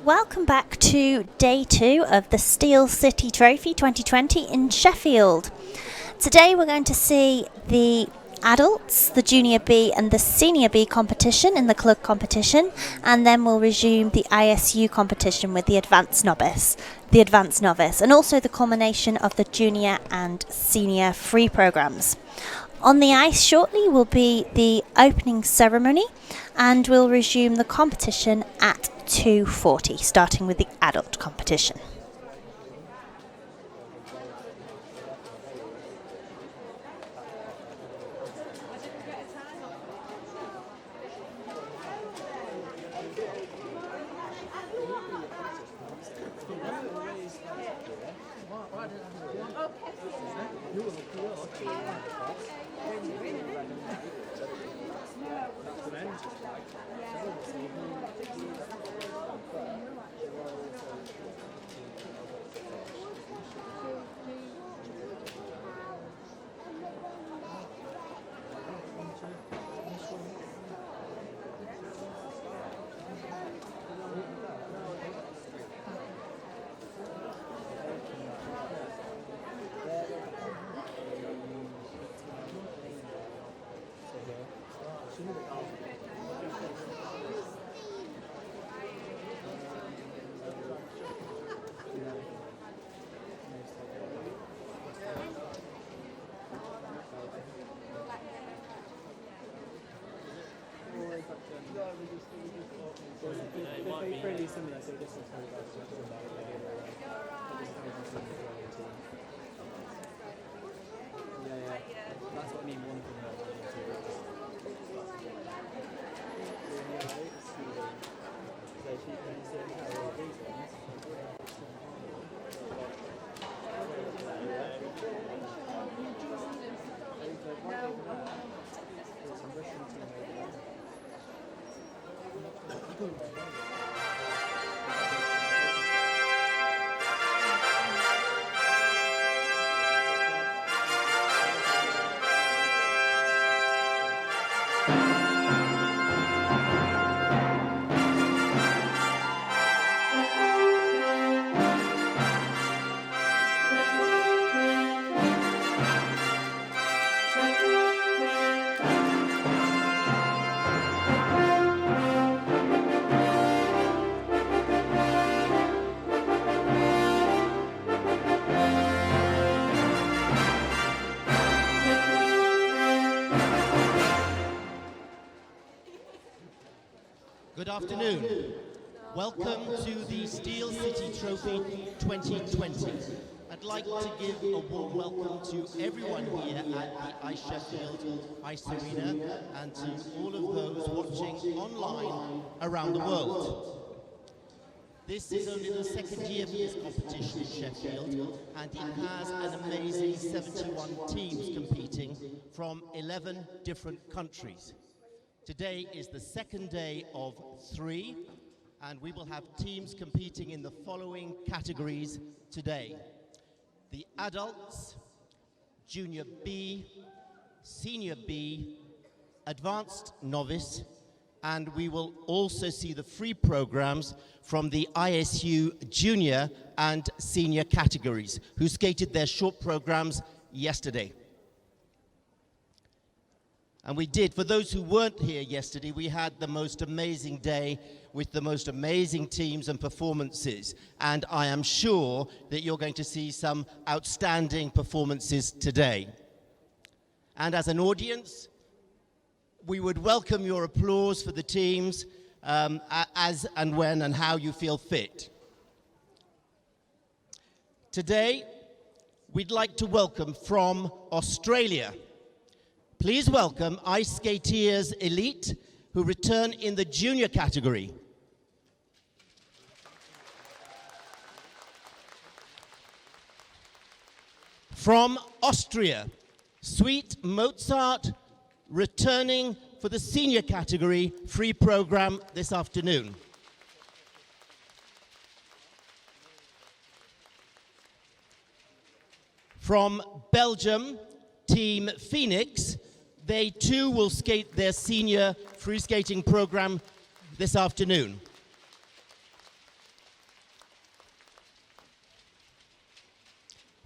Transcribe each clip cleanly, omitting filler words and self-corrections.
Welcome back to day 2 of the Steel City Trophy 2020 in Sheffield. Today we're going to see the adults, the Junior B and the Senior B competition in the club competition, and then we'll resume the ISU competition with the Advanced Novice, and also the culmination of the Junior and Senior free programs. On the ice shortly will be the opening ceremony, and we'll resume the competition at 2:40, starting with the adult competition. Good afternoon. Welcome to the Steel City Trophy 2020. I'd like to give a warm welcome to everyone here at the iceSheffield Ice Arena and to all of those watching online around the world. This is only the second year for this competition in Sheffield, and it has an amazing 71 teams competing from 11 different countries. Today is the second day of 3, and we will have teams competing in the following categories today: the adults, Junior B, Senior B, Advanced Novice, and we will also see the free programs from the ISU Junior and Senior categories, who skated their short programs yesterday. And we did. For those who weren't here yesterday, we had the most amazing day with the most amazing teams and performances. And I am sure that you're going to see some outstanding performances today. And as an audience, we would welcome your applause for the teams as and when and how you feel fit. Today, we'd like to welcome from Australia. Please welcome Ice Skateers Elite, who return in the junior category. From Austria, Sweet Mozart, returning for the senior category free program this afternoon. From Belgium, Team Phoenix, they too will skate their senior free skating program this afternoon.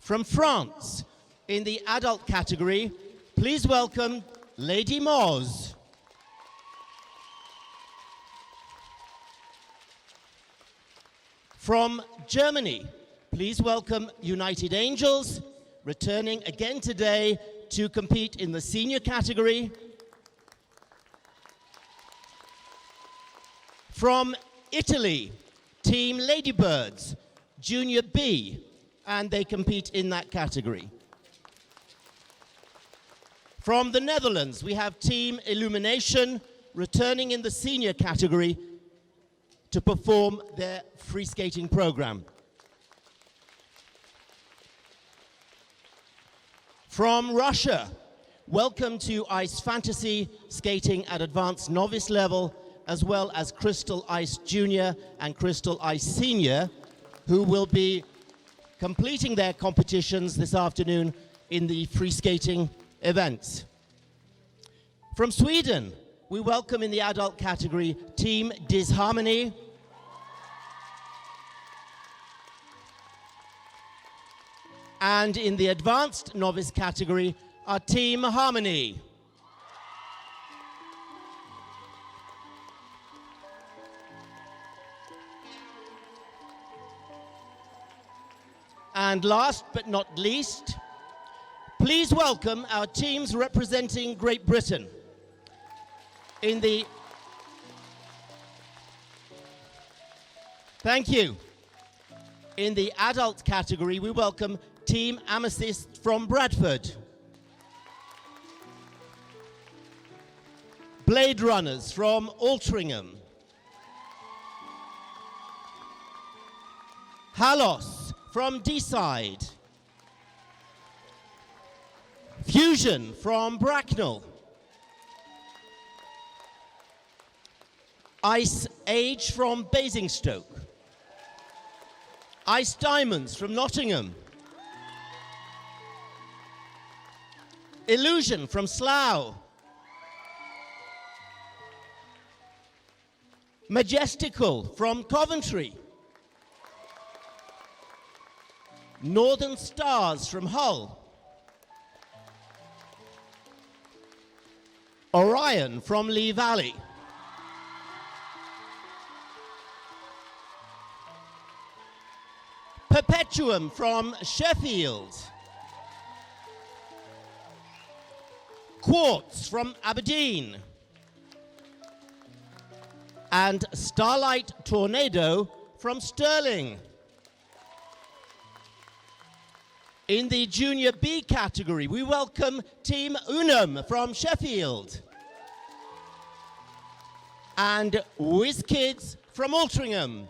From France, in the adult category, please welcome Lady Moz. From Germany, please welcome United Angels, returning again today to compete in the senior category. From Italy, Team Ladybirds, Junior B, and they compete in that category. From the Netherlands, we have Team Illumination, returning in the senior category to perform their free skating program. From Russia, welcome to Ice Fantasy skating at advanced novice level, as well as Crystal Ice Junior and Crystal Ice Senior, who will be completing their competitions this afternoon in the free skating events. From Sweden, we welcome in the adult category Team Disharmony. And in the advanced novice category are Team Harmony. And last but not least, please welcome our teams representing Great Britain. Thank you. In the adult category, we welcome Team Amethyst from Bradford. Blade Runners from Altrincham. Halos from Deeside. Fusion from Bracknell. Ice Age from Basingstoke. Ice Diamonds from Nottingham. Illusion from Slough. Majestical from Coventry. Northern Stars from Hull. Orion from Lee Valley. Perpetuum from Sheffield. Quartz from Aberdeen. And Starlight Tornado from Stirling. In the Junior B category, we welcome Team Unum from Sheffield. And Whiz Kids from Altrincham.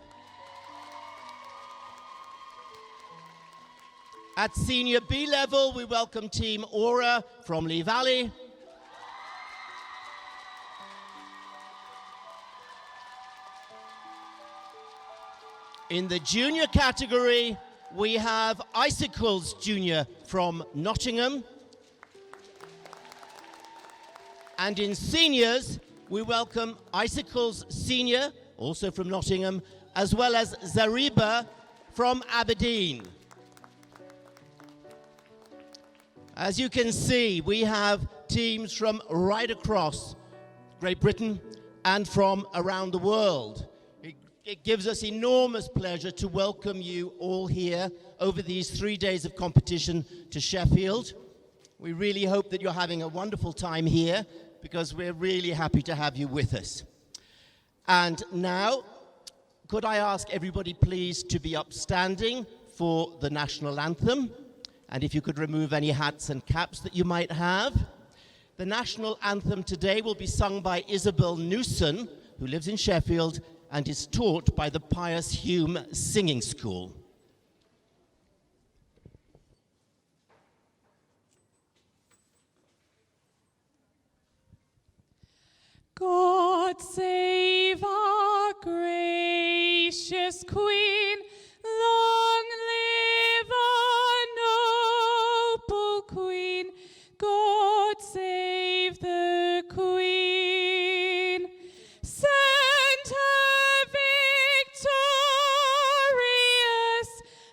At Senior B level, we welcome Team Aura from Lee Valley. In the Junior category, we have Icicles Junior from Nottingham. And in Seniors, we welcome Icicles Senior, also from Nottingham, as well as Zariba from Aberdeen. As you can see, we have teams from right across Great Britain and from around the world. It gives us enormous pleasure to welcome you all here over these 3 days of competition to Sheffield. We really hope that you're having a wonderful time here, because we're really happy to have you with us. And now, could I ask everybody please to be upstanding for the national anthem? And if you could remove any hats and caps that you might have. The national anthem today will be sung by Isabel Newson, who lives in Sheffield and is taught by the Pius Hume Singing School. God save our gracious Queen, long live our noble Queen. God save the Queen. Send her victorious,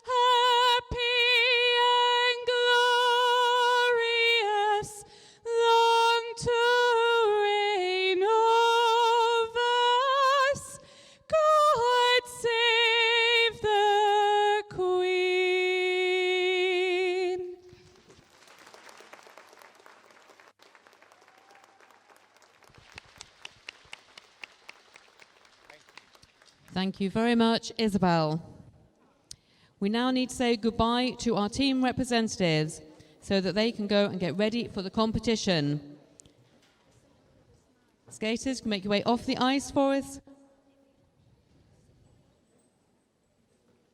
happy Thank you very much, Isabel. We now need to say goodbye to our team representatives so that they can go and get ready for the competition. Skaters, can make your way off the ice for us.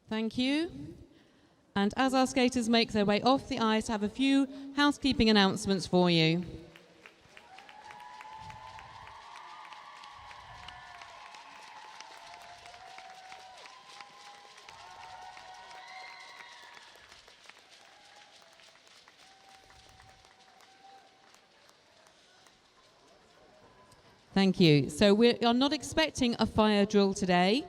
Thank you. And as our skaters make their way off the ice, I have a few housekeeping announcements for you. Thank you. So we are not expecting a fire drill today.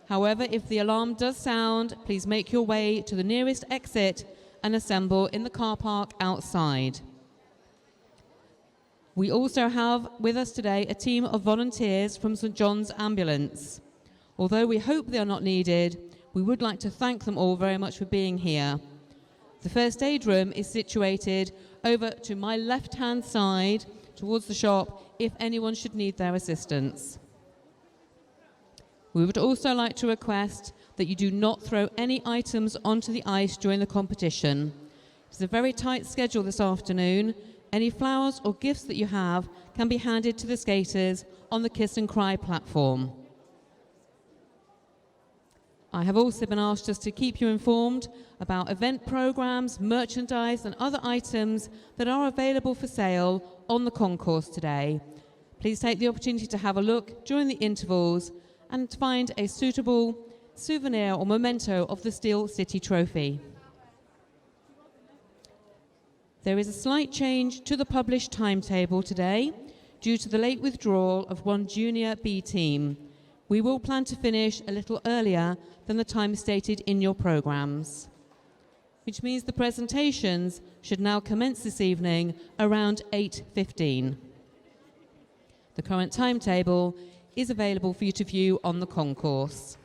However, if the alarm does sound, please make your way to the nearest exit and assemble in the car park outside. We also have with us today a team of volunteers from St John's Ambulance. Although we hope they are not needed, we would like to thank them all very much for being here. The first aid room is situated over to my left-hand side towards the shop if anyone should need their assistance. We would also like to request that you do not throw any items onto the ice during the competition. It's a very tight schedule this afternoon. Any flowers or gifts that you have can be handed to the skaters on the Kiss and Cry platform. I have also been asked just to keep you informed about event programs, merchandise and other items that are available for sale on the concourse today. Please take the opportunity to have a look during the intervals and find a suitable souvenir or memento of the Steel City Trophy. There is a slight change to the published timetable today due to the late withdrawal of one Junior B team. We will plan to finish a little earlier than the time stated in your programmes, which means the presentations should now commence this evening around 8:15. The current timetable is available for you to view on the concourse.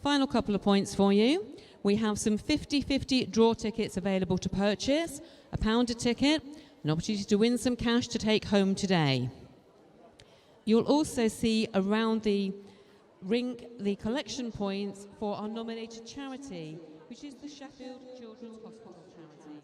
Final couple of points for you. We have some 50/50 draw tickets available to purchase, £1 a ticket, an opportunity to win some cash to take home today. You'll also see around the rink the collection points for our nominated charity, which is the Sheffield Children's Hospital charity.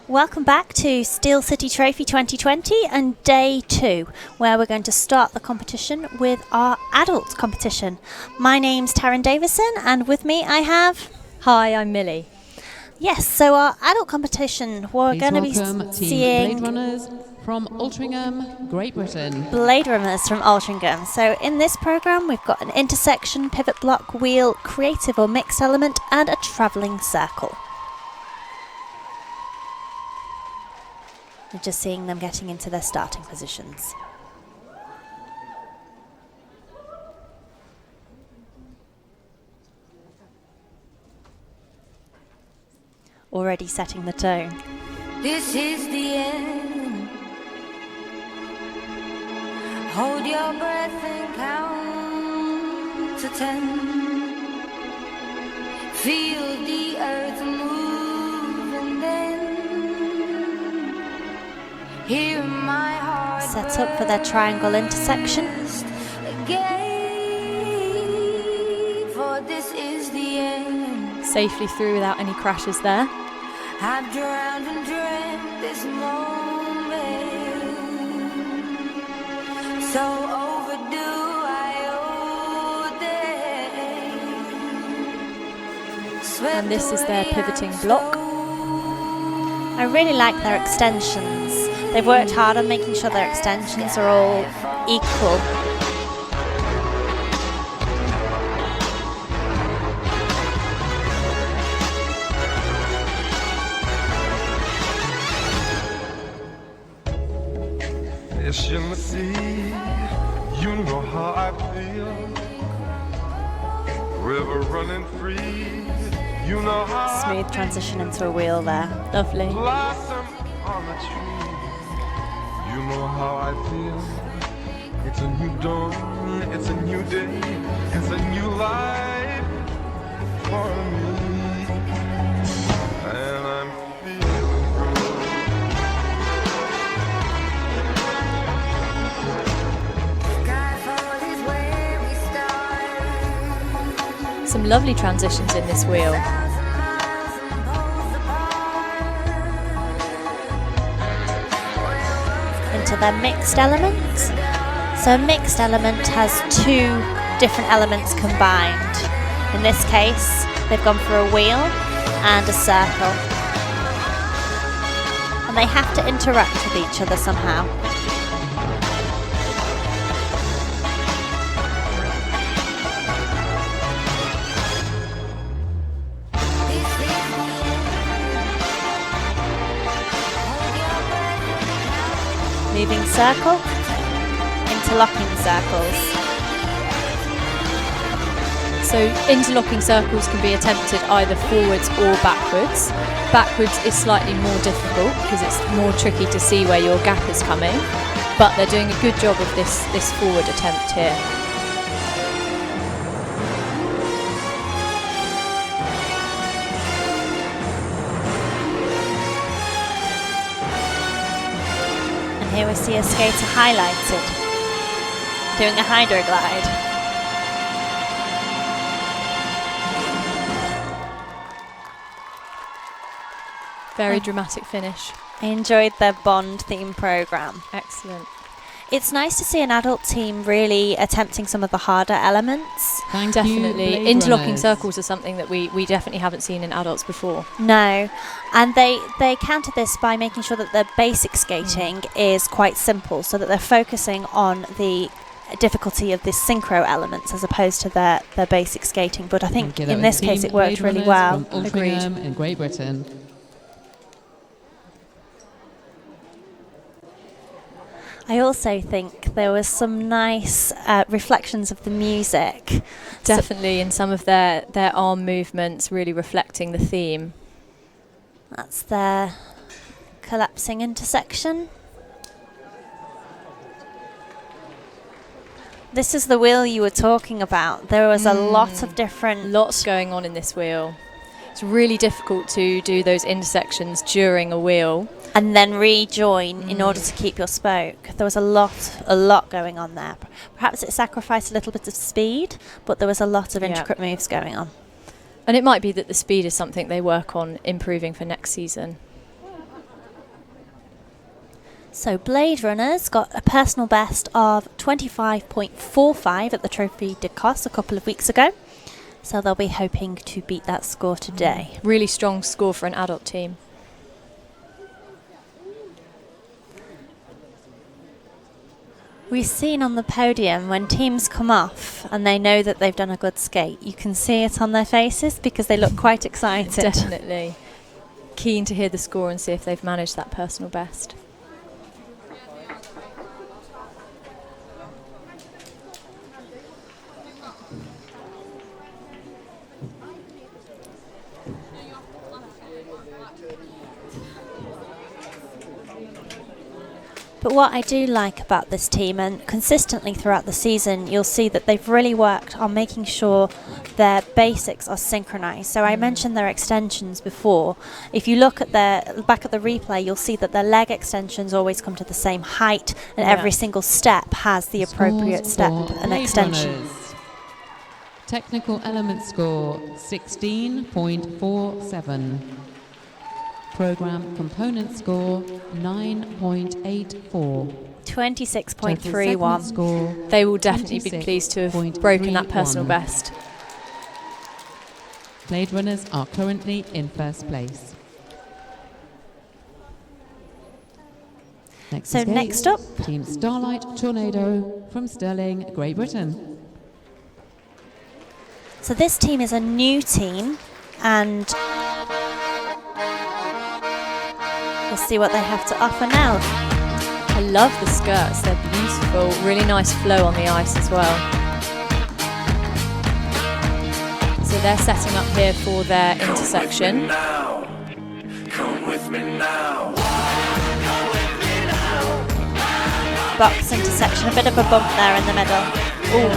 Welcome back to Steel City Trophy 2020 and day 2, where we're going to start the competition with our adult competition. My name's Taryn Davison, and with me I have... Hi, I'm Millie. Yes, so our adult competition, we're going to be seeing... Blade Runners from Altrincham, Great Britain. Blade Runners from Altrincham. So in this programme we've got an intersection, pivot block, wheel, creative or mixed element and a travelling circle. We're just seeing them getting into their starting positions. Already setting the tone. This is the end. Hold your breath and count to 10. Feel the earth move and then hear my heart Set up for their triangle intersection. Again, for this is the end. Safely through without any crashes there. I've drowned and dreamt this moment, so overdue I owe them. And this is their pivoting block. I really like their extensions. They've worked hard on making sure their extensions are all equal. Fish in the sea, you know how I feel. River running free, you know how Smooth transition into a wheel there. Lovely. blossom on a tree. You know how I feel. It's a new dawn, it's a new day, it's a new life for me. some lovely transitions in this wheel. Into their mixed element. So a mixed element has two different elements combined. In this case, they've gone for a wheel and a circle. And they have to interact with each other somehow. Moving circle, interlocking circles. So interlocking circles can be attempted either forwards or backwards. Backwards is slightly more difficult because it's more tricky to see where your gap is coming, but they're doing a good job of this forward attempt here. Here we see a skater highlighted, doing a hydroglide. Very dramatic finish. I enjoyed their Bond theme programme. Excellent. It's nice to see an adult team really attempting some of the harder elements. Thank Definitely. you, Blade Interlocking Runners. circles are something that we definitely haven't seen in adults before. No, and they counter this by making sure that the basic skating is quite simple, so that they're focusing on the difficulty of the synchro elements as opposed to their basic skating. But I think Thank you. in That this was case Team it worked Blade really Runners well. from Altrincham in Great Britain. I also think there was some nice reflections of the music. Definitely, in some of their arm movements really reflecting the theme. That's their collapsing intersection. This is the wheel you were talking about. There was a lot of different... Lots going on in this wheel. It's really difficult to do those intersections during a wheel. And then rejoin in order to keep your spoke. There was a lot going on there. Perhaps it sacrificed a little bit of speed, but there was a lot of intricate moves going on. And it might be that the speed is something they work on improving for next season. So Blade Runners got a personal best of 25.45 at the Trophy de Cosse a couple of weeks ago. So they'll be hoping to beat that score today. Really strong score for an adult team. We've seen on the podium when teams come off and they know that they've done a good skate, you can see it on their faces because they look quite excited. Definitely. Keen to hear the score and see if they've managed that personal best. But what I do like about this team, and consistently throughout the season, you'll see that they've really worked on making sure their basics are synchronized. So I mentioned their extensions before. If you look at back at the replay, you'll see that their leg extensions always come to the same height, and every single step has the appropriate step and Blade extension. Runners. Technical element score 16.47. Program component score 9.84. 26.31. Score They will definitely be pleased to have broken that personal 26.31. best. Blade Runners are currently in first place. So next up, Team Starlight Tornado from Stirling, Great Britain. so this team is a new team, and we'll see what they have to offer now. I love the skirts, they're beautiful. Really nice flow on the ice as well. So they're setting up here for their intersection. Come with me now. Box intersection, a bit of a bump there in the middle. Ooh.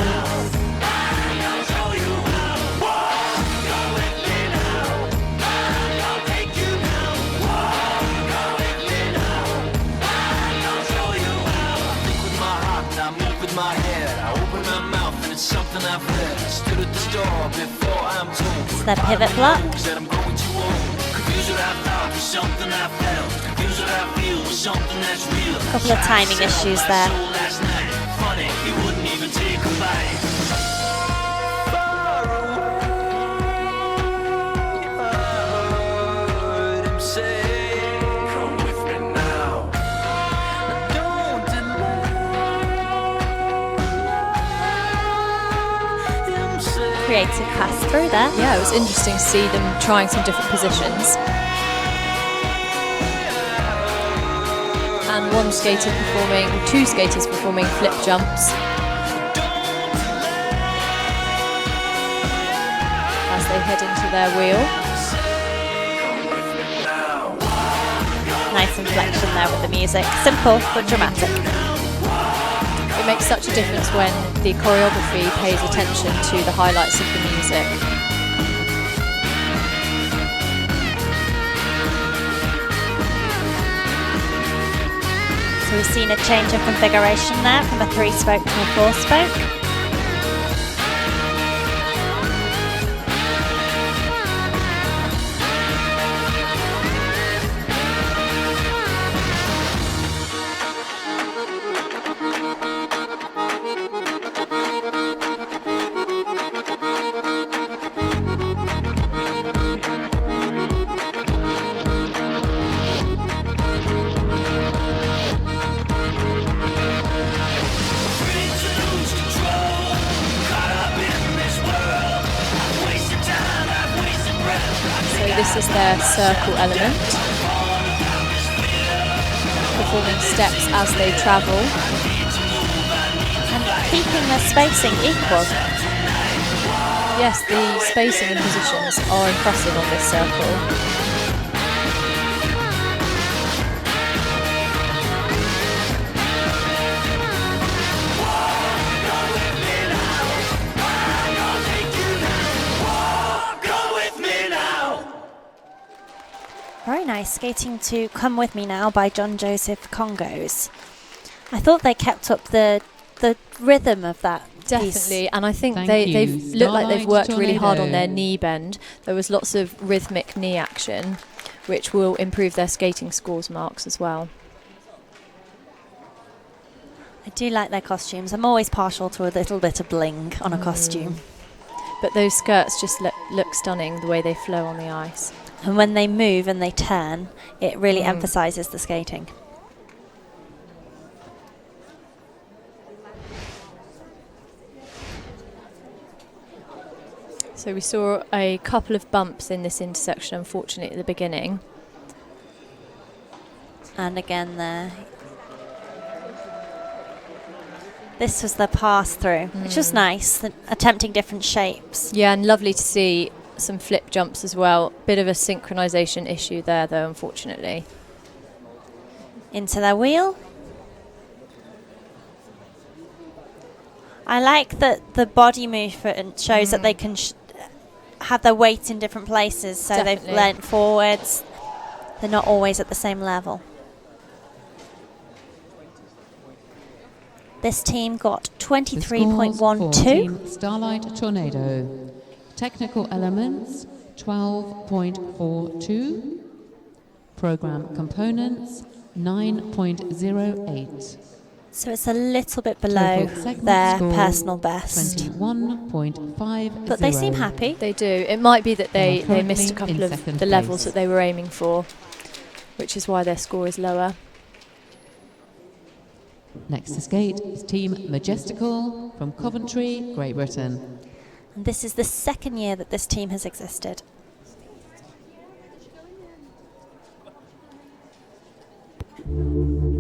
My head, I open my mouth and it's something I've read. I stood at the store before I their pivot block. A couple of timing issues there. Creative pass through there. Yeah, it was interesting to see them trying some different positions. And two skaters performing flip jumps as they head into their wheel. Nice inflection there with the music. Simple but dramatic. It makes such a difference when the choreography pays attention to the highlights of the music. So we've seen a change of configuration there from a 3-spoke to a 4-spoke. This is their circle element, performing steps as they travel. And keeping the spacing equal. Yes, the spacing and positions are impressive on this circle. Very nice skating to Come With Me Now by John Joseph Congos. I thought they kept up the rhythm of that Definitely, piece. and I think Thank they've you. looked like they've worked Starlight really hard on Tornado. their knee bend. There was lots of rhythmic knee action, which will improve their skating scores marks as well. I do like their costumes. I'm always partial to a little bit of bling on a costume. But those skirts just look stunning, the way they flow on the ice. And when they move and they turn, it really emphasises the skating. So we saw a couple of bumps in this intersection, unfortunately, at the beginning. And again there. This was the pass through, which was nice, attempting different shapes. Yeah, and lovely to see some flip jumps as well. Bit of a synchronization issue there, though, unfortunately. Into their wheel. I like that the body movement shows that they can have their weight in different places, so Definitely. they've leant forwards. They're not always at the same level. This team got The scores for 23.12. Team Starlight Tornado. Technical elements 12.42. Program components 9.08. So it's a little bit below Total segment their score, personal best. 21.50. But they seem happy. They do. It might be that they currently missed a couple in of second the levels place. that they were aiming for, which is why their score is lower. Next to skate is Team Majestical from Coventry, Great Britain. And this is the second year that this team has existed.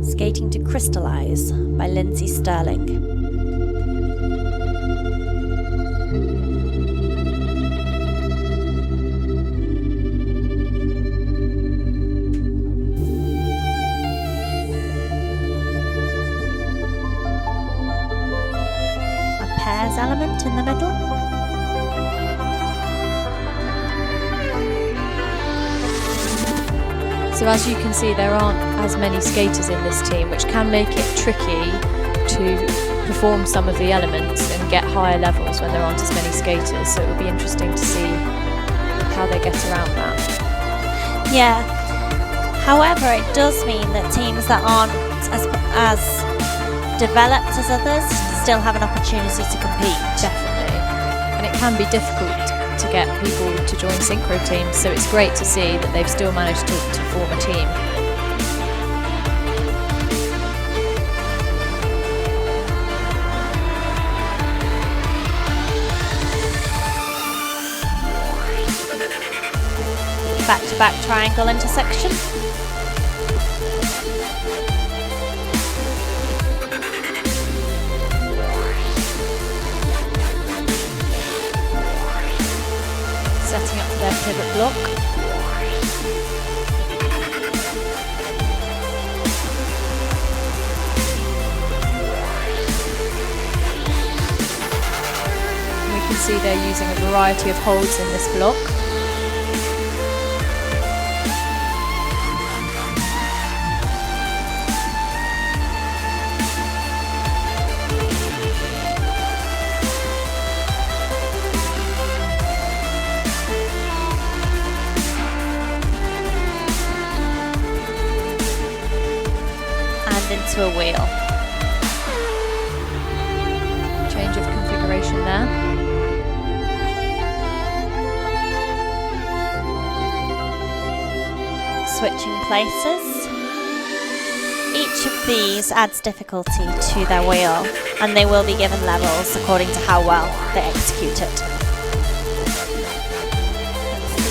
Skating to Crystallize by Lindsay Sterling. A pairs element in the middle. So as you can see, there aren't as many skaters in this team, which can make it tricky to perform some of the elements and get higher levels when there aren't as many skaters. So it would be interesting to see how they get around that. Yeah. However, it does mean that teams that aren't as developed as others still have an opportunity to compete. Definitely. And it can be difficult to get people to join synchro teams, so it's great to see that they've still managed to form a team. Back-to-back triangle intersection. Setting up for their pivot block. We can see they're using a variety of holds in this block. Into a wheel. Change of configuration there. Switching places. Each of these adds difficulty to their wheel, and they will be given levels according to how well they execute it.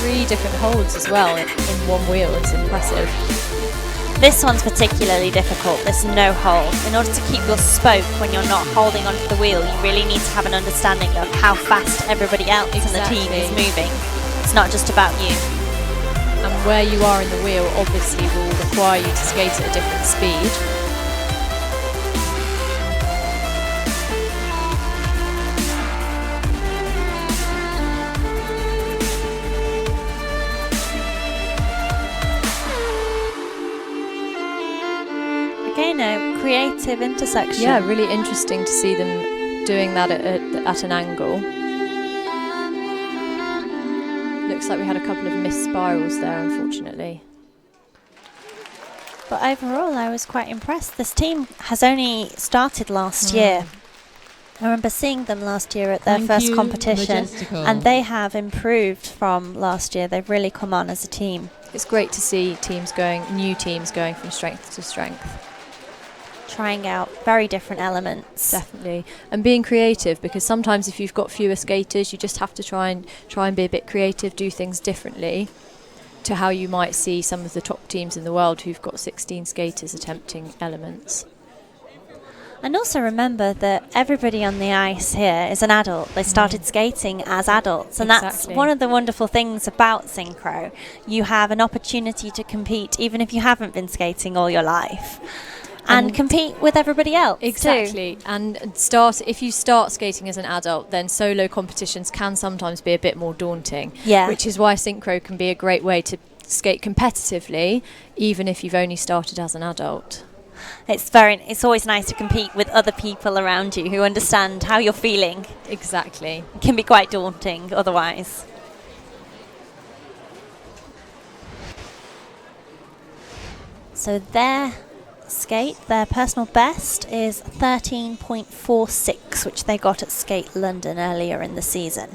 3 different holds as well in one wheel. It's impressive. This one's particularly difficult, this no hold. In order to keep your spoke when you're not holding onto the wheel, you really need to have an understanding of how fast everybody else in the team is moving. It's not just about you. And where you are in the wheel obviously will require you to skate at a different speed. Again, a creative intersection. Yeah, really interesting to see them doing that at an angle. Looks like we had a couple of missed spirals there, unfortunately. But overall, I was quite impressed. This team has only started last year. I remember seeing them last year at their first competition, and they have improved from last year. They've really come on as a team. It's great to see new teams going from strength to strength. Trying out very different elements. Definitely. And being creative, because sometimes if you've got fewer skaters, you just have to try and be a bit creative, do things differently to how you might see some of the top teams in the world who've got 16 skaters attempting elements. And also remember that everybody on the ice here is an adult. They started skating as adults, and that's one of the wonderful things about synchro. You have an opportunity to compete even if you haven't been skating all your life. And compete with everybody else. Exactly. Too. And if you start skating as an adult, then solo competitions can sometimes be a bit more daunting. Yeah. Which is why synchro can be a great way to skate competitively, even if you've only started as an adult. It's always nice to compete with other people around you who understand how you're feeling. Exactly. It can be quite daunting otherwise. So their personal best is 13.46, which they got at Skate London earlier in the season.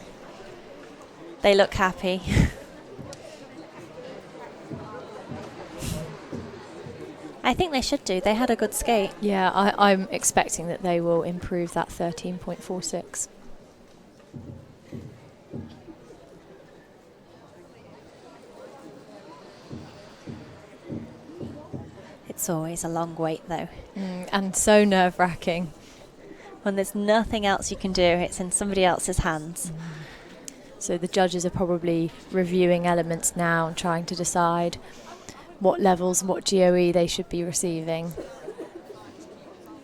They look happy. I think they should do. They had a good skate. Yeah, I'm expecting that they will improve that 13.46. It's always a long wait, though. And so nerve-wracking. When there's nothing else you can do, it's in somebody else's hands. So the judges are probably reviewing elements now and trying to decide what levels and what GOE they should be receiving.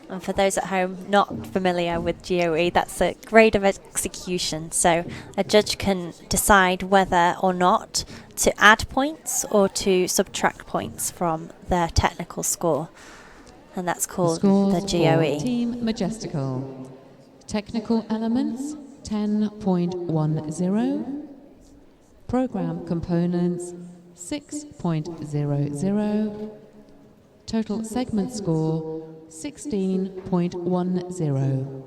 And for those at home not familiar with GOE, that's a grade of execution. So a judge can decide whether or not to add points or to subtract points from their technical score. And that's called the GOE. Team Majestical. Technical elements, 10.10. Program components 6.00. Total segment score 16.10.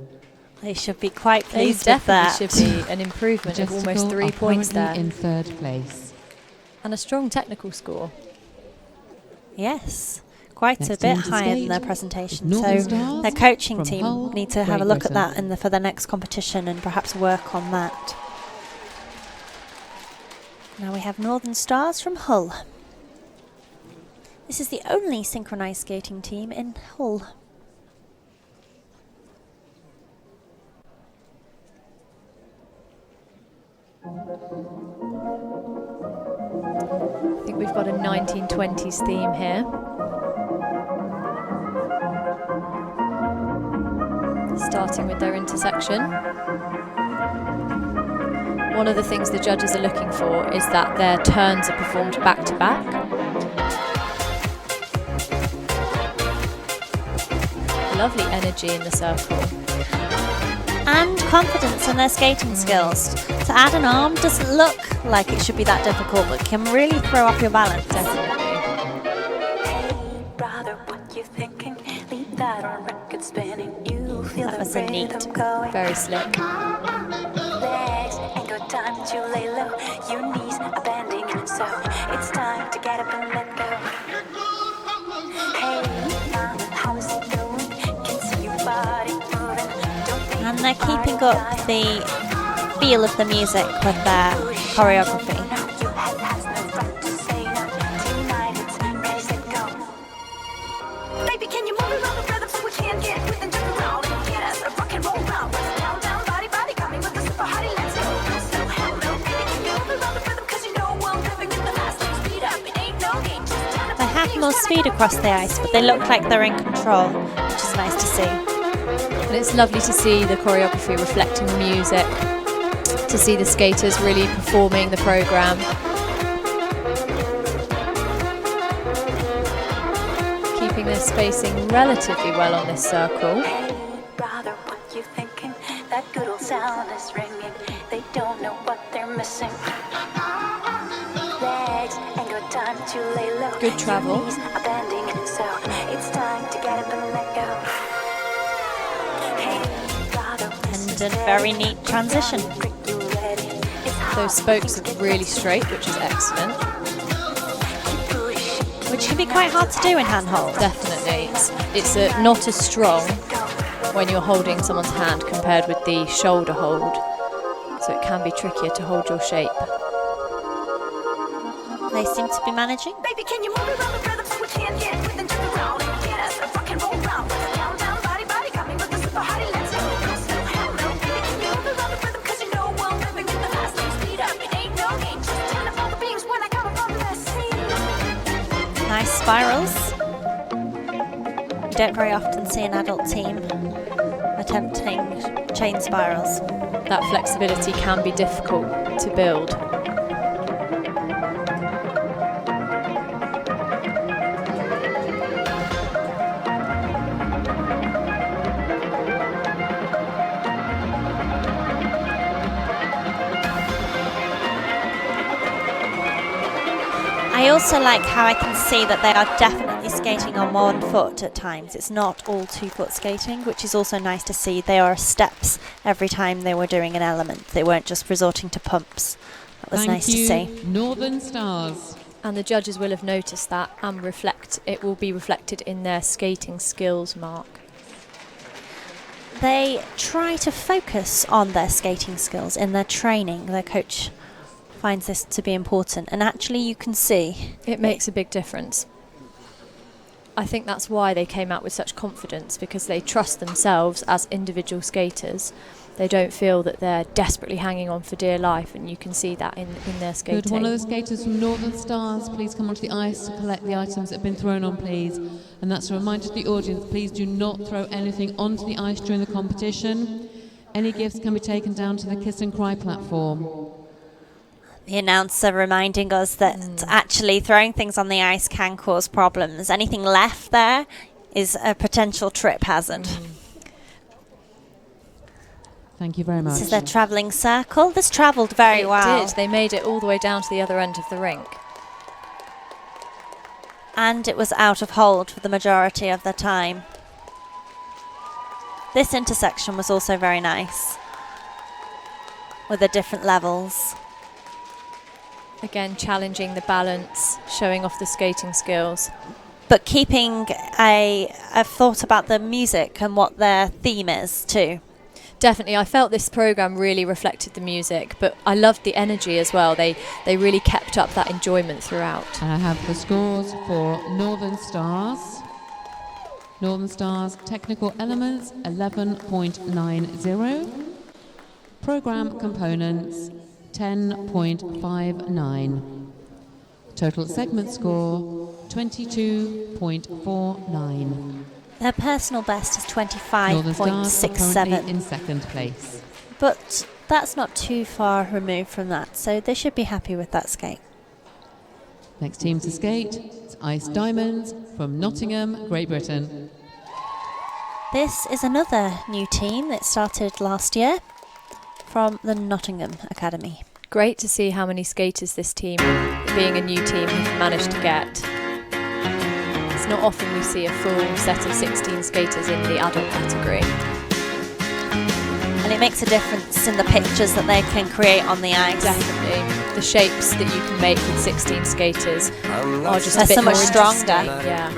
They should be quite They pleased with that. definitely should be an improvement of almost Majestical 3 are points currently there. in third place. And a strong technical score. Yes, quite Next a bit team to higher than skate their presentation. Northern So Stars their coaching from team Hull, need to have Great a look at Britain. that for the next competition and perhaps work on that. Now we have Northern Stars from Hull. This is the only synchronized skating team in Hull. I think we've got a 1920s theme here. Starting with their intersection. One of the things the judges are looking for is that their turns are performed back to back. Lovely energy in the circle. And confidence in their skating skills. To add an arm doesn't look like it should be that difficult, but can really throw off your balance. Definitely. Brother, what you thinking? Leave that on record spinning. You feel That the was a neat. rhythm going. Very slick. Legs ain't got time to lay low. Your knees are bending, so it's time to get up and let go. Hey, how is it going? Can see your body moving. Don't think And they're keeping up the feel of the music with their choreography. your head has no right to say no. Tonight it's ready, set, go. Baby, can you move around the rhythm so we can get with and jump around and get us a rock and roll round? Down, down, body, body, coming with the super hottie, let's go. So hello, baby, can you move around the rhythm? 'Cause you know I'm living in the fast lane. Speed up, it ain't no game, just turn up They the have beats, more turn up speed the across the beats. ice, but they look like they're in control, which is nice to see. And it's lovely to see the choreography reflecting the music, to see the skaters really performing the program. Keeping their spacing relatively well on this circle. Hey, brother, what you thinking? That good old sound is ringing. They don't know what they're missing. Legs ain't got time to lay low. Good travel. Your knees are bending, so it's time to get up and let go. Hey, brother, And a very neat transition. you ready? It's Those spokes are really straight, which is excellent. Which can be quite hard to do in handhold. Definitely. It's not as strong when you're holding someone's hand compared with the shoulder hold. So it can be trickier to hold your shape. They seem to be managing. Baby, can you move around the rhythm so we can get with and jump around and get us a rock and roll round? Down, down, body, body, coming with the super hottie, let's go. So hello, baby, can you move around the rhythm? 'Cause you know I'm living in the fast lane. Speed up, it ain't no game, just turn up all the beams when I come up on the scene. Nice spirals. You don't very often see an adult team attempting chain spirals. That flexibility can be difficult to build. I also like how I can see that they are definitely skating on one foot at times. It's not all 2-foot skating, which is also nice to see. They are steps every time they were doing an element. They weren't just resorting to pumps. That was Thank nice you, to see. Northern Stars. And the judges will have noticed that and it will be reflected in their skating skills mark. They try to focus on their skating skills in their training. Their coach finds this to be important, and actually you can see It makes a big difference. I think that's why they came out with such confidence, because they trust themselves as individual skaters. They don't feel that they're desperately hanging on for dear life, and you can see that in their skating. Could one of the skaters from Northern Stars please come onto the ice to collect the items that have been thrown on, please? And that's a reminder to the audience, please do not throw anything onto the ice during the competition. Any gifts can be taken down to the Kiss and Cry platform. the announcer reminding us that actually throwing things on the ice can cause problems. Anything left there is a potential trip hazard. Thank you very much. This is their travelling circle. This travelled very well. It did. They made it all the way down to the other end of the rink. And it was out of hold for the majority of the time. This intersection was also very nice, with the different levels. Again, challenging the balance, showing off the skating skills. But keeping I've thought about the music and what their theme is too. Definitely, I felt this programme really reflected the music, but I loved the energy as well. They really kept up that enjoyment throughout. And I have the scores for Northern Stars. Northern Stars Technical Elements 11.90. Programme Components 10.59. Total segment score 22.49. Their personal best is Northern Stars are currently 25.67. in second place. But that's not too far removed from that, so they should be happy with that skate. Next team to skate is Ice Diamonds from Nottingham, Great Britain. This is another new team that started last year from the Nottingham Academy. Great to see how many skaters this team, being a new team, have managed to get. It's not often we see a full set of 16 skaters in the adult category. And it makes a difference in the pictures that they can create on the ice. Definitely. The shapes that you can make with 16 skaters are just They're a bit so much more stronger. interesting. Yeah.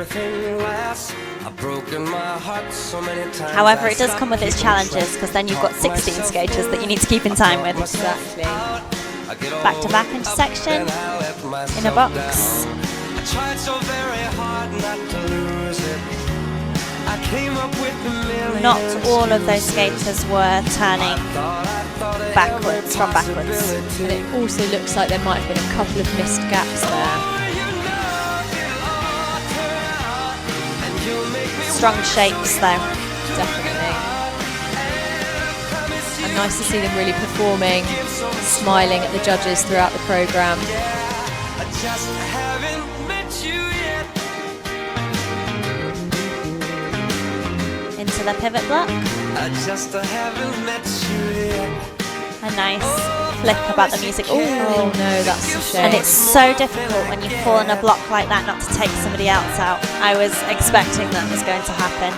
However, it does come with its challenges, because then you've got 16 skaters that you need to keep in time with. Exactly. Back-to-back intersection in a box. Not all of those skaters were turning backwards, from backwards. And it also looks like there might have been a couple of missed gaps there. Strong shapes though. Definitely. And nice to see them really performing, smiling at the judges throughout the programme. Into the pivot block. A nice flick about the music. Ooh. Oh no, that's a shame. And it's so difficult when you fall in a block like that not to take somebody else out. I was expecting that was going to happen,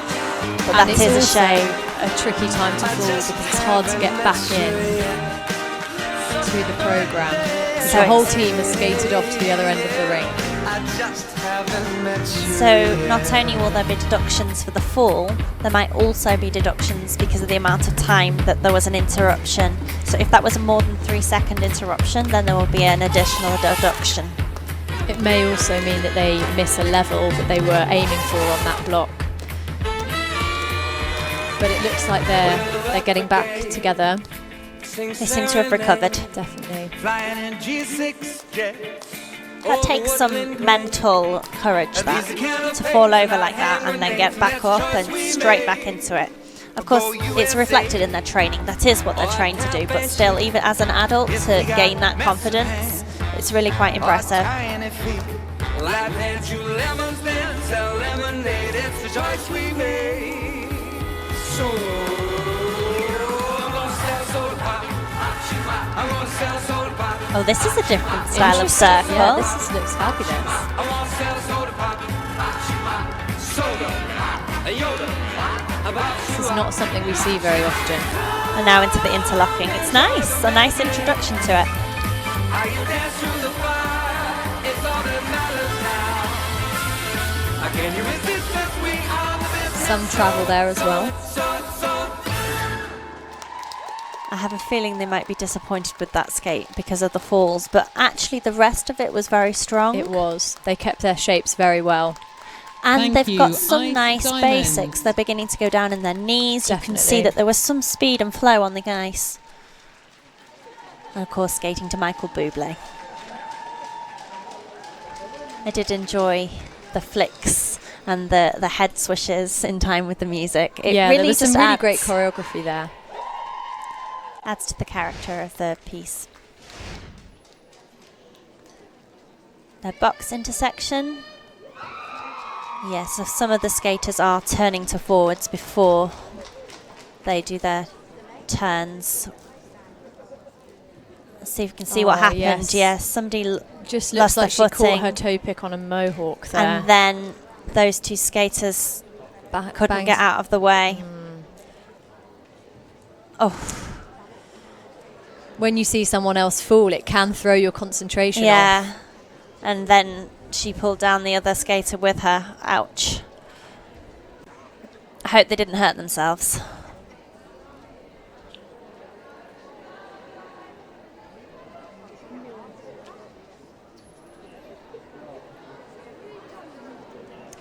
but And that it's is a also shame. a tricky time to fall because it's hard to get back in to the programme. So The whole it's- team has skated off to the other end of the rink. So not only will there be deductions for the fall, there might also be deductions because of the amount of time that there was an interruption. So if that was a more than 3-second interruption, then there will be an additional deduction. It may also mean that they miss a level that they were aiming for on that block. But it looks like they're getting back together. They seem to have recovered. Definitely. That takes some mental courage, that, to fall over like that and then get back up and straight back into it. Of course, it's reflected in their training. That is what they're trained to do. But still, even as an adult, to gain that confidence, it's really quite impressive. Oh, this is a different style of circle. Yeah, this looks fabulous. This is not something we see very often. And now into the interlocking. It's nice. A nice introduction to it. Some travel there as well. I have a feeling they might be disappointed with that skate because of the falls, but actually the rest of it was very strong. It was. They kept their shapes very well. And Thank they've got you, some Ice nice Diamonds. basics. They're beginning to go down in their knees. You can see Definitely. that there was some speed and flow on the ice. And of course, skating to Michael Bublé. I did enjoy the flicks and the head swishes in time with the music. It yeah, really there was just some really adds, great choreography there. adds to the character of the piece. Their box intersection. Yes, so some of the skaters are turning to forwards before they do their turns. Let's see if we can see what happened. Yes. Yes, somebody Just lost looks like she their caught footing. her toe pick on a mohawk there. And then those two skaters couldn't get out of the way. Oh, When you see someone else fall, it can throw your concentration off. yeah. And then she pulled down the other skater with her. Ouch. I hope they didn't hurt themselves.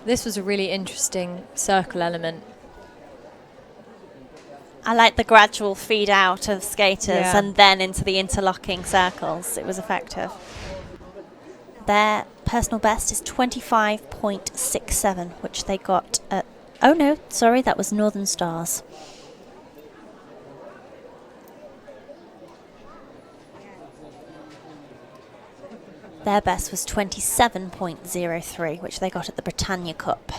This was a really interesting circle element. I like the gradual feed out of skaters Yeah. and then into the interlocking circles. It was effective. Their personal best is 25.67, which they got at... Oh no, sorry, that was Northern Stars. Their best was 27.03, which they got at the Britannia Cup.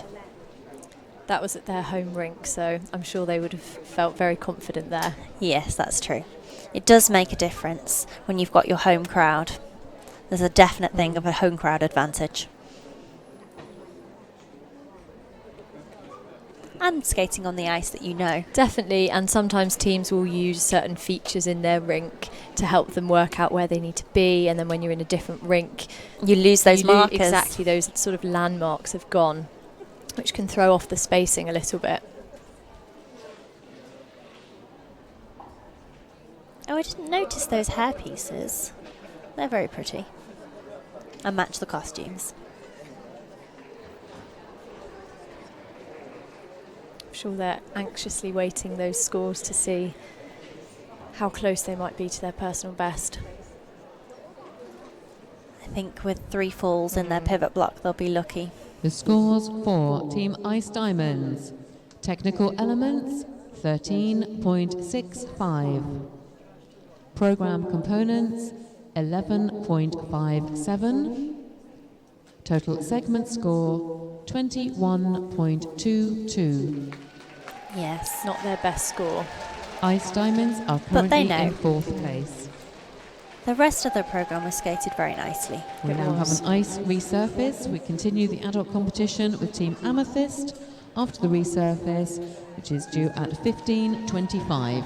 That was at their home rink, so I'm sure they would have felt very confident there. Yes, that's true. It does make a difference when you've got your home crowd. There's a definite thing of a home crowd advantage. And skating on the ice that you know. Definitely, and sometimes teams will use certain features in their rink to help them work out where they need to be, and then when you're in a different rink, You lose those markers. Exactly, those sort of landmarks have gone, which can throw off the spacing a little bit. Oh, I didn't notice those hair pieces. They're very pretty. And match the costumes. I'm sure they're anxiously waiting those scores to see how close they might be to their personal best. I think with 3 falls in their pivot block, they'll be lucky. The scores for Team Ice Diamonds. Technical elements, 13.65. Program components, 11.57. Total segment score, 21.22. Yes. Not their best score. Ice Diamonds are But they currently know. in 4th place. The rest of the programme was skated very nicely. We now have an ice resurface. We continue the adult competition with Team Amethyst after the resurface, which is due at 15:25.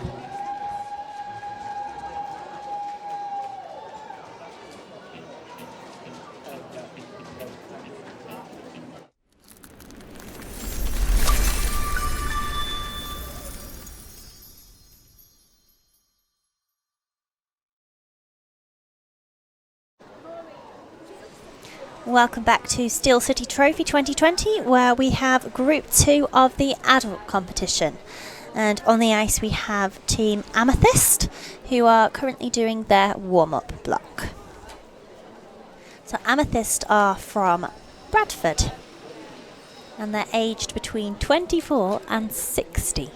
Welcome back to Steel City Trophy 2020, where we have Group 2 of the adult competition. And on the ice we have Team Amethyst, who are currently doing their warm-up block. So Amethyst are from Bradford, and they're aged between 24 and 60.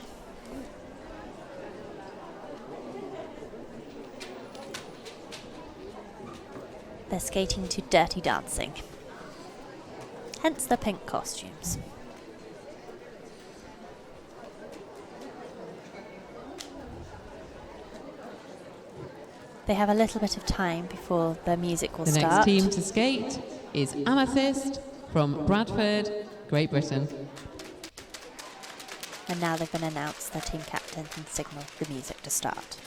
They're skating to Dirty Dancing, hence the pink costumes. They have a little bit of time before their music will The start. next team to skate is Amethyst from Bradford, Great Britain. And now they've been announced, their team captain can signal the music to start.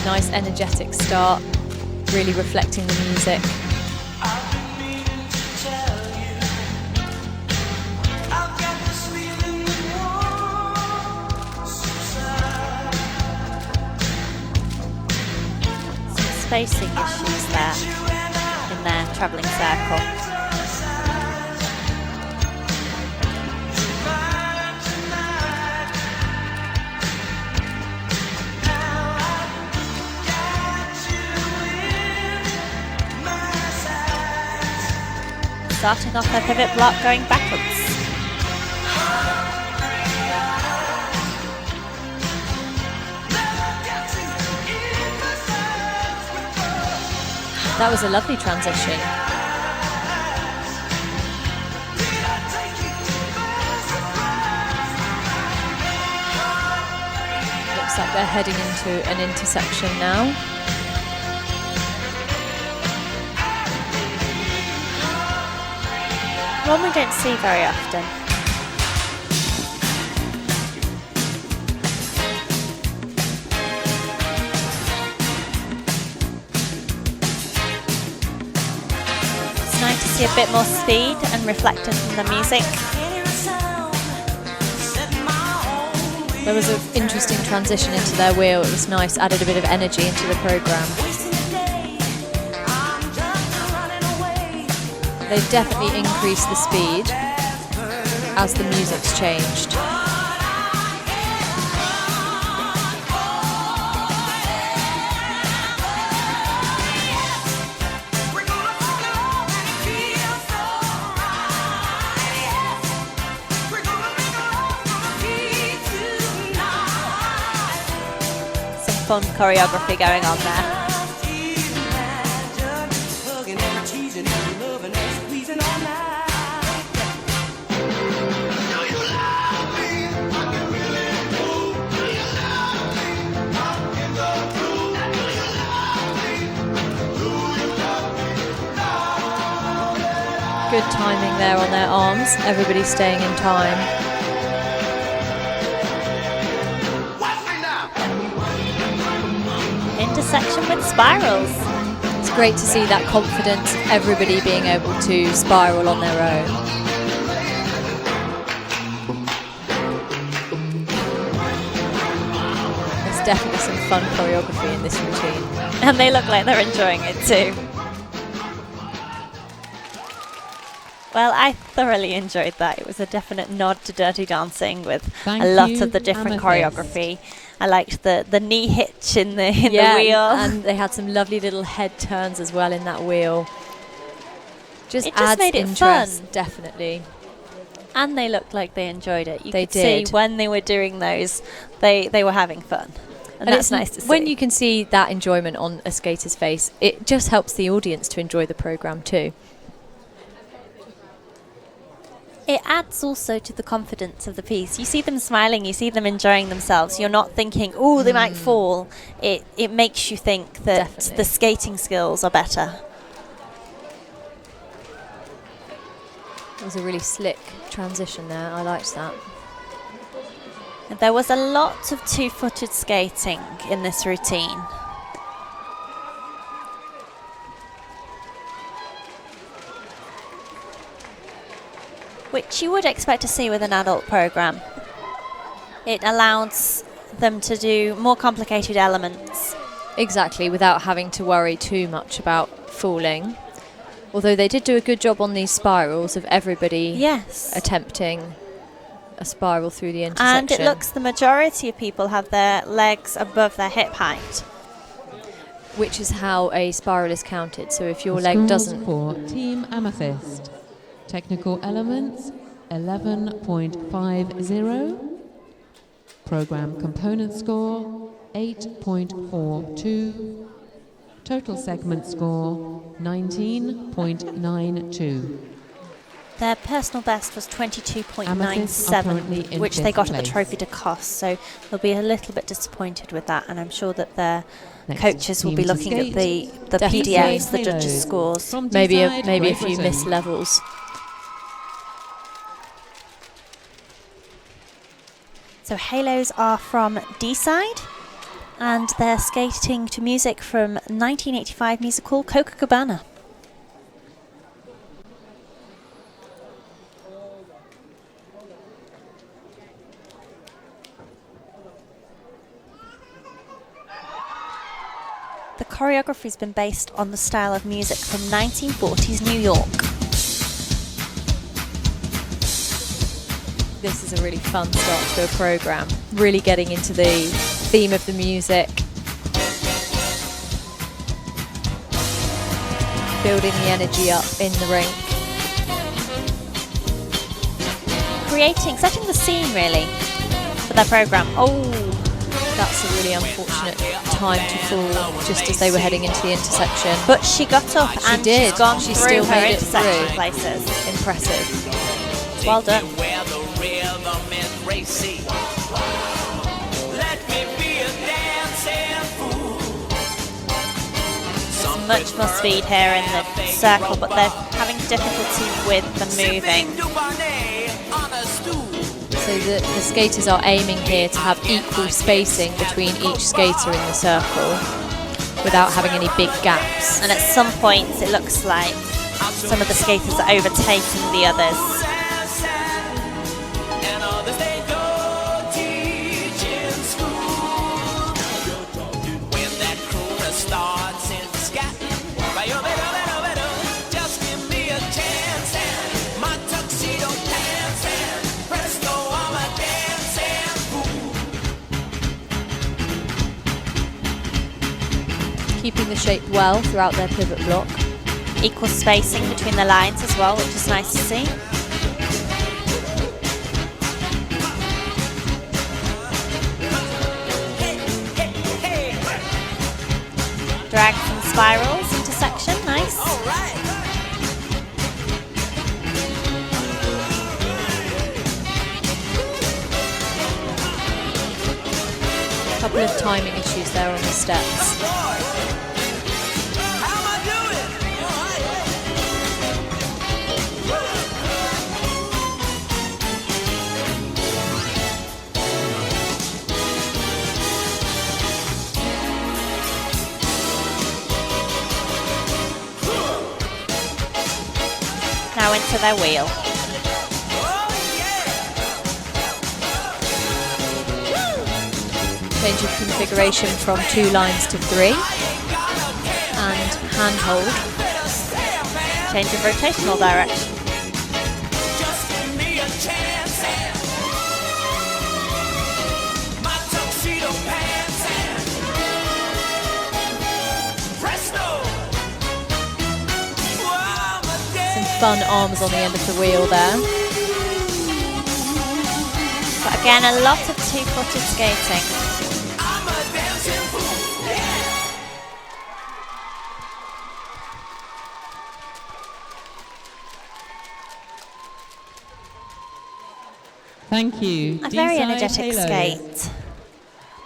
Nice energetic start, really reflecting the music. Some spacing issues there in their travelling circle. Starting off their pivot block, going backwards. That was a lovely transition. Looks like they're heading into an intersection now. One we don't see very often. It's nice to see a bit more speed and reflected from the music. There was an interesting transition into their wheel. It was nice, added a bit of energy into the programme. They've definitely increased the speed as the music's changed. Some fun choreography going on there. Good timing there on their arms. Everybody staying in time. Intersection with spirals. It's great to see that confidence, everybody being able to spiral on their own. There's definitely some fun choreography in this routine. And they look like they're enjoying it too. Well, I thoroughly enjoyed that. It was a definite nod to Dirty Dancing with Thank a lot you, of the different Amethyst. choreography. I liked the knee hitch in the the wheel. And they had some lovely little head turns as well in that wheel. It just adds made it interest, fun. definitely. And they looked like they enjoyed it. You They could see did. when they were doing those, they were having fun. And that's it's nice to see. When you can see that enjoyment on a skater's face, it just helps the audience to enjoy the programme too. It adds also to the confidence of the piece. You see them smiling, you see them enjoying themselves. You're not thinking, oh, they might fall. It makes you think that Definitely. the skating skills are better. It was a really slick transition there. I liked that. There was a lot of two-footed skating in this routine. Which you would expect to see with an adult program. It allows them to do more complicated elements. Exactly, without having to worry too much about falling. Although they did do a good job on these spirals of everybody Yes. attempting a spiral through the intersection. And it looks the majority of people have their legs above their hip height. which is how a spiral is counted. So if your The leg scores doesn't... for Team Amethyst. Technical elements, 11.50. Program component score, 8.42. Total segment score, 19.92. Their personal best was Amethyst are currently 22.97, in which they fifth got at the place. trophy to cost. So they'll be a little bit disappointed with that, and I'm sure that their Next coaches will team be to looking at skate. the Definitely. PDFs, the Halo. judges' scores. From maybe Deeside, a Great few Britain. missed levels. So Halos are from Deeside, and they're skating to music from 1985 musical Copacabana. The choreography's been based on the style of music from 1940s New York. This is a really fun start to a programme. Really getting into the theme of the music. Building the energy up in the rink. Setting the scene really for their programme. Oh, That's a really unfortunate time to fall just as they were heading into the intersection. But she got up and did. she's gone She through still her made it intersection through. places. Impressive. Well done. Where the rhythm is racing. Let me be a dancing fool. Much more speed here in the circle, but they're having difficulty with the moving. So the skaters are aiming here to have equal spacing between each skater in the circle without having any big gaps. And at some points it looks like some of the skaters are overtaking the others. Keeping the shape well throughout their pivot block. Equal spacing between the lines as well, which is nice to see. Drags and spirals intersection, nice. A couple of timing issues there on the steps. Now into their wheel. Change of configuration from 2 lines to 3. And handhold. Change of rotational direction. Some fun arms on the end of the wheel there. But again, a lot of two-footed skating. Thank you. A very D-side energetic Halo. skate.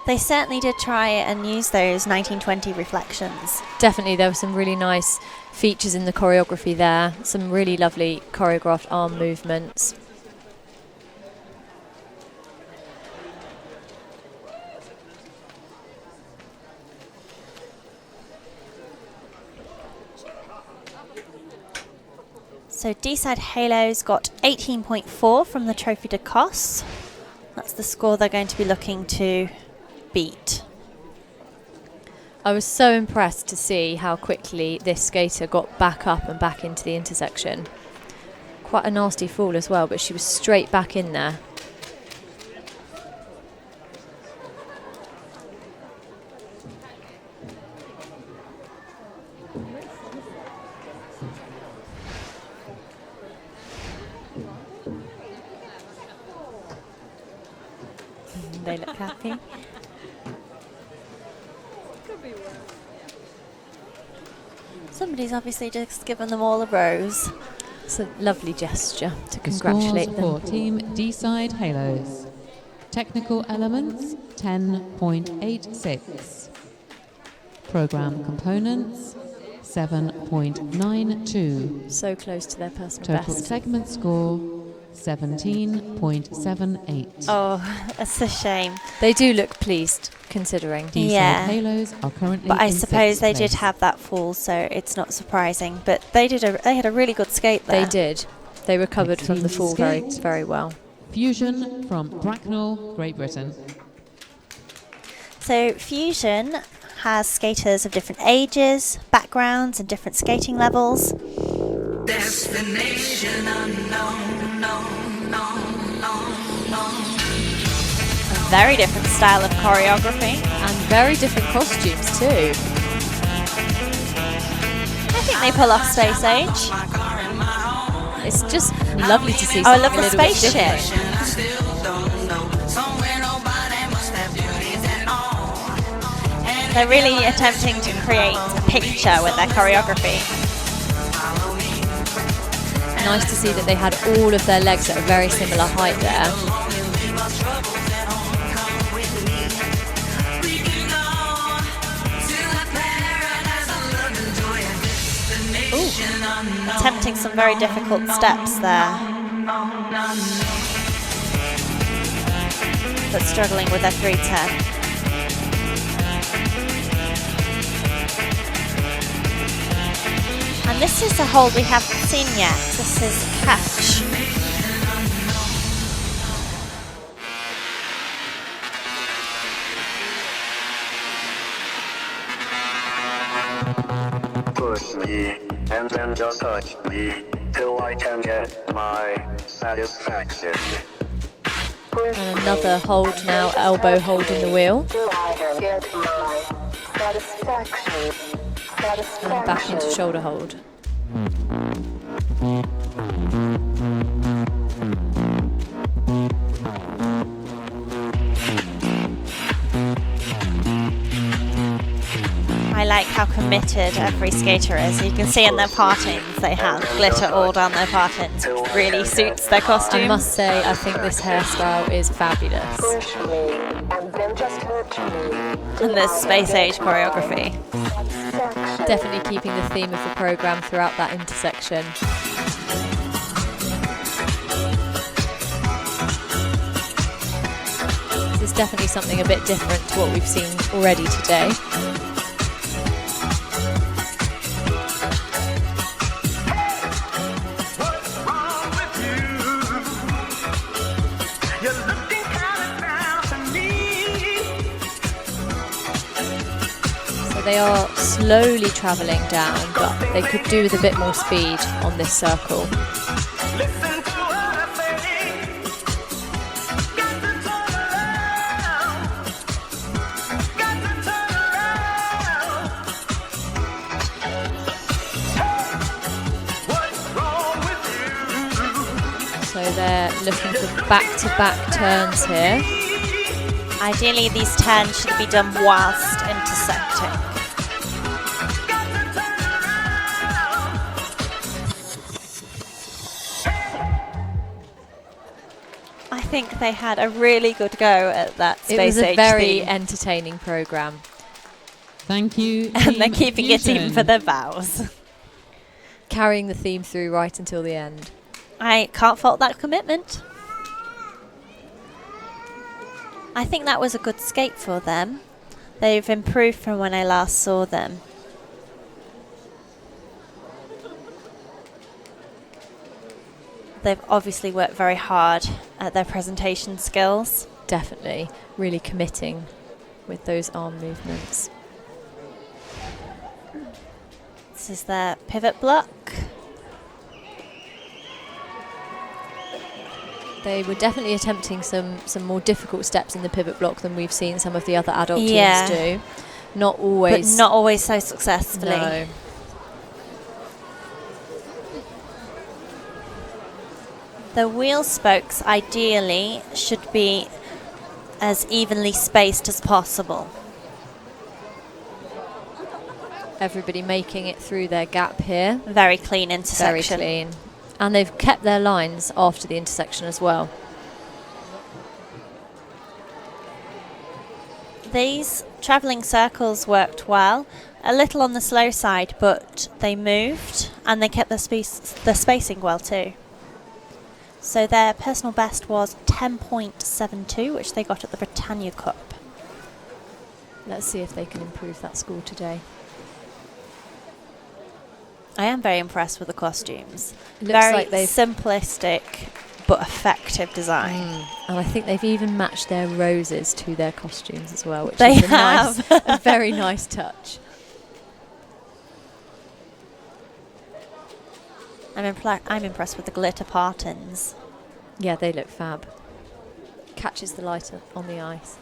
They certainly did try and use those 1920 reflections. Definitely, there were some really nice features in the choreography there. Some really lovely choreographed arm movements. So D-side Halo's got 18.4 from the Trophy de Cos. That's the score they're going to be looking to beat. I was so impressed to see how quickly this skater got back up and back into the intersection. Quite a nasty fall as well, but she was straight back in there. They look happy. Somebody's obviously just given them all a rose. It's a lovely gesture to The congratulate scores them. for Team D-side Halos. Technical elements, 10.86. Program components, 7.92. So close to their personal Total best. segment score, 17.78. Oh, it's a shame. They do look pleased, considering. D-side Yeah. Halos are currently But I in suppose sixth they did place. have that fall, so it's not surprising. But they had a really good skate there. They did. They recovered Next from the team fall very, skate. very well. Fusion from Bracknell, Great Britain. So Fusion has skaters of different ages, backgrounds, and different skating levels. Destination unknown, A very different style of choreography. And very different costumes too. I think they pull off Space Age. It's just lovely to see Oh, I something love a the little bit spaceship. different. I still don't know. Somewhere nobody must have beauties and all. They're really attempting to create a picture with their choreography. Nice to see that they had all of their legs at a very similar height there. Attempting some very difficult steps there, but struggling with their 310. And this is a hold we haven't seen yet. This is catch. Push me, and then just touch me, till I can get my satisfaction. And another hold now, elbow hold in the wheel. And back into shoulder hold. I like how committed every skater is. You can see in their partings they have glitter all down their partings, which really suits their costume. I must say, I think this hairstyle is fabulous. And this space age choreography. Definitely keeping the theme of the programme throughout that intersection. This is definitely something a bit different to what we've seen already today. They are slowly travelling down, but they could do with a bit more speed on this circle. So they're looking for back-to-back turns here. Ideally, these turns should be done whilst intersecting. I think they had a really good go at that space age. It was a very theme. entertaining programme. Thank you. And they're keeping it Fusion. even for their vows. Carrying the theme through right until the end. I can't fault that commitment. I think that was a good skate for them. They've improved from when I last saw them. They've obviously worked very hard at their presentation skills. Definitely. Really committing with those arm movements. This is their pivot block. They were definitely attempting some more difficult steps in the pivot block than we've seen some of the other adult Yeah. teams do. Not always. But not always so successfully. No. The wheel spokes ideally should be as evenly spaced as possible. Everybody making it through their gap here. Very clean intersection. Very clean. And they've kept their lines after the intersection as well. These travelling circles worked well. A little on the slow side, but they moved and they kept the spacing well too. So their personal best was 10.72, which they got at the Britannia Cup. Let's see if they can improve that score today. I am very impressed with the costumes. It looks Very like they've simplistic but effective design. And I think they've even matched their roses to their costumes as well, which They is have. a very nice touch. I'm impressed with the glitter partings. Yeah, they look fab. Catches the light on the ice.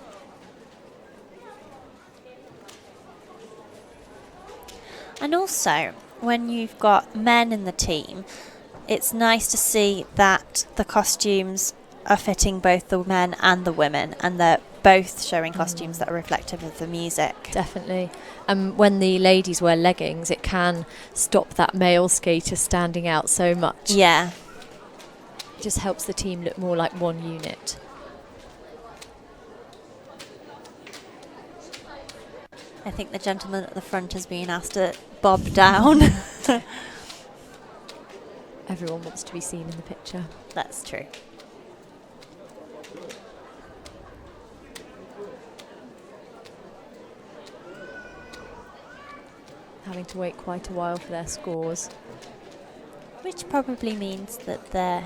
And also, when you've got men in the team, it's nice to see that the costumes are fitting both the men and the women, and they're both showing costumes that are reflective of the music. Definitely. And when the ladies wear leggings, it can stop that male skater standing out so much. Yeah. It just helps the team look more like one unit. I think the gentleman at the front has been asked to bob down. Everyone wants to be seen in the picture. That's true. Having to wait quite a while for their scores. Which probably means that they're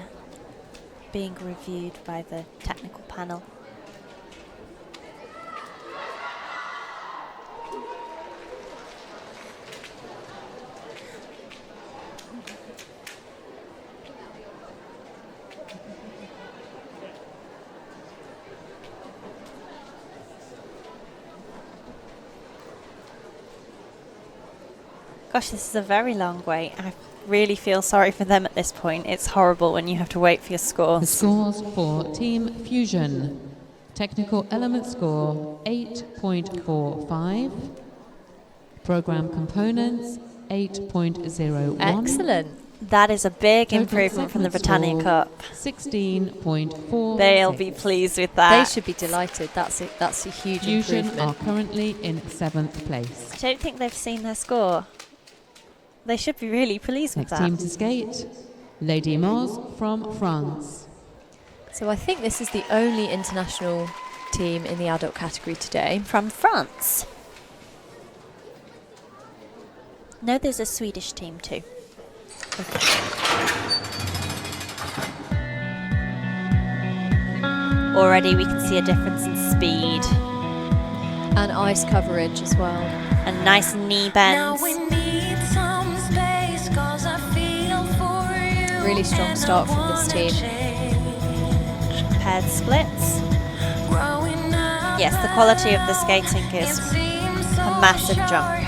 being reviewed by the technical panel. Gosh, this is a very long wait. I really feel sorry for them at this point. It's horrible when you have to wait for your The scores. scores for Team Fusion. Technical element score 8.45. Program components 8.01. Excellent. That is a big Total improvement from the equipment Britannia score, Cup. 16.4. They'll be pleased with They that. should be delighted. That's a huge Fusion improvement. are currently in 7th place. I don't think they've seen their score. They should be really pleased with Next that. team to skate, Lady Moz from France. So I think this is the only international team in the adult category today. From France. No, there's a Swedish team too. Already we can see a difference in speed And ice coverage as well. and nice knee bends. Really strong start from this team. Paired splits. Yes, the quality of the skating is a massive jump.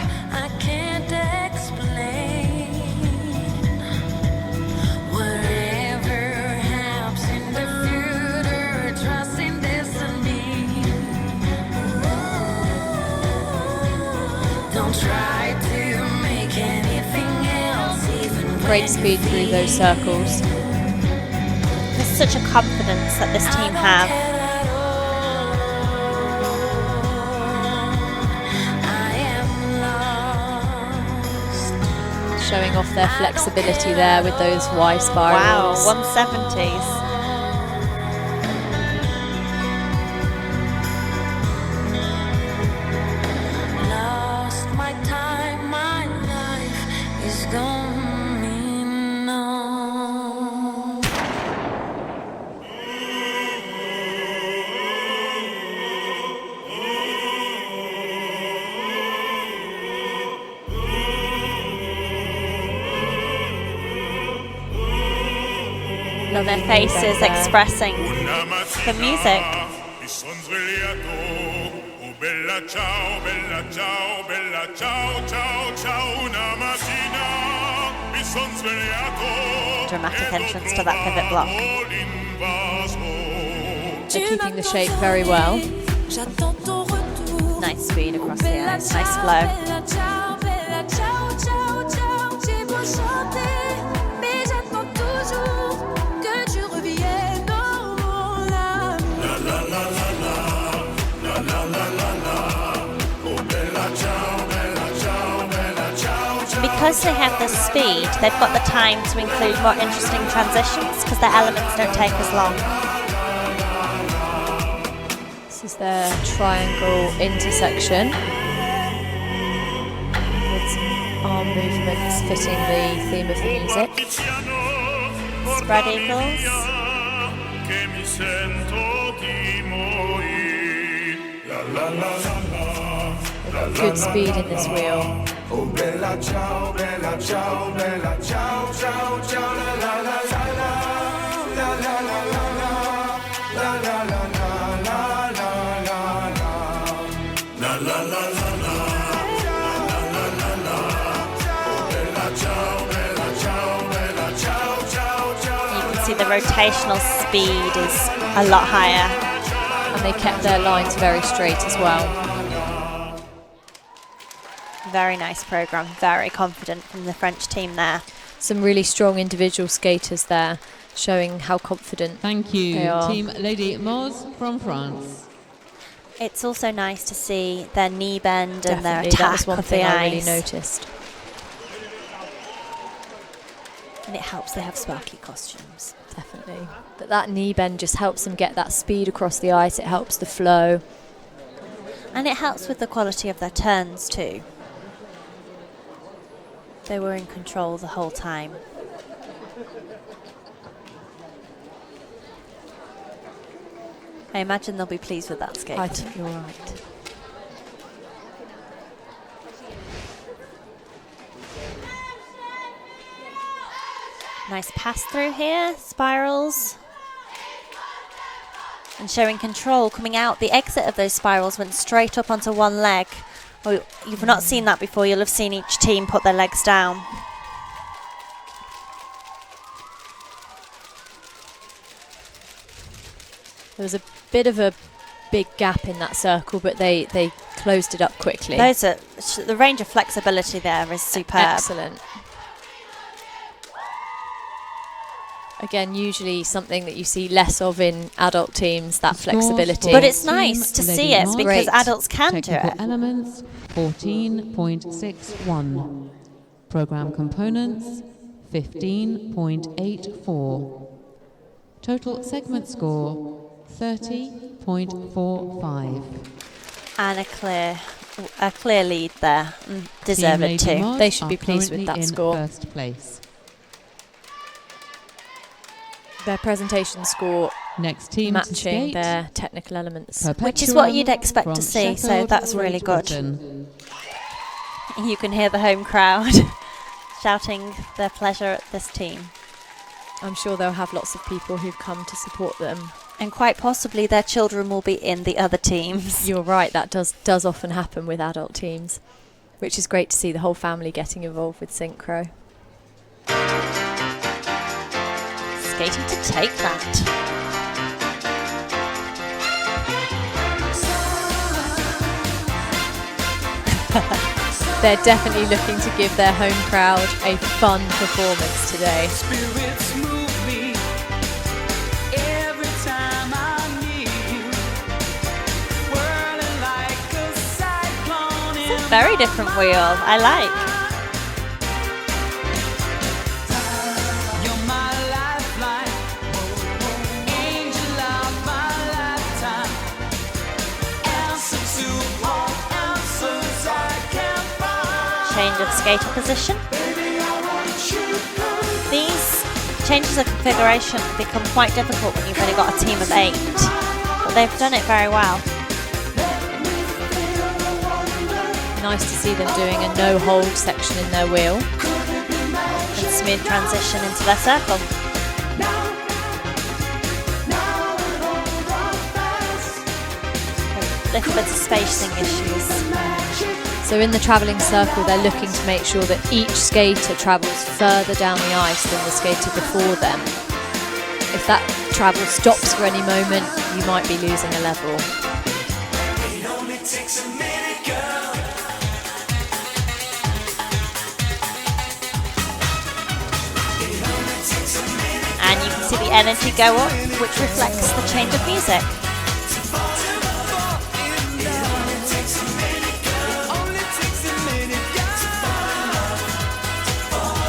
Great speed through those circles. There's such a confidence that this team have. Showing off their flexibility there with those Y Wow, spirals. 170s. Lost my time, my life is going on. Love their faces expressing the music. Mi son svegliato, oh bella ciao, bella ciao, ciao, ciao. Una mattina mi son svegliato. Dramatic entrance to that pivot block. They're keeping the shape very well. Nice speed across the ice, nice flow. Because they have the speed, they've got the time to include more interesting transitions because their elements don't take as long. This is their triangle intersection with some arm movements fitting the theme of the music. Spread eagles. They've got good speed in this wheel. Oh bella ciao, bella ciao, bella ciao, ciao, ciao, la la la la la la la la la la la la la la la la la la You can see the rotational speed is a lot higher And they kept their lines very straight as well. Very nice programme, very confident from the French team there. Some really strong individual skaters there, showing how confident Thank you, they are. Team Lady Moz from France. It's also nice to see their knee bend and their Definitely, attack that was one of thing the I really ice. noticed. And it helps they have sparky costumes. Definitely. That knee bend just helps them get that speed across the ice. It helps the flow. And it helps with the quality of their turns too. They were in control the whole time. I imagine they'll be pleased with that skate. I think you're right. Nice pass through here, spirals. And showing control coming out. The exit of those spirals went straight up onto one leg. Oh, you've not seen that before. You'll have seen each team put their legs down. There was a bit of a big gap in that circle, but they closed it up quickly. The range of flexibility there is superb. Excellent. Again, usually something that you see less of in adult teams, that flexibility. But it's nice to see it because Great. adults can do Technical it. elements 14.61. Program components 15.84. Total segment score 30.45. And a clear lead there. Deserve Team it Lady too. Moz They should be are pleased with currently that in score. First place. Their presentation score Next team to matching skate, their technical elements. Which is what Perpetuum you'd expect from to see, so Sheffield, that's Great really good. Britain. You can hear the home crowd shouting their pleasure at this team. I'm sure they'll have lots of people who've come to support them. And quite possibly their children will be in the other teams. You're right, that does often happen with adult teams, which is great to see the whole family getting involved with synchro. Skating to take that. They're definitely looking to give their home crowd a fun performance today. Spirits move me every time I need you. Whirling like a cyclone It's a very different wheel. I like. You're my lifeline, angel of my lifetime. Answer to all answers I can find. Change of skater position. These changes of configuration become quite difficult when you've only got a team of 8, but they've done it very well. Nice to see them doing a no-hold section in their wheel. And smooth transition into their circle. A little bit of spacing issues. So in the travelling circle, they're looking to make sure that each skater travels further down the ice than the skater before them. If that travel stops for any moment, you might be losing a level. It only takes a minute, girl. And you can see the energy go up, which reflects the change of music.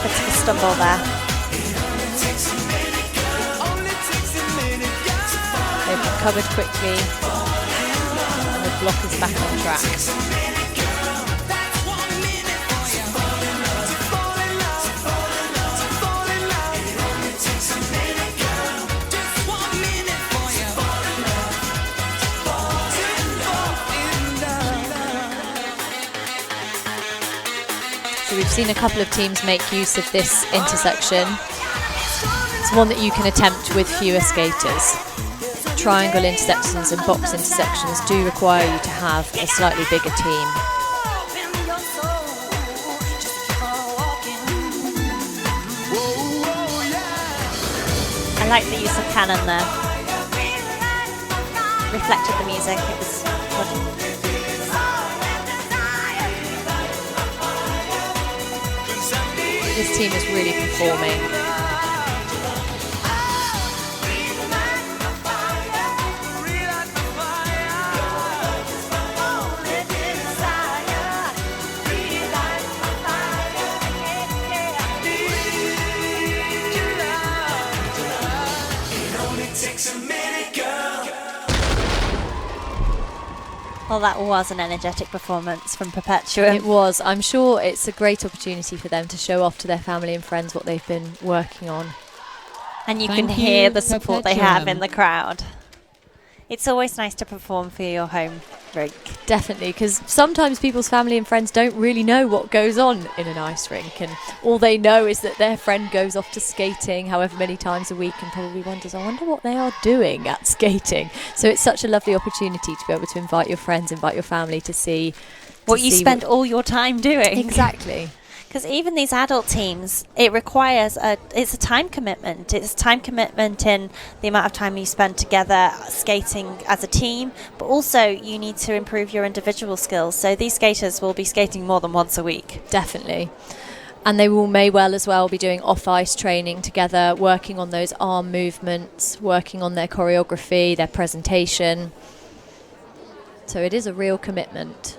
Bit of a stumble there. They've recovered quickly, and the block is back on track. So we've seen a couple of teams make use of this intersection. It's one that you can attempt with fewer skaters. Triangle intersections and box intersections do require you to have a slightly bigger team. I like the use of cannon there. reflected the music. It was good. This team is really performing. Well, that was an energetic performance from Perpetuum. It was. I'm sure it's a great opportunity for them to show off to their family and friends what they've been working on. And you Thank can hear you, the support they have Perpetuum. in the crowd. It's always nice to perform for your home rink. Definitely, because sometimes people's family and friends don't really know what goes on in an ice rink, and all they know is that their friend goes off to skating however many times a week and probably wonders, I wonder what they are doing at skating. So it's such a lovely opportunity to be able to invite your friends, invite your family to see What you spend all your time doing. Exactly. Because even these adult teams, it requires it's a time commitment. It's a time commitment in the amount of time you spend together skating as a team, but also you need to improve your individual skills. So these skaters will be skating more than once a week. Definitely. And they may well as well be doing off-ice training together, working on those arm movements, working on their choreography, their presentation. So it is a real commitment.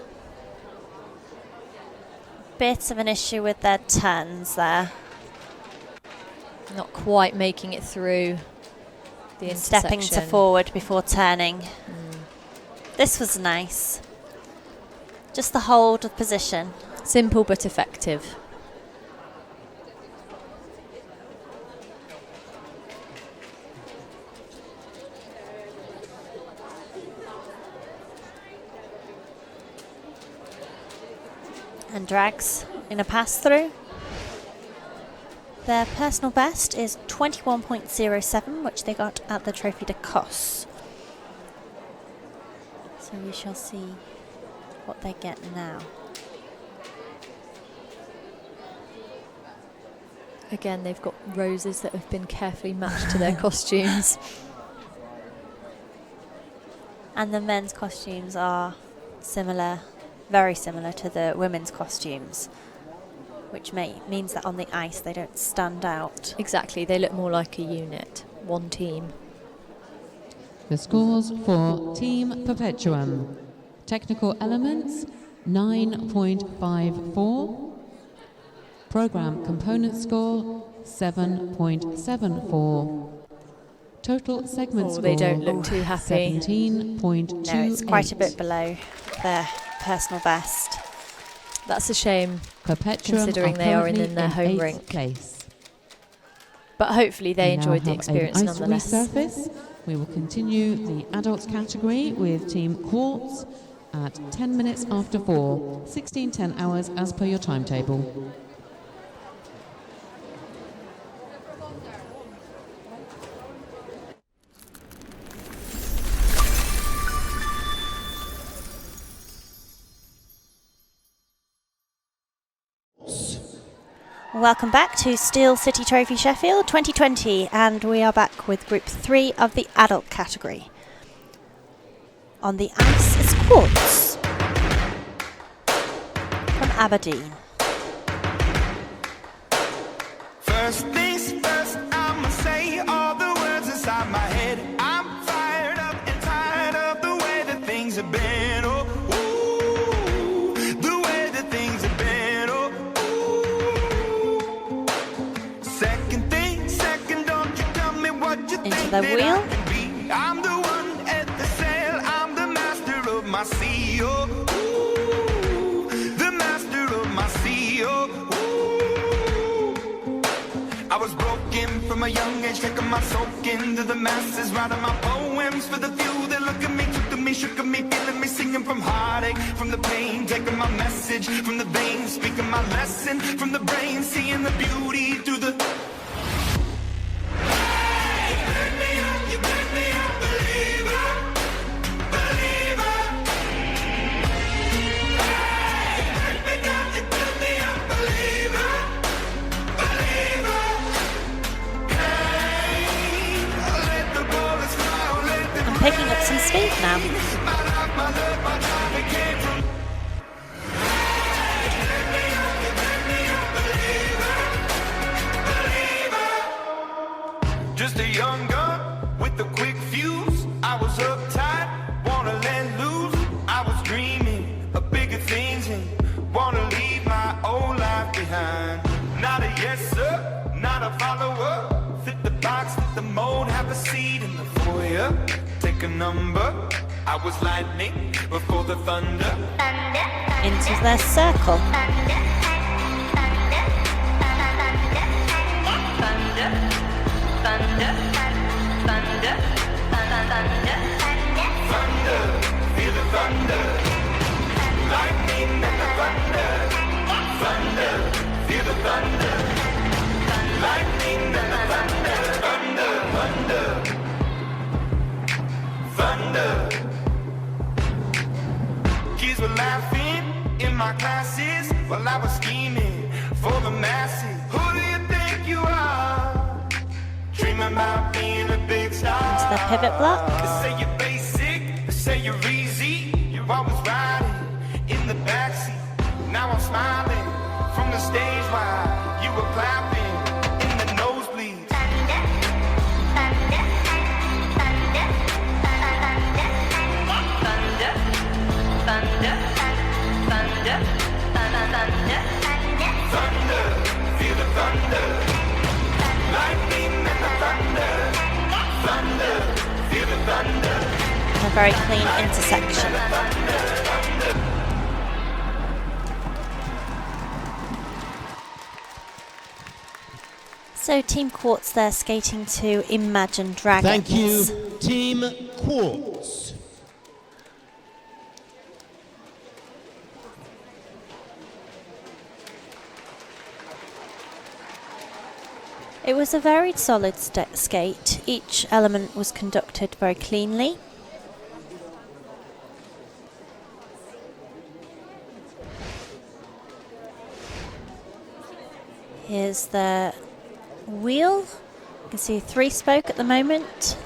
Bit of an issue with their turns there. Not quite making it through the intersection. Stepping to forward before turning. This was nice. Just the hold of position. Simple but effective. And drags in a pass through. Their personal best is 21.07, which they got at the Trophy de Cos. So we shall see what they get now. Again, they've got roses that have been carefully matched to their costumes. And the men's costumes are similar, very similar to the women's costumes, which means that on the ice they don't stand out. Exactly, they look more like a unit, one team. The scores for Team Perpetuum. Technical elements, 9.54. Program component score, 7.74. Total segment score, They don't look too happy. 17.28. No, it's quite a bit below their personal best. That's a shame, Perpetuum considering they are in their home eighth rink. place. But hopefully they We now enjoyed the have experience an ice nonetheless. resurface. We will continue the adults category with Team Quartz at 10 minutes after 4, 16:10 hours as per your timetable. Welcome back to Steel City Trophy Sheffield 2020, and we are back with Group 3 of the adult category. On the ice is Quartz from Aberdeen. First things first, I'ma say all the words inside my head. I'm fired up and tired of the way that things have been. Oh, ooh, the way that things have been. Oh, ooh. Second thing, second, don't you tell me what you Into think the that wheel. I can be. I'm the one at the sail, I'm the master of my sea. Oh, ooh, the master of my sea. Oh, I was broken from a young age, taking my soak into the masses, writing my poems for the few that look at me, took to me, shook at me, feeling me, singing from heartache, from the pain, taking my message from the veins, speaking my lesson from the brain, seeing the beauty through the... Hey, you pick me up, believer, believer. Hey, you pick me up, believer, believer. And picking up some speed. now. Just a young gun with a quick fuse. I was uptight, wanna let loose. I was dreaming of bigger things and wanna leave my old life behind. Not a yes sir, not a follower. Fit the box, fit the mold, have a seat in the foyer. Take a number. I was lightning before the thunder. Into their circle. Thunder, feel the thunder. Lightning and the thunder. Thunder, feel the thunder. Lightning and the thunder. Thunder. Kids were laughing in my classes while I was scheming for the masses. Who do you think you are? Dreaming about being a big star. Into the pivot block. They say you're basic, they say you're easy. You're always riding in the backseat. Now I'm smiling from the stage while you were clapping in the nosebleeds. Thunder, feel the thunder. Lightning and the thunder. Thunder, feel the thunder. And a very clean intersection. So Team Quartz there skating to Imagine Dragons. Thank you, Team Quartz. It was a very solid skate. Each element was conducted very cleanly. Here's the wheel. You can see 3-spoke at the moment.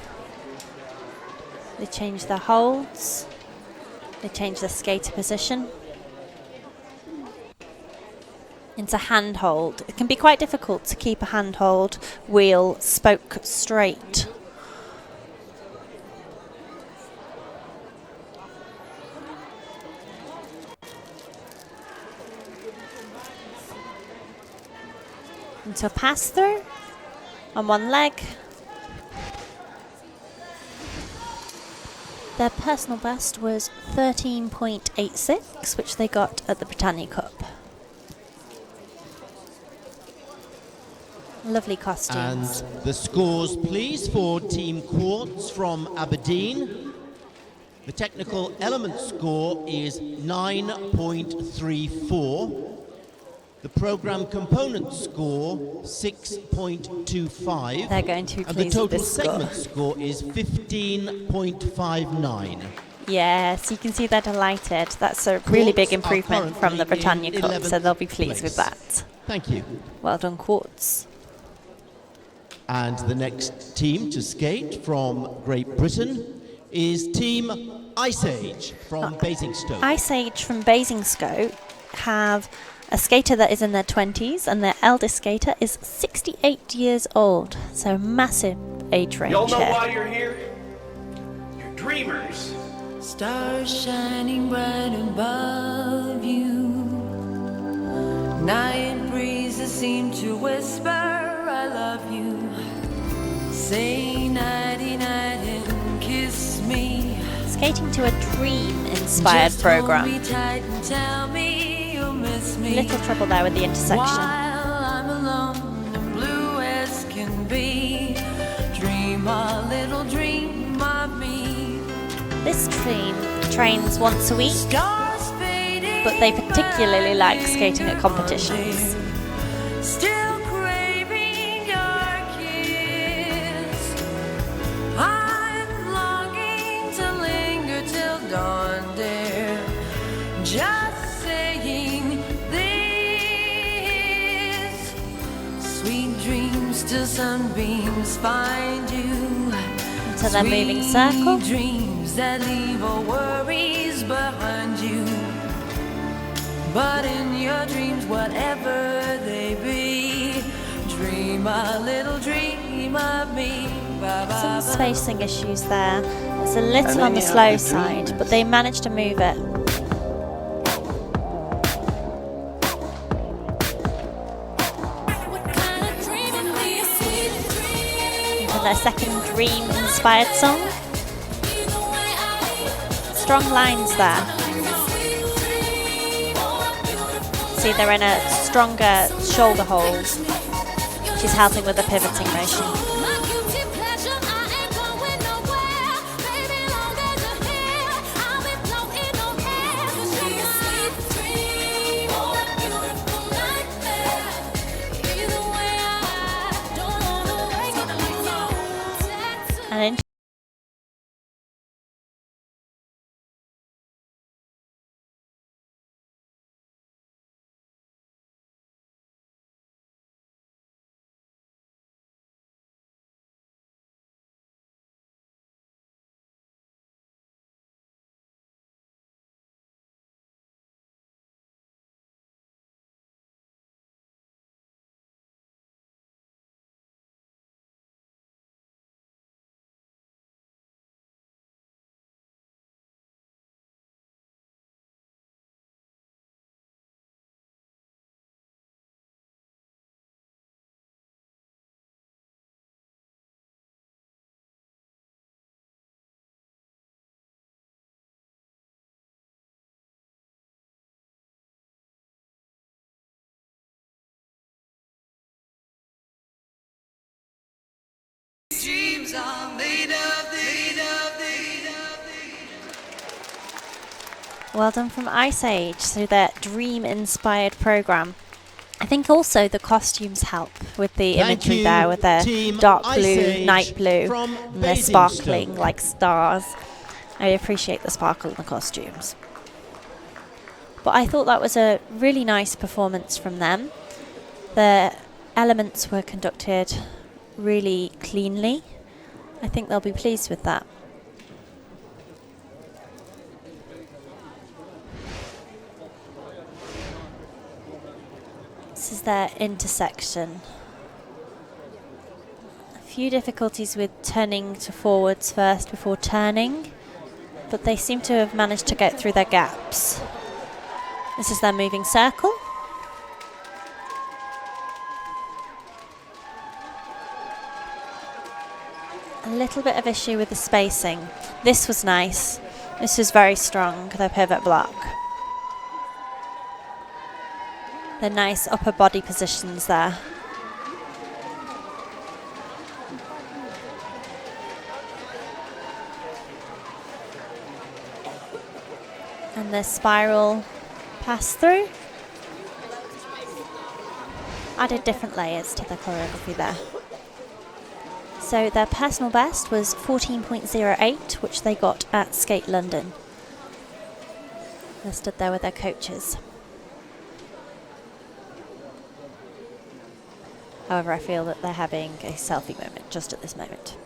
They changed their holds. They changed their skater position into handhold. It can be quite difficult to keep a handhold wheel spoke straight. Into a pass through on one leg. Their personal best was 13.86, which they got at the Britannia Cup. Lovely costumes. And the scores, please, for Team Quartz from Aberdeen. The technical element score is 9.34. The program component score, 6.25. They're going to be and the pleased with total this score. segment score is 15.59. Yes, you can see they're delighted. That's a really big Quartz are improvement from the currently Britannia in Cup, so they'll be 11th pleased with place. that. Thank you. Well done, Quartz. And the next team to skate from Great Britain is Team Ice Age from Basingstoke. Ice Age from Basingstoke have a skater that is in their 20s, and their eldest skater is 68 years old. So massive age range Y'all know here. why you're here? You're dreamers. Stars shining bright above you. Night breezes seem to whisper, I love you. Say nighty night and kiss me. Skating to a dream-inspired Just hold program. me tight and tell me you'll miss me. Little trouble there with the intersection. While I'm alone and blue as can be, dream a little dream of me. This team trains once a week, Stars fading, but they particularly like skating at competitions. still craving your kiss. I'm longing to linger till dawn, dear. Just saying this. Sweet dreams till sunbeams find you. Into their moving circle. Dreams dreams that leave all worries behind you. But in your dreams, whatever they be, dream a little dream of me. Some spacing issues there. It's a little on the slow side, but they managed to move it. And their second dream-inspired song. Strong lines there. See, they're in a stronger shoulder hold. She's helping with the pivoting motion. And Dreams are made of these. well done from Ice Age, so their dream-inspired program. I think also the costumes help with the imagery there, with their dark blue, night blue, and they're sparkling like stars. I appreciate the sparkle in the costumes. But I thought that was a really nice performance from them. The elements were conducted really cleanly. I think they'll be pleased with that. This is their intersection. A few difficulties with turning to forwards first before turning, but they seem to have managed to get through their gaps. This is their moving circle. A little bit of issue with the spacing. This was nice. This was very strong, their pivot block. The nice upper body positions there. And the spiral pass through. Added different layers to the choreography there. So their personal best was 14.08, which they got at Skate London. They stood there with their coaches. However, I feel that they're having a selfie moment just at this moment.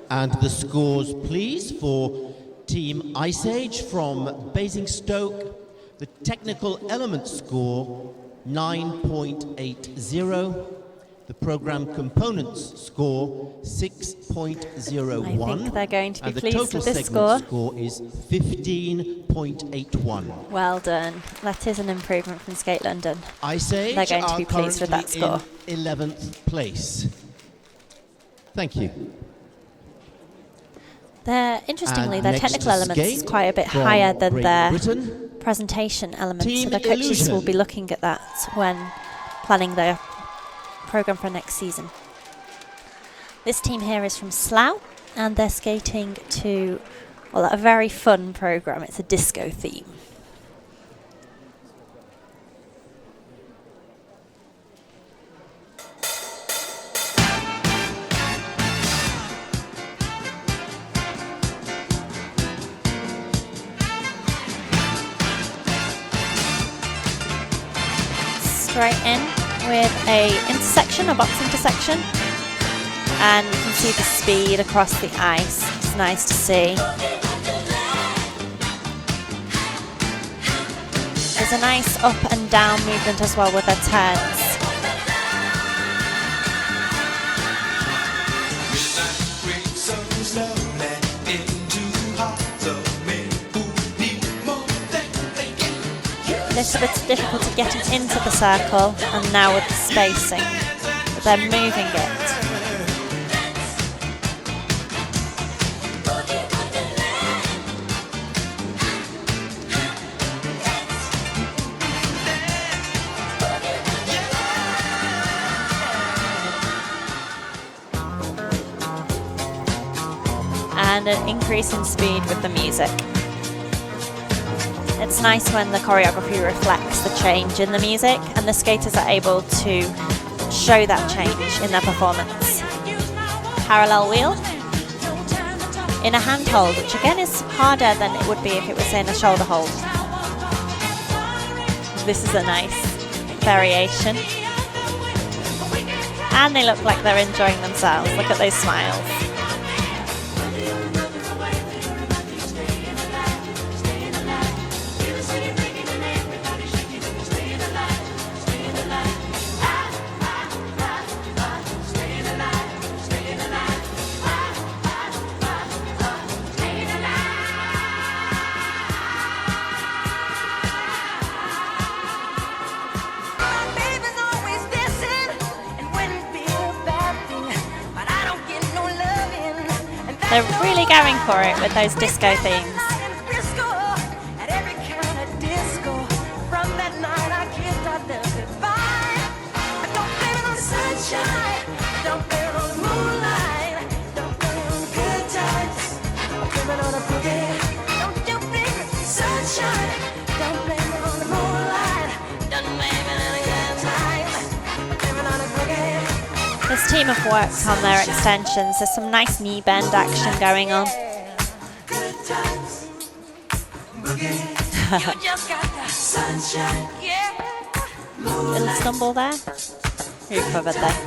And the scores, please, for Team Ice Age from Basingstoke. The technical element score, 9.80. The program components score, 6.01. I think they're going to be and the pleased total with this segment score. score is 15.81. Well done. That is an improvement from Skate London. Ice Age They're going to are be pleased with that currently score. in 11th place. Thank you. Interestingly, And their next technical to elements is skate quite a bit from higher than Great their Britain, presentation elements. Team So the coaches Illusion. will be looking at that when planning their program for next season. This team here is from Slough, and they're skating to, well, a very fun program. It's a disco theme. Straight in with a intersection, a box intersection. And you can see the speed across the ice. It's nice to see. There's a nice up and down movement as well with their turns. Little bit of difficulty getting into the circle, and now with the spacing, but they're moving it. And an increase in speed with the music. It's nice when the choreography reflects the change in the music and the skaters are able to show that change in their performance. Parallel wheel in a hand hold, which again is harder than it would be if it was in a shoulder hold. This is a nice variation. And they look like they're enjoying themselves. Look at those smiles. They're really going for it with those disco themes. This team have worked on their extensions. There's some nice knee bend action going on. Little stumble there. Who covered there?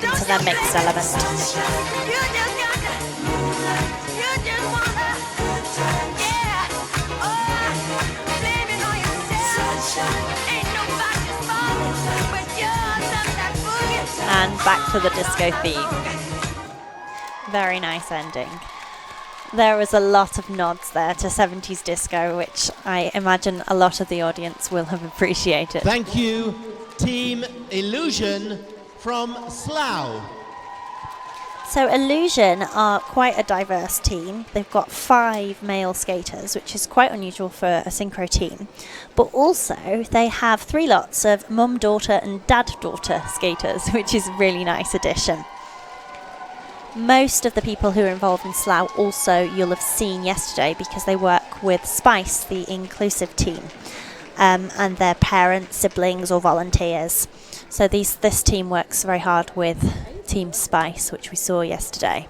Into their mixed element. And back to the disco theme. Very nice ending. There was a lot of nods there to 70s disco, which I imagine a lot of the audience will have appreciated. Thank you, Team Illusion from Slough. So Illusion are quite a diverse team. They've got 5 male skaters, which is quite unusual for a synchro team. But also they have 3 lots of mum, daughter and dad-daughter skaters, which is a really nice addition. Most of the people who are involved in Slough also you'll have seen yesterday because they work with Spice, the inclusive team, and their parents, siblings or volunteers. So this team works very hard with Team Spice, which we saw yesterday.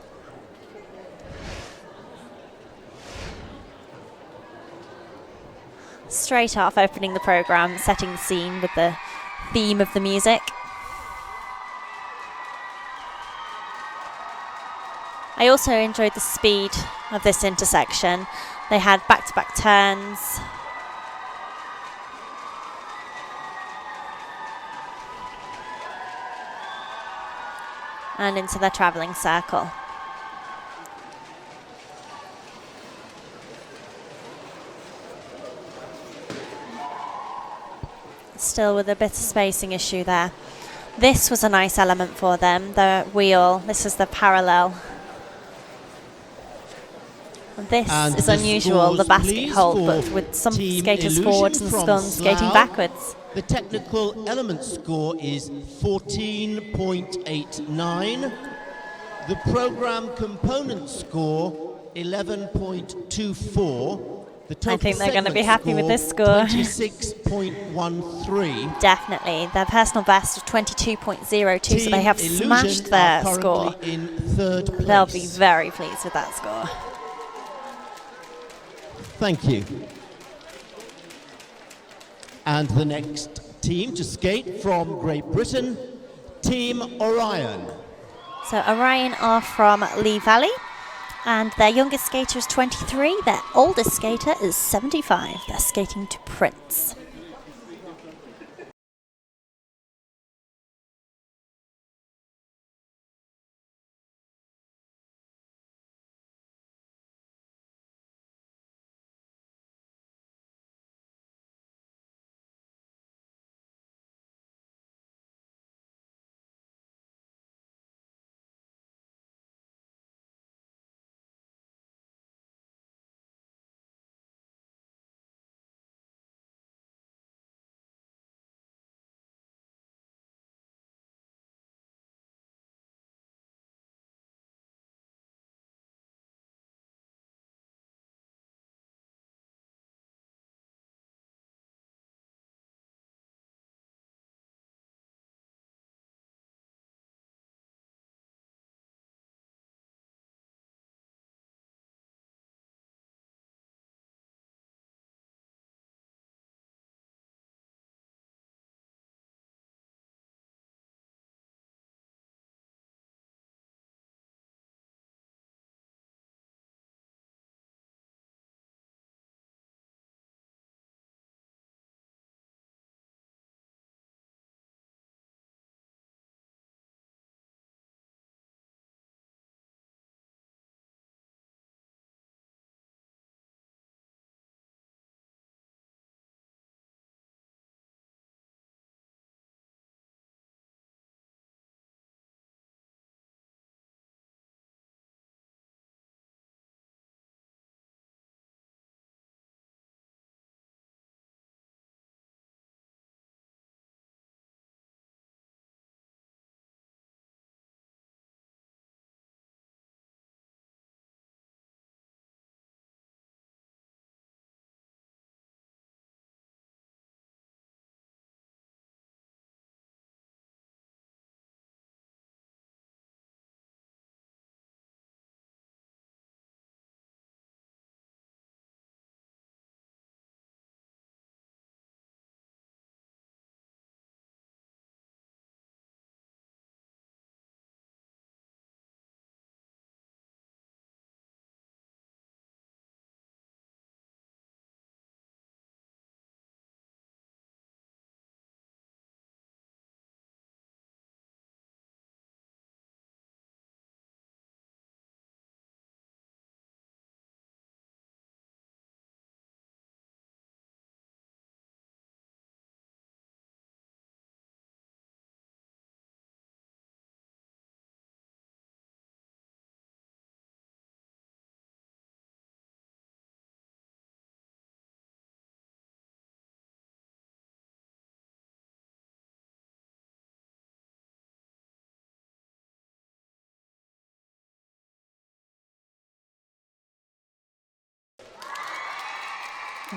Straight off opening the programme, setting the scene with the theme of the music. I also enjoyed the speed of this intersection. They had back-to-back turns. And into their travelling circle. Still with a bit of spacing issue there. This was a nice element for them, the wheel. This is the parallel. This is unusual, the basket hold, but with some skaters forwards and some skating backwards. The technical element score is 14.89. The program component score, 11.24. The total I think they're going to be happy with this score. 26.13. Definitely. Their personal best of 22.02, so they have Illusion smashed their are score. currently in 3rd place. They'll be very pleased with that score. Thank you. And the next team to skate from Great Britain, Team Orion. So Orion are from Lee Valley, and their youngest skater is 23, their oldest skater is 75. They're skating to Prince.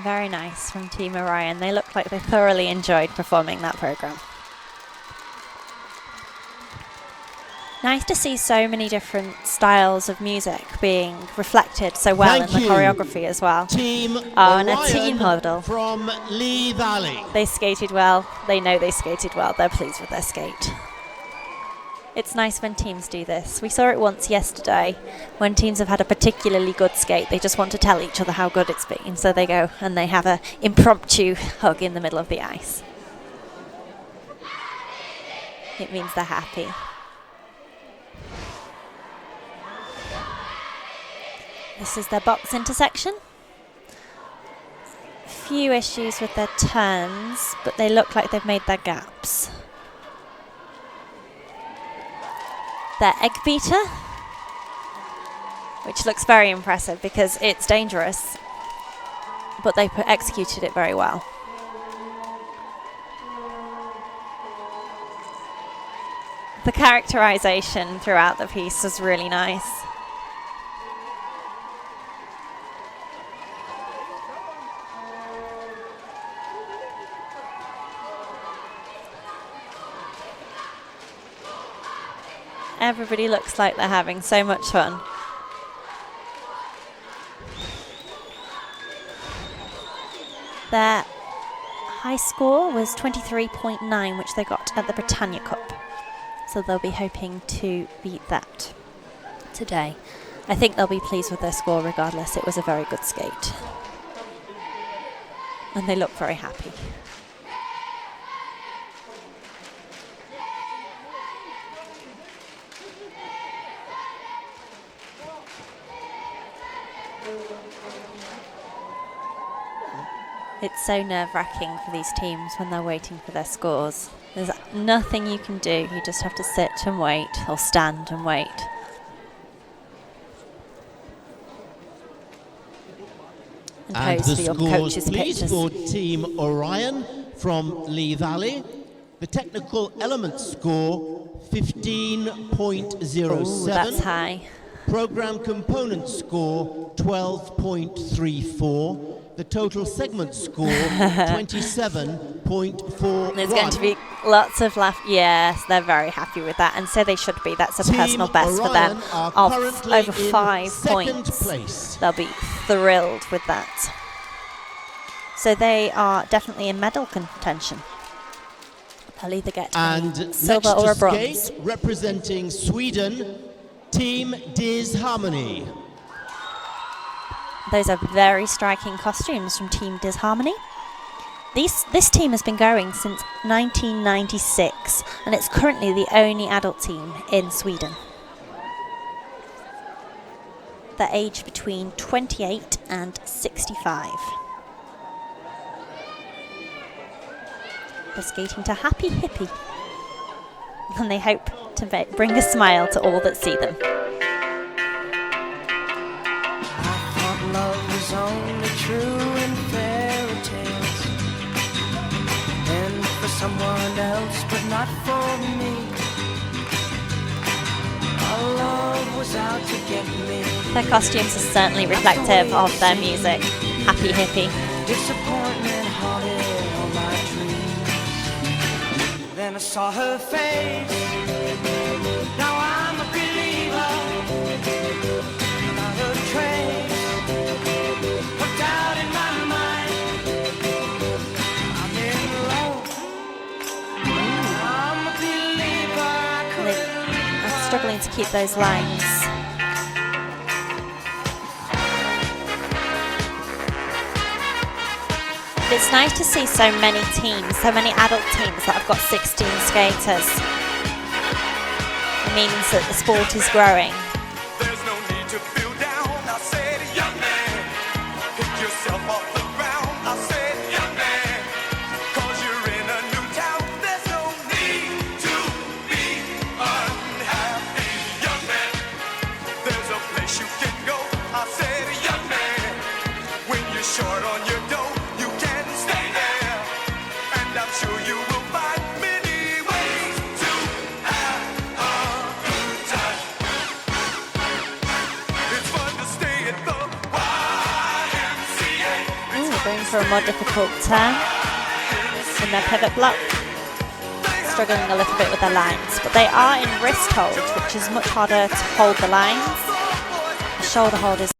Very nice from Team Orion. They look like they thoroughly enjoyed performing that program. Nice to see so many different styles of music being reflected so well in the choreography as well. Team and a Orion team huddle from Lee Valley. They skated well. They know they skated well. They're pleased with their skate. It's nice when teams do this. We saw it once yesterday when teams have had a particularly good skate. They just want to tell each other how good it's been. So they go and they have an impromptu hug in the middle of the ice. It means they're happy. This is their box intersection. Few issues with their turns, but they look like they've made their gaps. Their egg beater, which looks very impressive because it's dangerous, but they executed it very well. The characterization throughout the piece was really nice. Everybody looks like they're having so much fun. Their high score was 23.9, which they got at the Britannia Cup. So they'll be hoping to beat that today. I think they'll be pleased with their score regardless. It was a very good skate. And they look very happy. It's so nerve-wracking for these teams when they're waiting for their scores. There's nothing you can do. You just have to sit and wait, or stand and wait. And pose the for your scores, coaches' please, pictures. for Team Orion from Lee Valley. The technical element score, 15.07. Ooh, that's high. Program component score, 12.34. The total segment score, 27.41. There's going to be lots of laugh. Yes, they're very happy with that, and so they should be. That's a Team personal best for them Orion are of currently over in 5 second points. place. They'll be thrilled with that. So they are definitely in medal contention. They'll either get And a silver next or a to bronze. skate, representing Sweden, Team Disharmony. Those are very striking costumes from Team Disharmony. This team has been going since 1996, and it's currently the only adult team in Sweden. They're aged between 28 and 65. They're skating to Happy Hippie, and they hope to bring a smile to all that see them. Love was only true in fairy tales, and for someone else, but not for me. Our love was out to get me. Their costumes are certainly reflective of their music. Happy Hippie. Disappointment haunted all my dreams. Then I saw her face. Now I'm a believer. Not a trace. Struggling to keep those lines. It's nice to see so many teams, so many adult teams that have got 16 skaters. It means that the sport is growing. There's no need to feel down. I said, young man, pick yourself off the ground. I said, young man, 'cause you're in a new town. There's no need to be unhappy, young man. There's a place you can go. I said, young man, when you're short on your dough, you can stay there. And I'm sure you will find many ways to have a good time. It's fun to stay at the YMCA. Going for a more difficult turn in their pivot block. Struggling a little bit with their lines, but they are in wrist hold, which is much harder to hold the lines. The shoulder hold is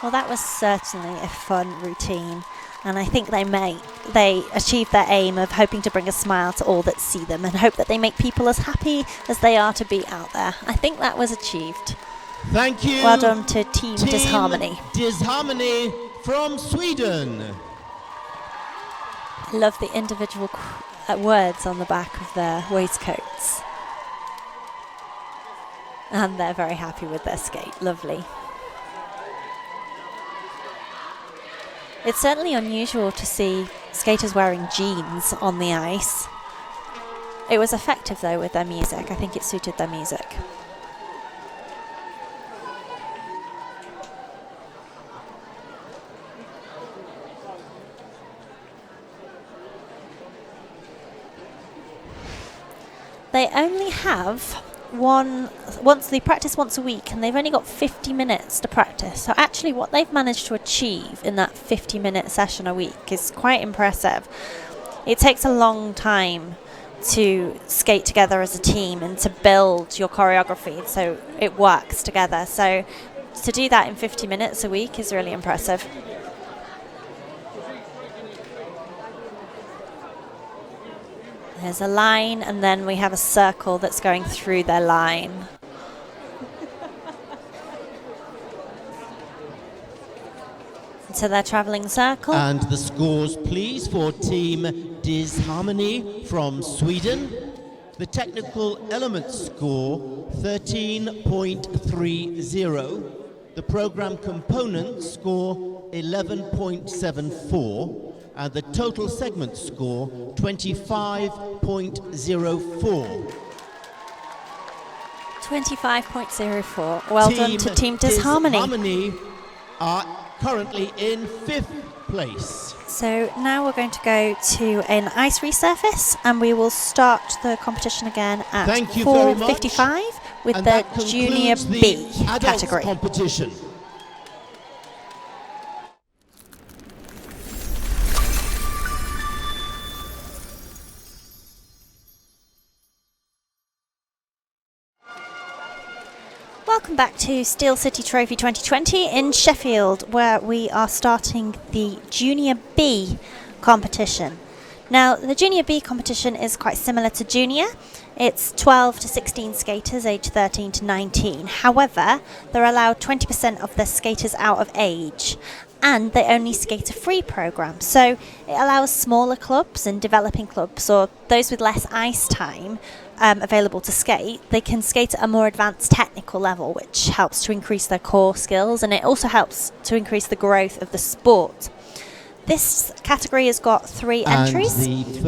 Well, that was certainly a fun routine, and I think they achieved their aim of hoping to bring a smile to all that see them and hope that they make people as happy as they are to be out there. I think that was achieved. Thank you. Well done to Team Disharmony. Disharmony from Sweden. I love the individual words on the back of their waistcoats. And they're very happy with their skate. Lovely. It's certainly unusual to see skaters wearing jeans on the ice. It was effective though with their music. I think it suited their music. They only have they practice once a week, and they've only got 50 minutes to practice. So actually what they've managed to achieve in that 50-minute session a week is quite impressive. It takes a long time to skate together as a team and to build your choreography so it works together. So to do that in 50 minutes a week is really impressive. There's a line, and then we have a circle that's going through their line. So they're traveling circle. And the scores, please, for Team Disharmony from Sweden. The technical element score, 13.30. The program component score, 11.74. And the total segment score, 25.04. 25.04. Well done to Team Disharmony. Disharmony are currently in 5th place. So now we're going to go to an ice resurface, and we will start the competition again at 4:55 with And the that Junior concludes B the adults category. competition. Welcome back to Steel City Trophy 2020 in Sheffield, where we are starting the Junior B competition. Now, the Junior B competition is quite similar to Junior. It's 12 to 16 skaters, aged 13 to 19. However, they're allowed 20% of their skaters out of age, and they only skate a free program. So it allows smaller clubs and developing clubs, or those with less ice time, available to skate. They can skate at a more advanced technical level, which helps to increase their core skills, and it also helps to increase the growth of the sport. This category has got 3 entries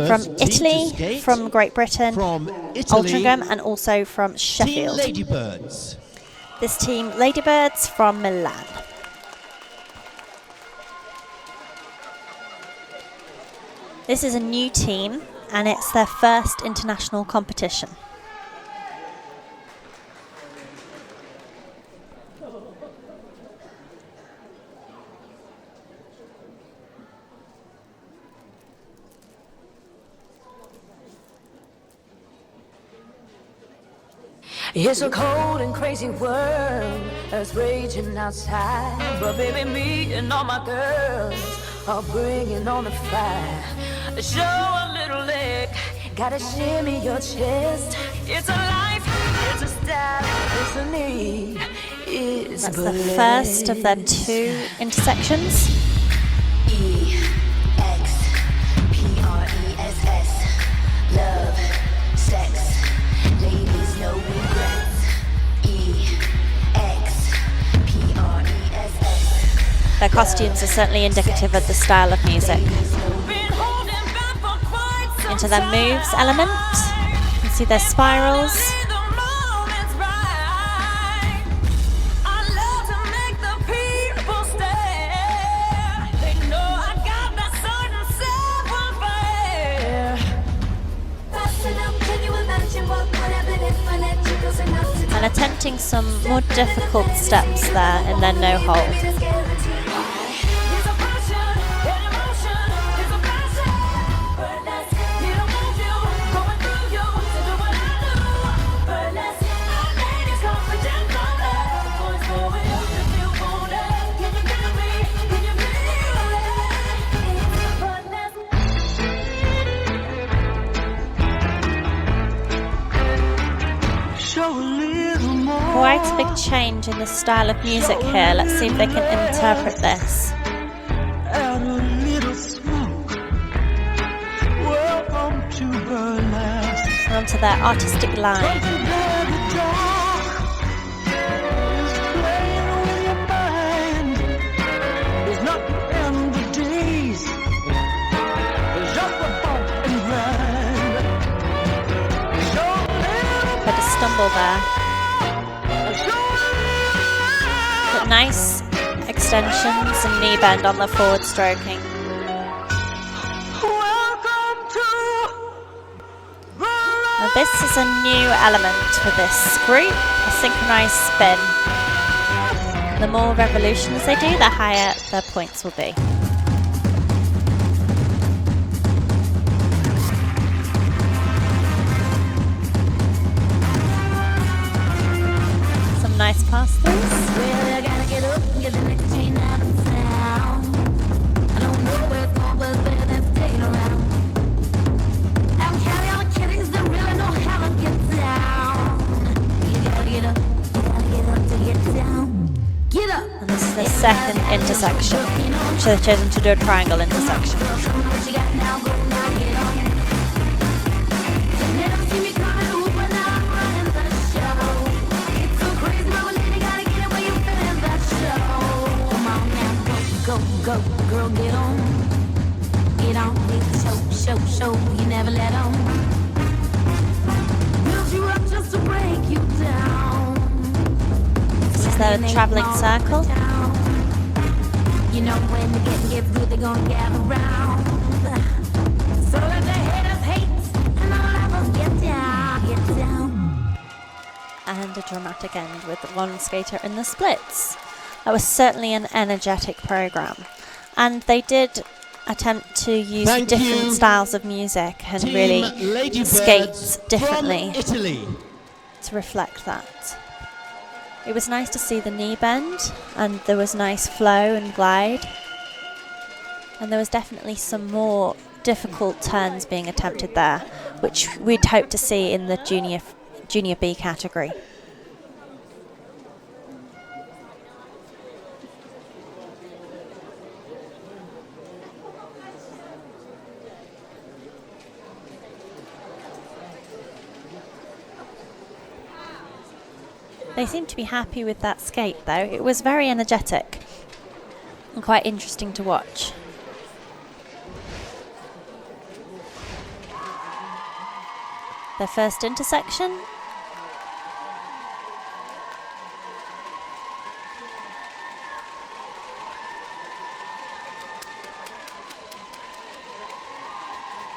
from Italy, from Great Britain, from Altrincham, and also from Sheffield. Team Ladybirds. This team, Ladybirds from Milan. This is a new team, and it's their first international competition. It's a cold and crazy world that's raging outside, but baby, me and all my girls are bringing on the fire. Show a little leg, gotta shimmy your chest. It's a life, it's a style, it's a need. It's That's the first of their 2 intersections. EXPRESS, love, sex, ladies, no regrets. EXPRESS. Their costumes are certainly indicative of the style of music. Into their moves element, you can see their spirals. And attempting some more difficult steps there in their no hold. changing the style of music here. Let's see if they can interpret this. Add a little smoke. Welcome to burlesque. Onto their artistic line. Something there the dark is playing with your mind. It's not the end of days. It's just a bump and grind. Show a little Bit of stumble there. But nice extensions and knee bend on the forward stroking. Now this is a new element for this group, a synchronized spin. The more revolutions they do, the higher their points will be. Some nice pass-throughs. Well, I gotta get up and get the next chain out of town. I don't know where it's going, but it's better than staying around. I'm counting all the kittens that really know how to get down. You gotta get up to get down. Get up! And this is the second intersection. So they've chosen to do a triangle intersection. Show me what you got now, go now, get on. You never see me coming, ooh, but now I'm running the show. It's so crazy, but we really gotta get it where you fit in that show. Come on now, go, girl, get on. Get on, show, you never let on. Build you up just to break you down. This is their travelling circle. You know when the getting gets good, they're gonna gather round. So let the haters hate, and the lovers get down. And a dramatic end with one skater in the splits. That was certainly an energetic program. And they did attempt to use Thank different you, styles of music and Team really Ladybirds skate differently from Italy. to reflect that. It was nice to see the knee bend, and there was nice flow and glide. And there was definitely some more difficult turns being attempted there, which we'd hope to see in the junior B category. They seemed to be happy with that skate though. It was very energetic and quite interesting to watch. Their first intersection.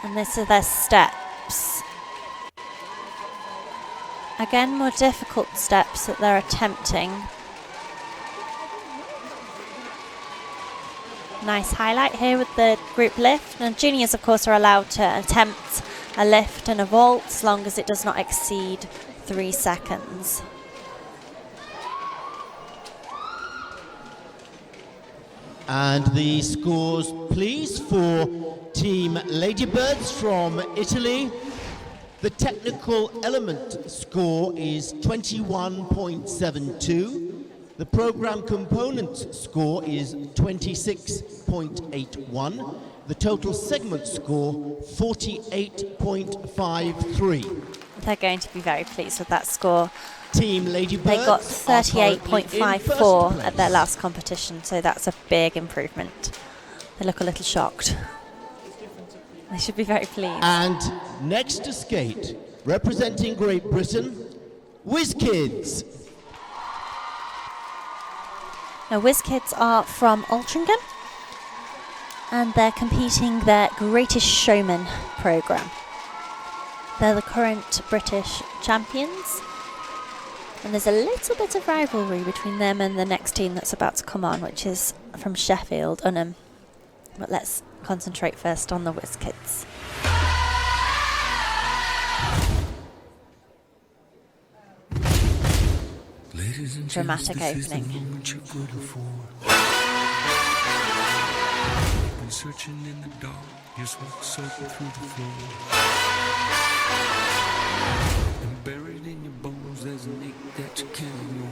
And this are their steps. Again, more difficult steps that they're attempting. Nice highlight here with the group lift. And juniors, of course, are allowed to attempt a lift and a vault as long as it does not exceed 3 seconds. And the scores, please, for Team Ladybirds from Italy. The technical element score is 21.72. The program component score is 26.81. The total segment score, 48.53. They're going to be very pleased with that score. Team Ladybirds They got are currently in first 38.54 at their place. last competition, so that's a big improvement. They look a little shocked. They should be very pleased. And next to skate, representing Great Britain, WizKids. Now, WizKids are from Altrincham, and they're competing their Greatest Showman programme. They're the current British champions, and there's a little bit of rivalry between them and the next team that's about to come on, which is from Sheffield, Unham. But let's concentrate first on the WizKids. Dramatic opening. Searching in the dark, your smoke soaking through the floor. And buried in your bones, there's an ache that you can't ignore.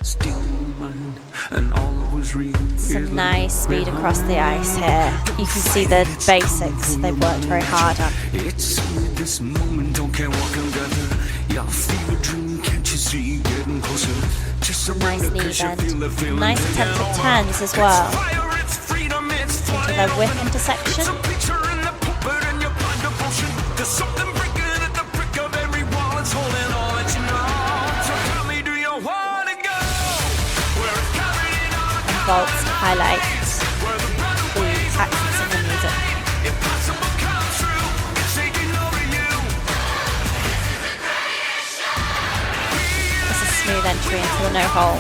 steal my mind, and all was real. Some nice speed across the ice here. You can see the basics they've worked very hard on. It's this moment, don't care what can gather. Your fever dream, can't you see, getting closer. Just a Nice knee cause you bend. feel the feeling. Nice attempt at turns as well. Into their whip intersection. There's something breaking at the brick of every wall. It's holding all that you know. So tell me, do you want to go? Where it's covered in all And vaults to highlight the accents in the music. impossible come true. It's taking over you. It's a smooth entry into the no hole.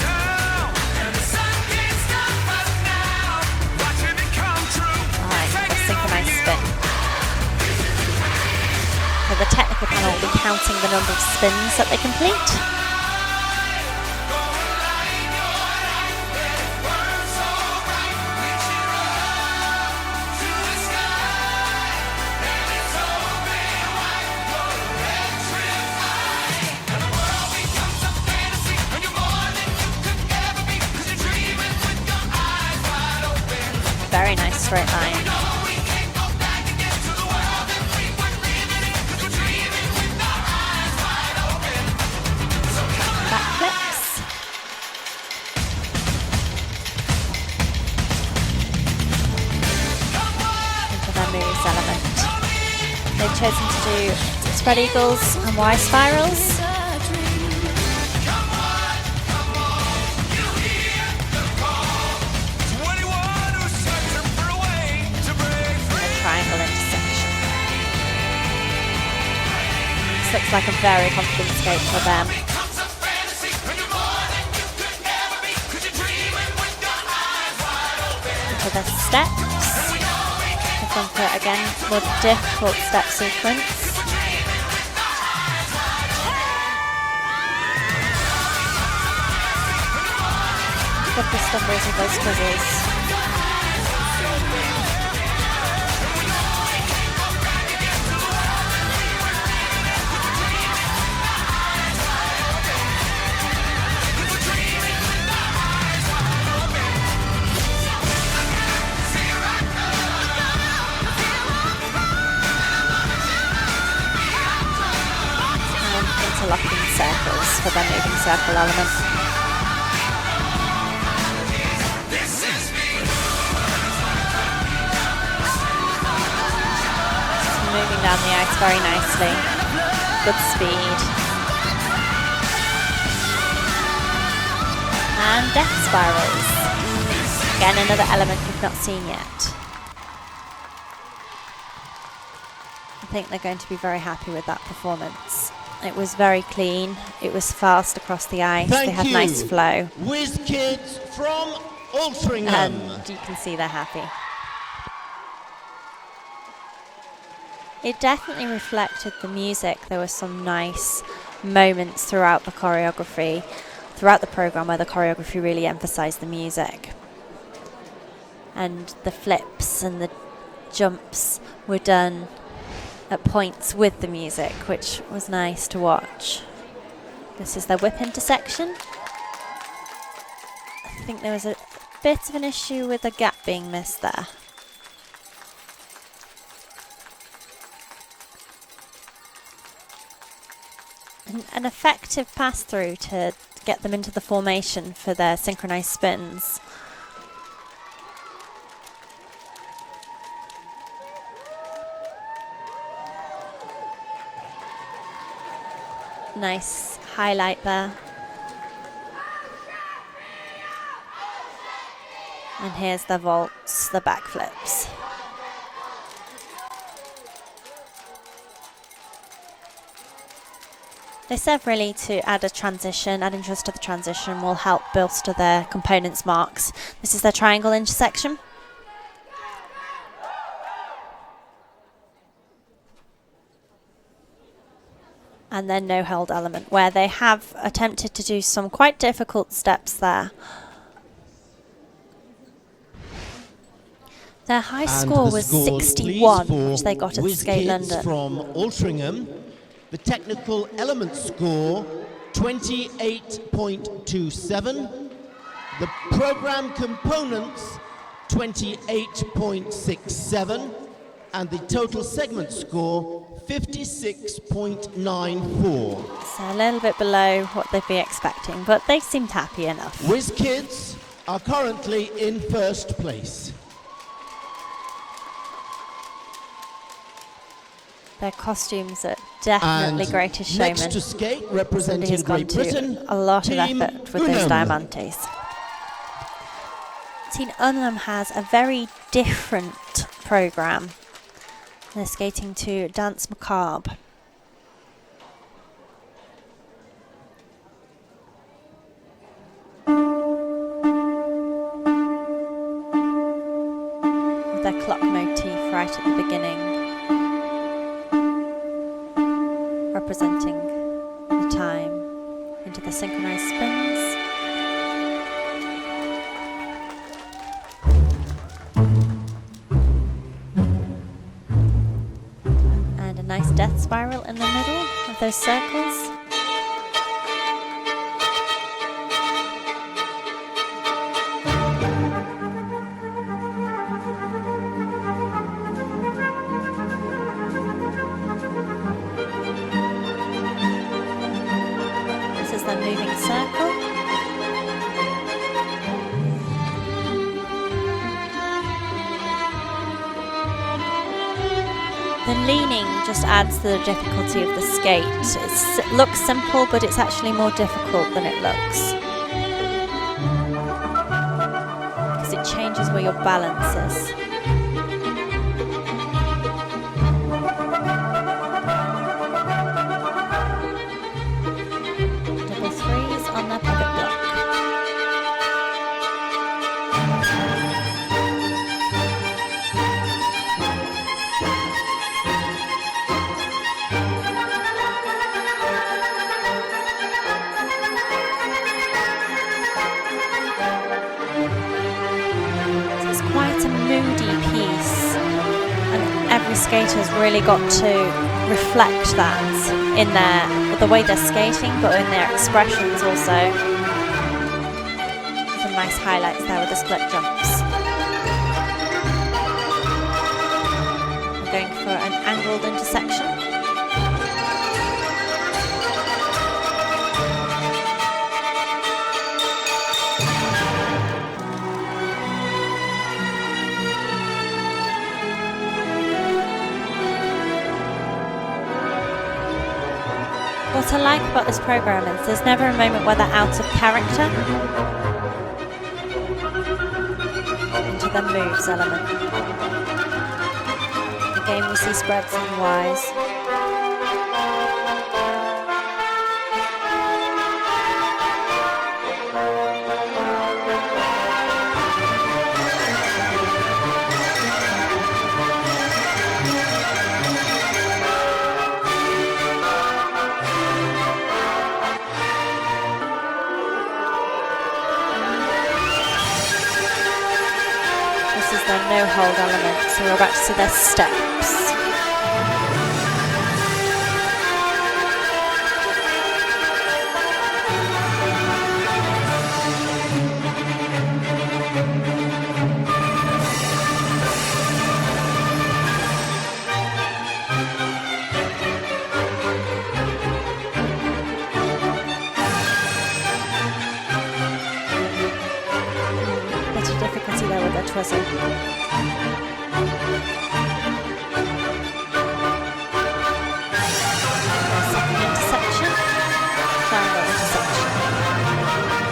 Alright, a synchronized spin. So the technical panel will be counting the number of spins that they complete. Very nice straight line. Backflips. Into their moves element. They've chosen to do spread eagles and Y spirals. Triangle intersection. This looks like a very confident skate for them. Into their steps. They've gone for, again, more difficult step sequence. Got the stumbles with those quizzes. Interlocking circles for their moving circle element. Moving down the ice very nicely. Good speed. And death spirals. Again, another element we've not seen yet. I think they're going to be very happy with that performance. It was very clean. It was fast across the ice. Thank they had you. nice flow. Whiz Kids from Altrincham. And you can see they're happy. It definitely reflected the music. There were some nice moments throughout the choreography, throughout the program, where the choreography really emphasized the music. And the flips and the jumps were done at points with the music, which was nice to watch. This is their whip intersection. I think there was a bit of an issue with a gap being missed there. An effective pass through to get them into the formation for their synchronized spins. Nice highlight there. And here's the vaults, the backflips. They said really to add a transition, add interest to the transition will help bolster their components marks. This is their triangle intersection. And then no hold element, where they have attempted to do some quite difficult steps there. Their high score was 61, which they got at Whiz Skate Kids London. from Altrincham. The technical element score, 28.27. The program components, 28.67. And the total segment score, 56.94. So a little bit below what they'd be expecting, but they seemed happy enough. Whiz Kids are currently in first place. Their costumes are definitely And Greatest next Showman. to skate, Somebody representing has gone Great to Britain, a lot of Team effort with those Unum. diamantes. Team Unum has a very different programme. They're skating to Dance Macabre. With their clock motif right at the beginning, representing the time into the synchronized spins. And a nice death spiral in the middle of those circles. This is the moving circle. The leaning just adds to the difficulty of the skate. It looks simple, but it's actually more difficult than it looks. Because it changes where your balance is. Double threes on their pivot block. Moody piece, and every skater's really got to reflect that in the way they're skating, but in their expressions also. Some nice highlights there with the split jumps. We're going for an angled intersection. What I like about this programme is there's never a moment where they're out of character into the moves element. Again, we see spreads and Ys. Their no-hold element, so we're about to see their steps. Bit of difficulty there with their twizzle. Second intersection, triangle intersection.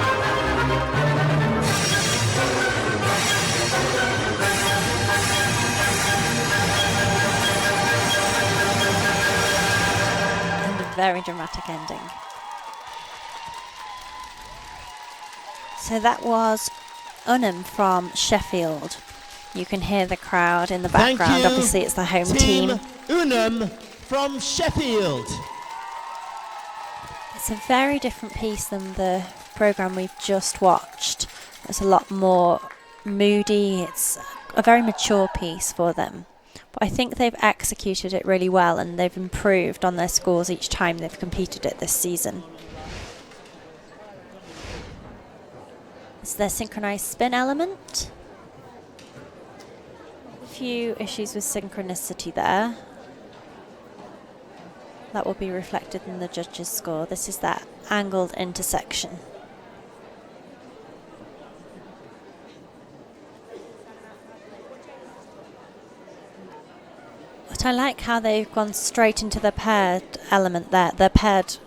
And a very dramatic ending. So that was Unum from Sheffield. You can hear the crowd in the background. Thank you, obviously it's the home team. Unum from Sheffield. It's a very different piece than the programme we've just watched. It's a lot more moody. It's a very mature piece for them. But I think they've executed it really well, and they've improved on their scores each time they've competed it this season. This is their synchronized spin element. A few issues with synchronicity there. That will be reflected in the judges' score. This is that angled intersection. But I like how they've gone straight into the paired element there, the paired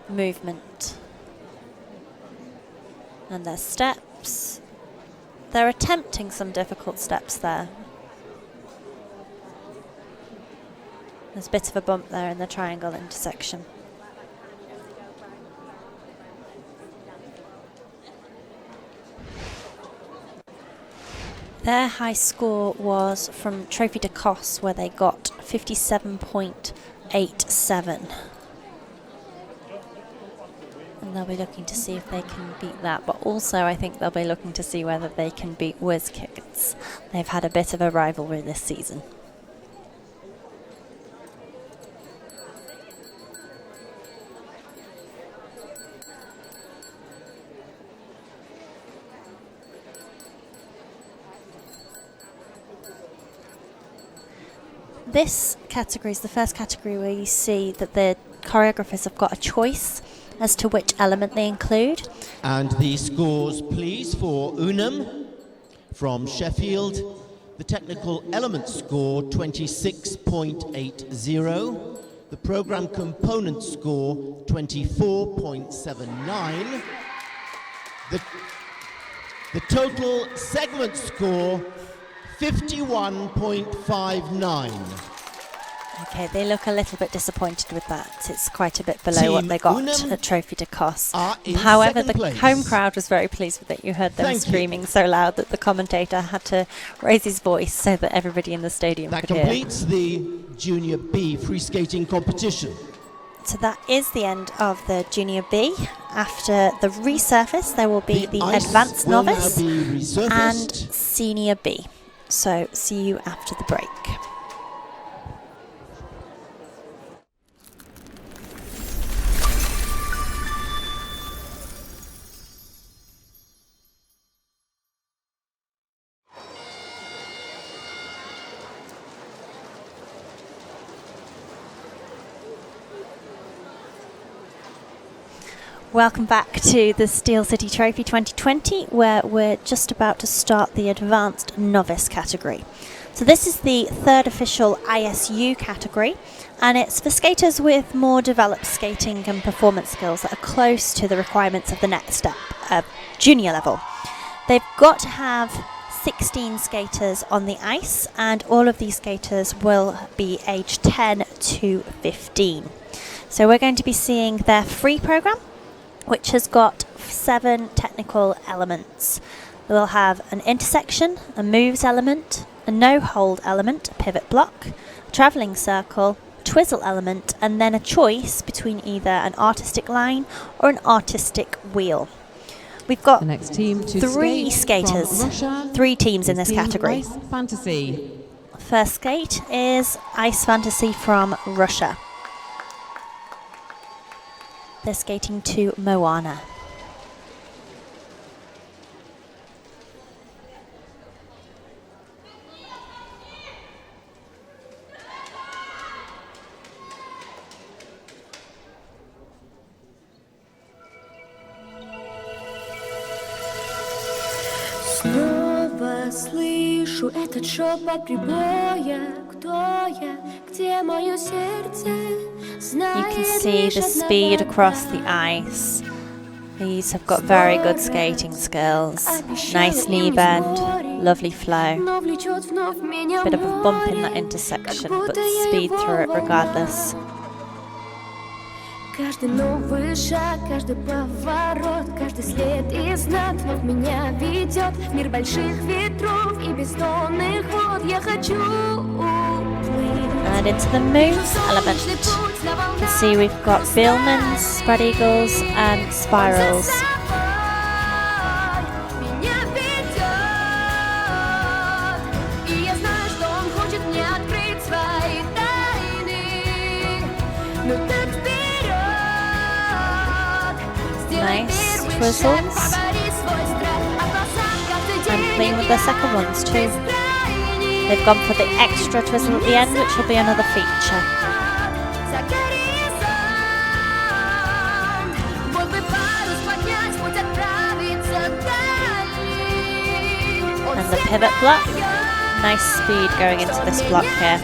movement. And their steps. They're attempting some difficult steps there. There's a bit of a bump there in the triangle intersection. Their high score was from Trophy de Cos, where they got 57.87. And they'll be looking to see if they can beat that, but also I think they'll be looking to see whether they can beat WizKids. They've had a bit of a rivalry this season. This category is the first category where you see that the choreographers have got a choice as to which element they include. And the scores, please, for Unum from Sheffield. The technical element score, 26.80. The program component score, 24.79. The total segment score, 51.59. Okay, they look a little bit disappointed with that. It's quite a bit below what they got at Trophy de Cos. However, the home crowd was very pleased with it. You heard them screaming so loud that the commentator had to raise his voice so that everybody in the stadium could hear. That completes the Junior B free skating competition. So that is the end of the Junior B. After the resurface, there will be the Advanced Novice and Senior B. So see you after the break. Welcome back to the Steel City Trophy 2020, where we're just about to start the Advanced Novice category. So this is the third official ISU category, and it's for skaters with more developed skating and performance skills that are close to the requirements of the next step, junior level. They've got to have 16 skaters on the ice, and all of these skaters will be aged 10 to 15. So we're going to be seeing their free program, which has got 7 technical elements. We'll have an intersection, a moves element, a no-hold element, a pivot block, a travelling circle, twizzle element, and then a choice between either an artistic line or an artistic wheel. We've got the next team to 3 skaters, Russia, 3 teams in this category. Ice Fantasy. First skate is Ice Fantasy from Russia. They're skating to Moana. Снова слышу этот шепот прибоя. Кто я? Где мое сердце? You can see the speed across the ice. These have got very good skating skills. Nice knee bend, lovely flow. Bit of a bump in that intersection, but speed through it regardless. Каждый новый шаг, каждый поворот, каждый след и знак вновь меня ведет. Мир больших ветров и бездонных вод. Я хочу And into the moves element. You can see we've got Billmans, spread eagles, and spirals. Nice twizzles. their second ones too. They've gone for the extra twizzle at the end, which will be another feature. And the pivot block. Nice speed going into this block here.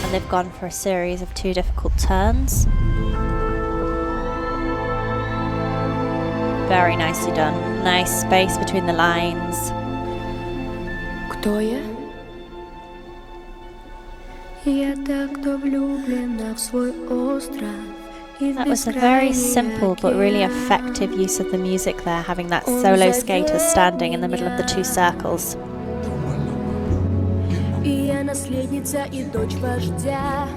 And they've gone for a series of 2 difficult turns. Very nicely done. Nice space between the lines. Кто я? Я так, кто влюблена в свой остров. That was a very simple but really effective use of the music there, having that solo skater standing in the middle of the 2 circles. И я наследница и дочь вождя,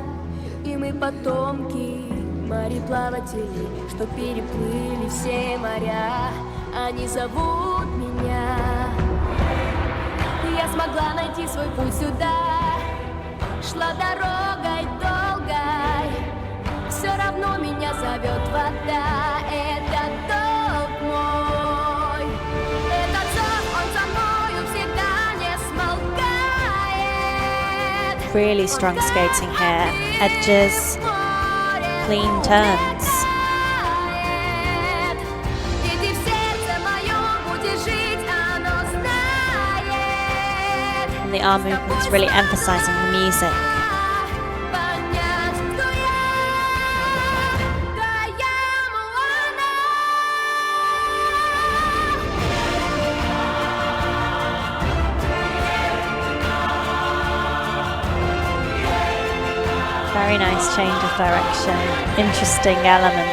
и мы потомки мореплавателей, что переплыли все моря. Они зовут меня. Я смогла найти свой путь сюда, шла дорогой долгой. Все равно меня зовет вода, это долг мой. Этот зов, он за мною всегда не смолкает. Really strong skating here. Edges, clean turns. Ведь и в сердце моем будет жить, оно знает. And the arm movements really emphasizing the music. Very nice change of direction, interesting element.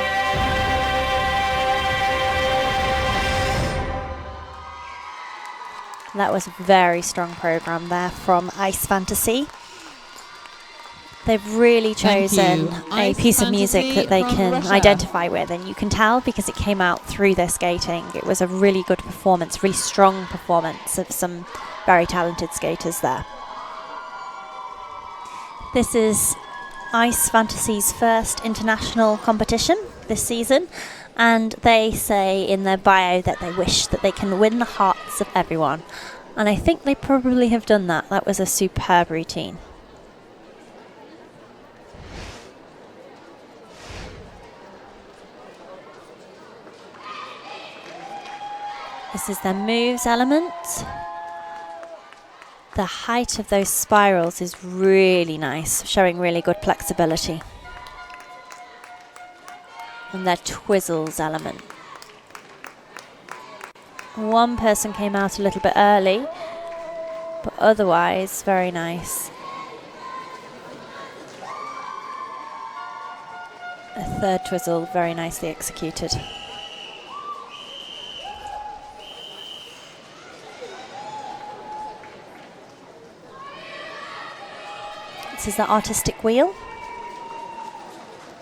That was a very strong program there from Ice Fantasy. They've really chosen a piece of music that they can identify with, and you can tell because it came out through their skating. It was a really good performance, really strong performance of some very talented skaters there. This is Ice Fantasy's first international competition this season, and they say in their bio that they wish that they can win the hearts of everyone, and I think they probably have done that. That was a superb routine. This is their moves element. The height of those spirals is really nice, showing really good flexibility. And their twizzles element. One person came out a little bit early, but otherwise very nice. A third twizzle very nicely executed. This is the artistic wheel.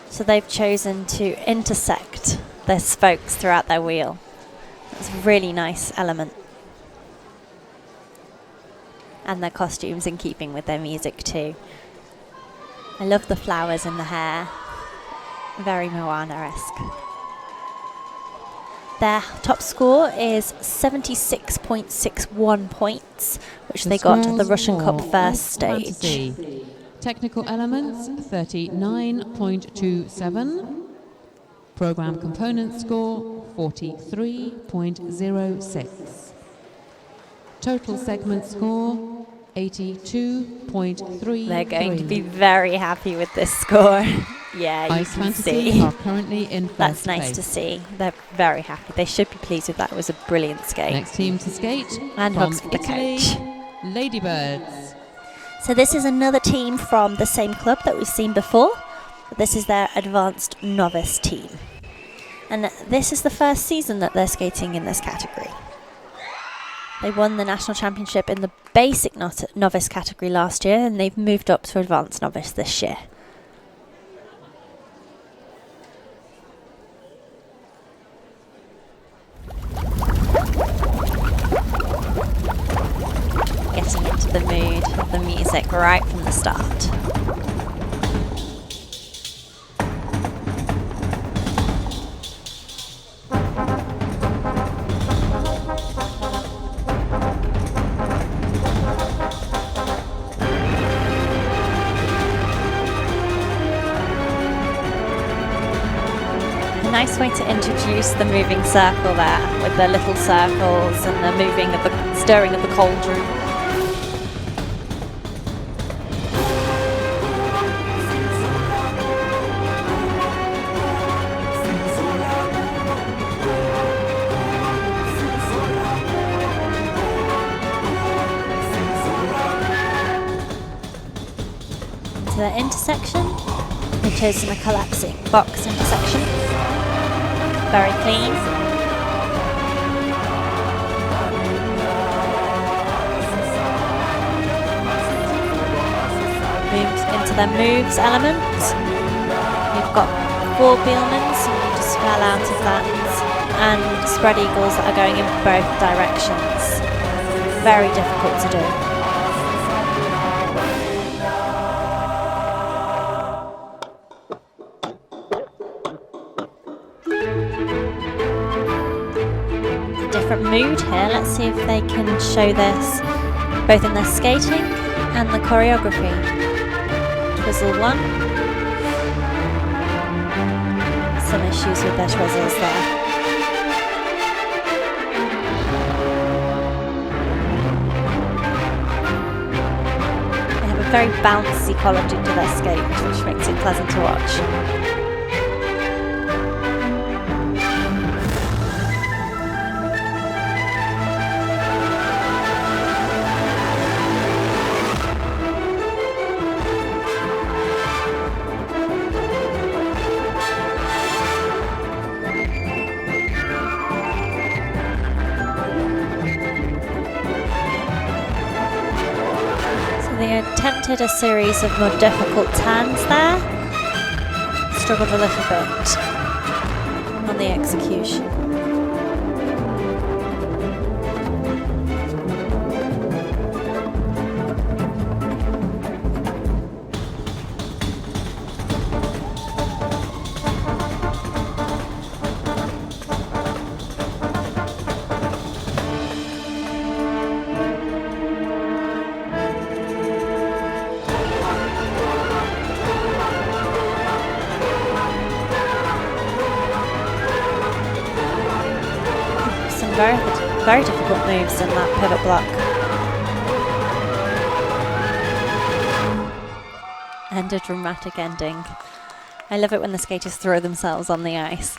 So they've chosen to intersect their spokes throughout their wheel. It's a really nice element. And their costumes in keeping with their music too. I love the flowers in the hair. Very Moana-esque. Their top score is 76.61 points, which they got at the Russian Cup first stage. Technical elements 39.27. Program component score 43.06. Total segment score 82.3. They're going to be very happy with this score. Yeah, you Ice can Fantasy see. are currently in first That's nice place. to see. They're very happy. They should be pleased with that. It was a brilliant skate. Next team to skate And from hugs for the Italy, coach. Ladybirds. So this is another team from the same club that we've seen before. But this is their advanced novice team. And this is the first season that they're skating in this category. They won the national championship in the basic novice category last year, and they've moved up to advanced novice this year. Getting into the mood of the music right from the start. Nice way to introduce the moving circle there, with the little circles and the moving of the stirring of the cauldron. To the intersection, we've chosen a collapsing box intersection. Very clean. Moves into the moves element. You've got 4 Beelmans, so you just fell out of that, and spread eagles that are going in both directions. Very difficult to do. Different mood here. Let's see if they can show this both in their skating and the choreography. Twizzle 1. Some issues with their twizzles there. They have a very bouncy quality to their skate, which makes it pleasant to watch. They attempted a series of more difficult turns there. Struggled a little bit on the execution. Very difficult moves in that pivot block. And a dramatic ending. I love it when the skaters throw themselves on the ice.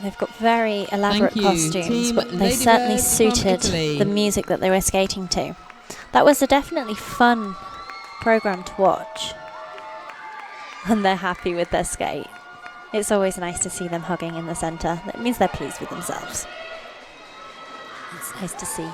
They've got very elaborate costumes, but they certainly suited the music that they were skating to. That was a definitely fun program to watch. And they're happy with their skate. It's always nice to see them hugging in the centre. That means they're pleased with themselves. It's nice to see.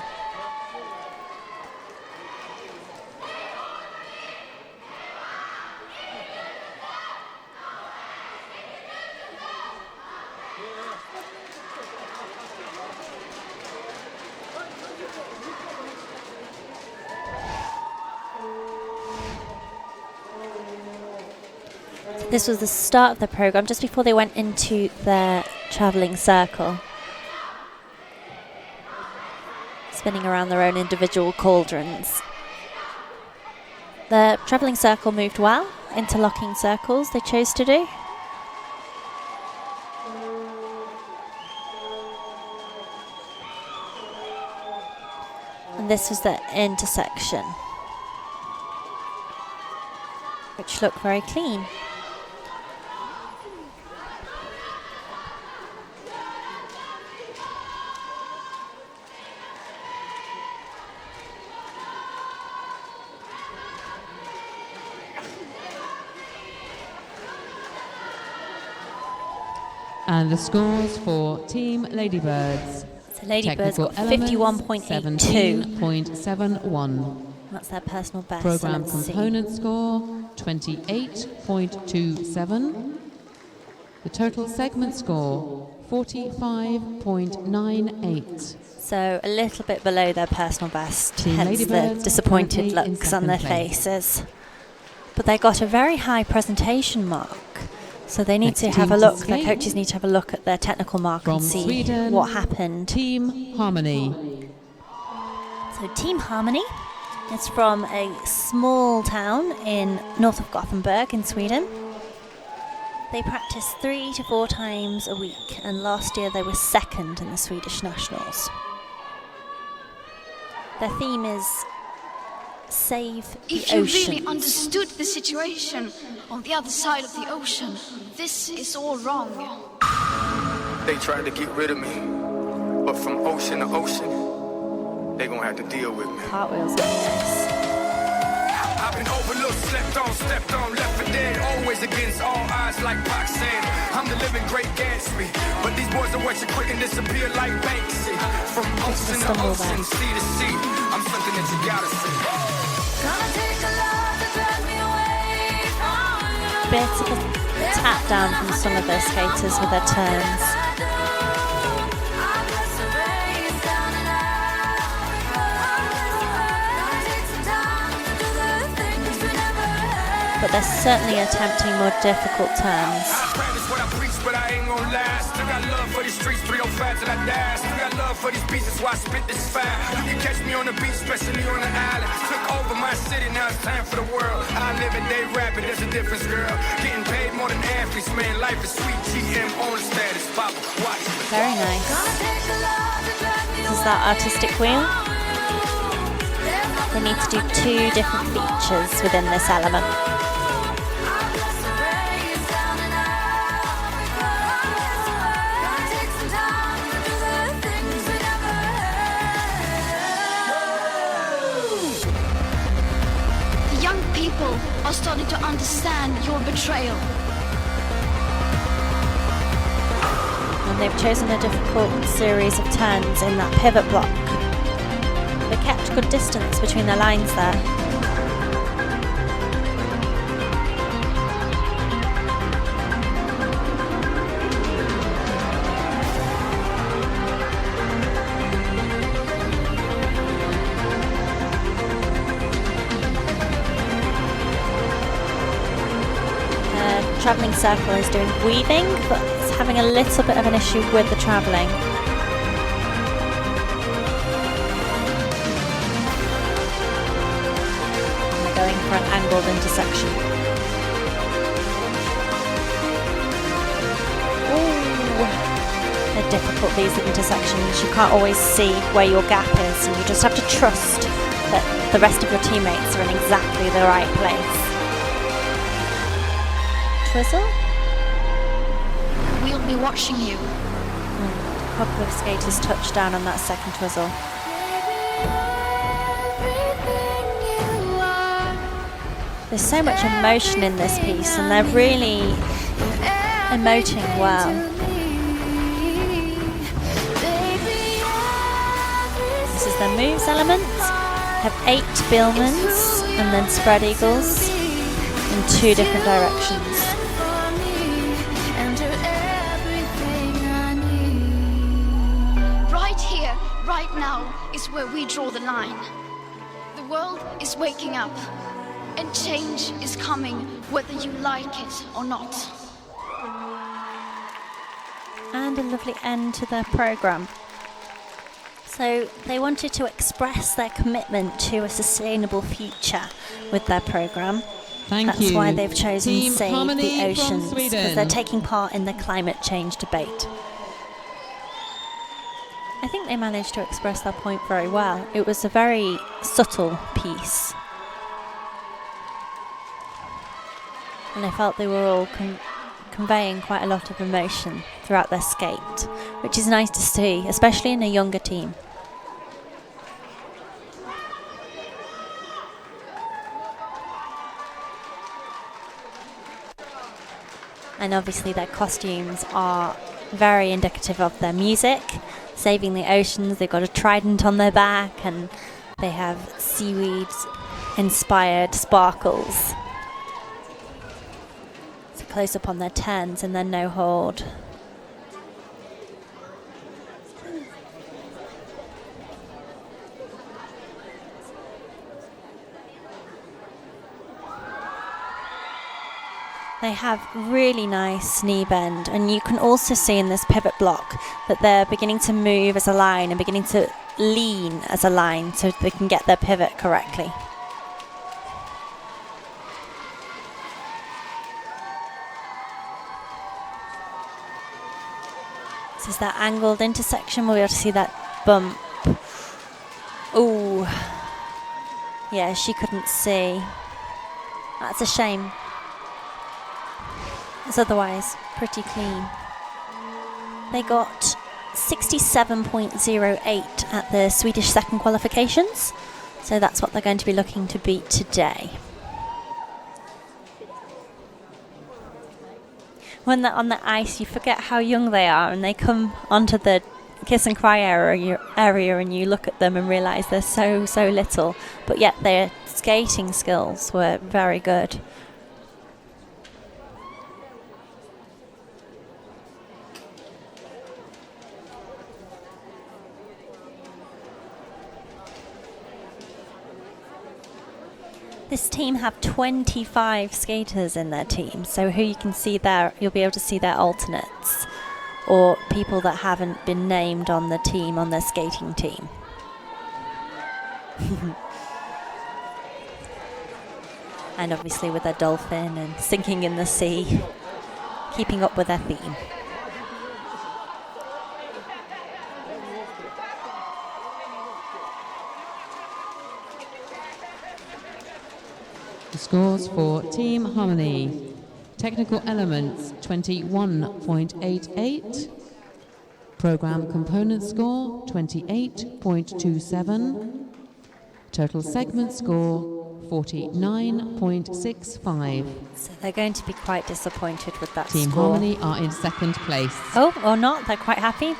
This was the start of the programme, just before they went into their travelling circle. Spinning around their own individual cauldrons. The travelling circle moved well, interlocking circles they chose to do. And this was the intersection, which looked very clean. And the scores for Team Ladybirds. So Ladybirds got 51.82. 17.71. That's their personal best. Program so component score 28.27. The total segment score 45.98. So a little bit below their personal best, Team hence the Ladybirds disappointed currently in looks on their second place. faces. But they got a very high presentation mark. So they need Next to have team a to look, their skate. coaches need to have a look at their technical mark From and see Sweden, what happened. Team Harmony. So Team Harmony It's from a small town in north of Gothenburg in Sweden. They practice 3 to 4 times a week, and last year they were second in the Swedish Nationals. Their theme is Save the If you Ocean. really understood the situation on the other side of the ocean, this is all wrong. They tried to get rid of me, but from ocean to ocean, they gonna have to deal with me. Cartwheels like this. I've been overlooked, slept on, stepped on, left for dead. Always against all odds, like Pac said. I'm the living great Gatsby, but these boys are watching quick and disappear like Banksy. From ocean to ocean, sea to sea, I'm something that you gotta see. Bit of a tap down from some of their skaters with their turns. But they're certainly attempting more difficult turns. I practice what I preach, but I ain't gonna lie. Still got love for these streets, 305 till I die. Still got love for these beats, that's why I spit this fire. You can catch me on the beach, especially on the island. Took over my city, now it's time for the world. I live a day rapping, there's a difference, girl. Getting paid more than athletes, man. Life is sweet. GM on the status, Papa, watch me. Very nice. This is that artistic wheel. They need to do 2 different features within this element. The young people are starting to understand your betrayal. And they've chosen a difficult series of turns in that pivot block. They kept good distance between the lines there. Travelling circle is doing weaving, but it's having a little bit of an issue with the travelling. And they're going for an angled intersection. Ooh, they're difficult, these intersections. You can't always see where your gap is, and you just have to trust that the rest of your teammates are in exactly the right place. Twizzle? We'll be watching you. A couple of skaters touched down on that second twizzle. There's so much emotion in this piece, and they're really emoting well. This is their moves element. Have 8 Billmans and then spread eagles in 2 different directions. Right now is where we draw the line. The world is waking up, and change is coming whether you like it or not. And a lovely end to their programme. So they wanted to express their commitment to a sustainable future with their programme. That's why they've chosen Team Save Harmony the Oceans, from because Sweden. they're taking part in the climate change debate. I think they managed to express their point very well. It was a very subtle piece. And I felt they were all conveying quite a lot of emotion throughout their skate, which is nice to see, especially in a younger team. And obviously their costumes are very indicative of their music. Saving the Oceans, they've got a trident on their back, and they have seaweed-inspired sparkles. It's a close-up on their turns and then no hold. They have really nice knee bend, and you can also see in this pivot block that they're beginning to move as a line and beginning to lean as a line so they can get their pivot correctly. This is that angled intersection. We'll be able to see that bump. Ooh. Yeah, she couldn't see. That's a shame. It's otherwise pretty clean. They got 67.08 at the Swedish second qualifications. So that's what they're going to be looking to beat today. When they're on the ice, you forget how young they are, and they come onto the kiss and cry area and you look at them and realise they're so little. But yet their skating skills were very good. This team have 25 skaters in their team, so who you can see there, you'll be able to see their alternates or people that haven't been named on the team, on their skating team. And obviously with their dolphin and sinking in the sea, keeping up with their theme. The scores for Team Harmony. Technical elements 21.88. Program component score 28.27. Total segment score 49.65. So they're going to be quite disappointed with that Team score. Harmony are in second place. Oh, or not, they're quite happy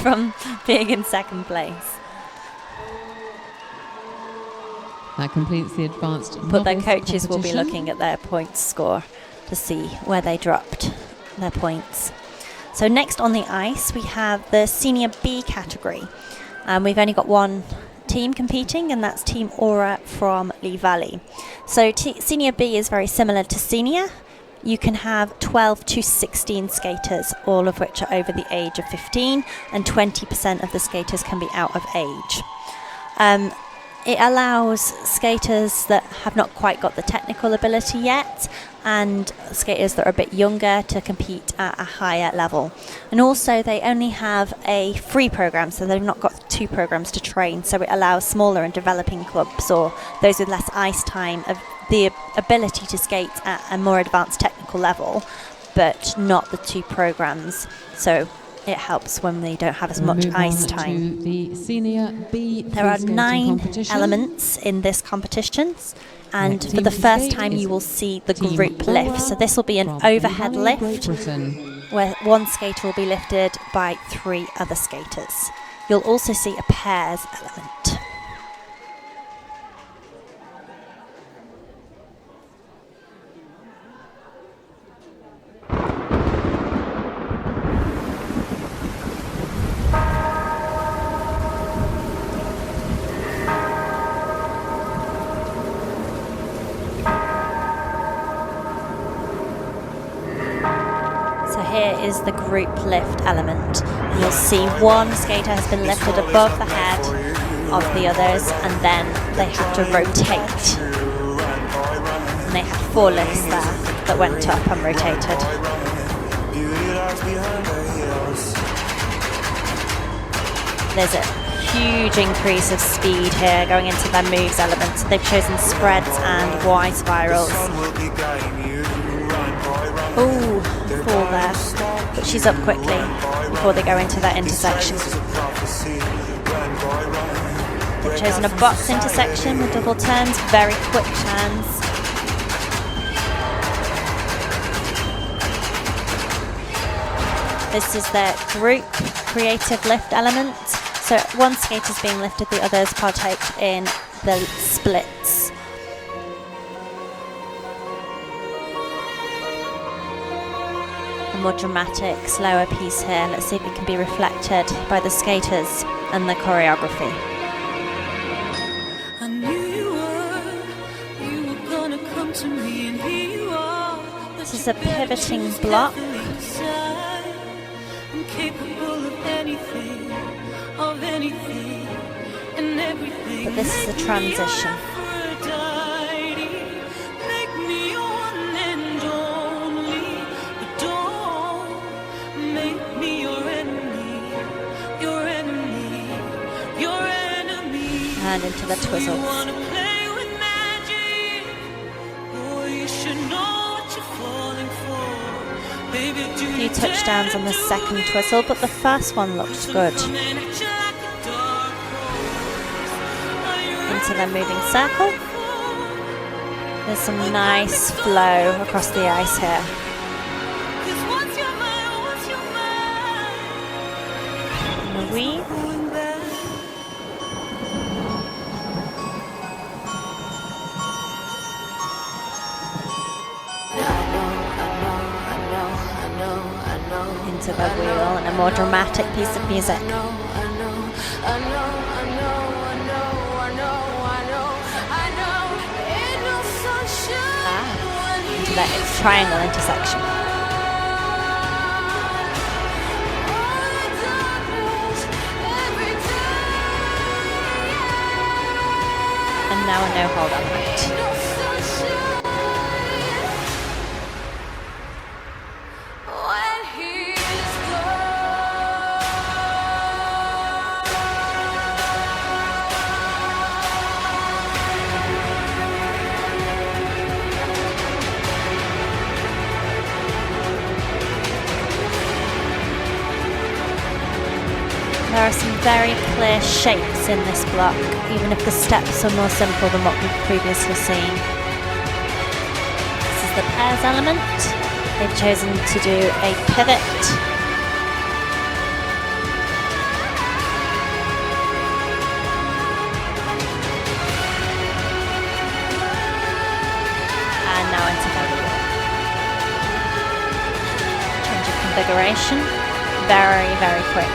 from being in second place. That completes the advanced But their novice coaches will be competition. looking at their points score to see where they dropped their points. So next on the ice we have the Senior B category. We've only got one team competing, and that's Team Aura from Lee Valley. So Senior B is very similar to Senior. You can have 12 to 16 skaters, all of which are over the age of 15, and 20% of the skaters can be out of age. It allows skaters that have not quite got the technical ability yet and skaters that are a bit younger to compete at a higher level. And also they only have a free program, so they've not got 2 programs to train, so it allows smaller and developing clubs or those with less ice time of the ability to skate at a more advanced technical level, but not the 2 programs. So it helps when they don't have as We'll much move ice on time. to the Senior B There are skating 9 competition. elements in this competition, and Next for team the to first skate time is you will see the Team group Aura lift. So this will be an from overhead Lee Valley, lift Great Britain. where one skater will be lifted by 3 other skaters. You'll also see a pairs element. So here is the group lift element. You'll see one skater has been lifted above the head of the others, and then they have to rotate. And they had 4 lifts there that went up and rotated. There's a huge increase of speed here going into their moves element. So they've chosen spreads and Y spirals. Ooh, fall there. But she's up quickly before they go into that intersection. They've chosen a box intersection with double turns, very quick turns. This is their group creative lift element. So one skater's being lifted, the others partake in the splits. A more dramatic, slower piece here. Let's see if it can be reflected by the skaters and the choreography. I knew you were gonna come to me, and here you are. This is a pivoting block. I'm capable of anything, of of anything and everything. But this is a transition. Make me your one and only, but don't make me your enemy, your enemy, your enemy. And into the twizzles. Wanna play with magic? Oh, you should know what you're falling for. Baby, do A few touchdowns on the second twizzle, but the first one looked good. Into the moving circle. There's some nice flow across the ice here. And a weave. Into the wheel and a more dramatic piece of music. Into that triangle intersection. And now a no hold element. There are some very clear shapes in this block, even if the steps are more simple than what we've previously seen. This is the pairs element. They've chosen to do a pivot. And now into the wheel. Change of configuration. Very, very quick.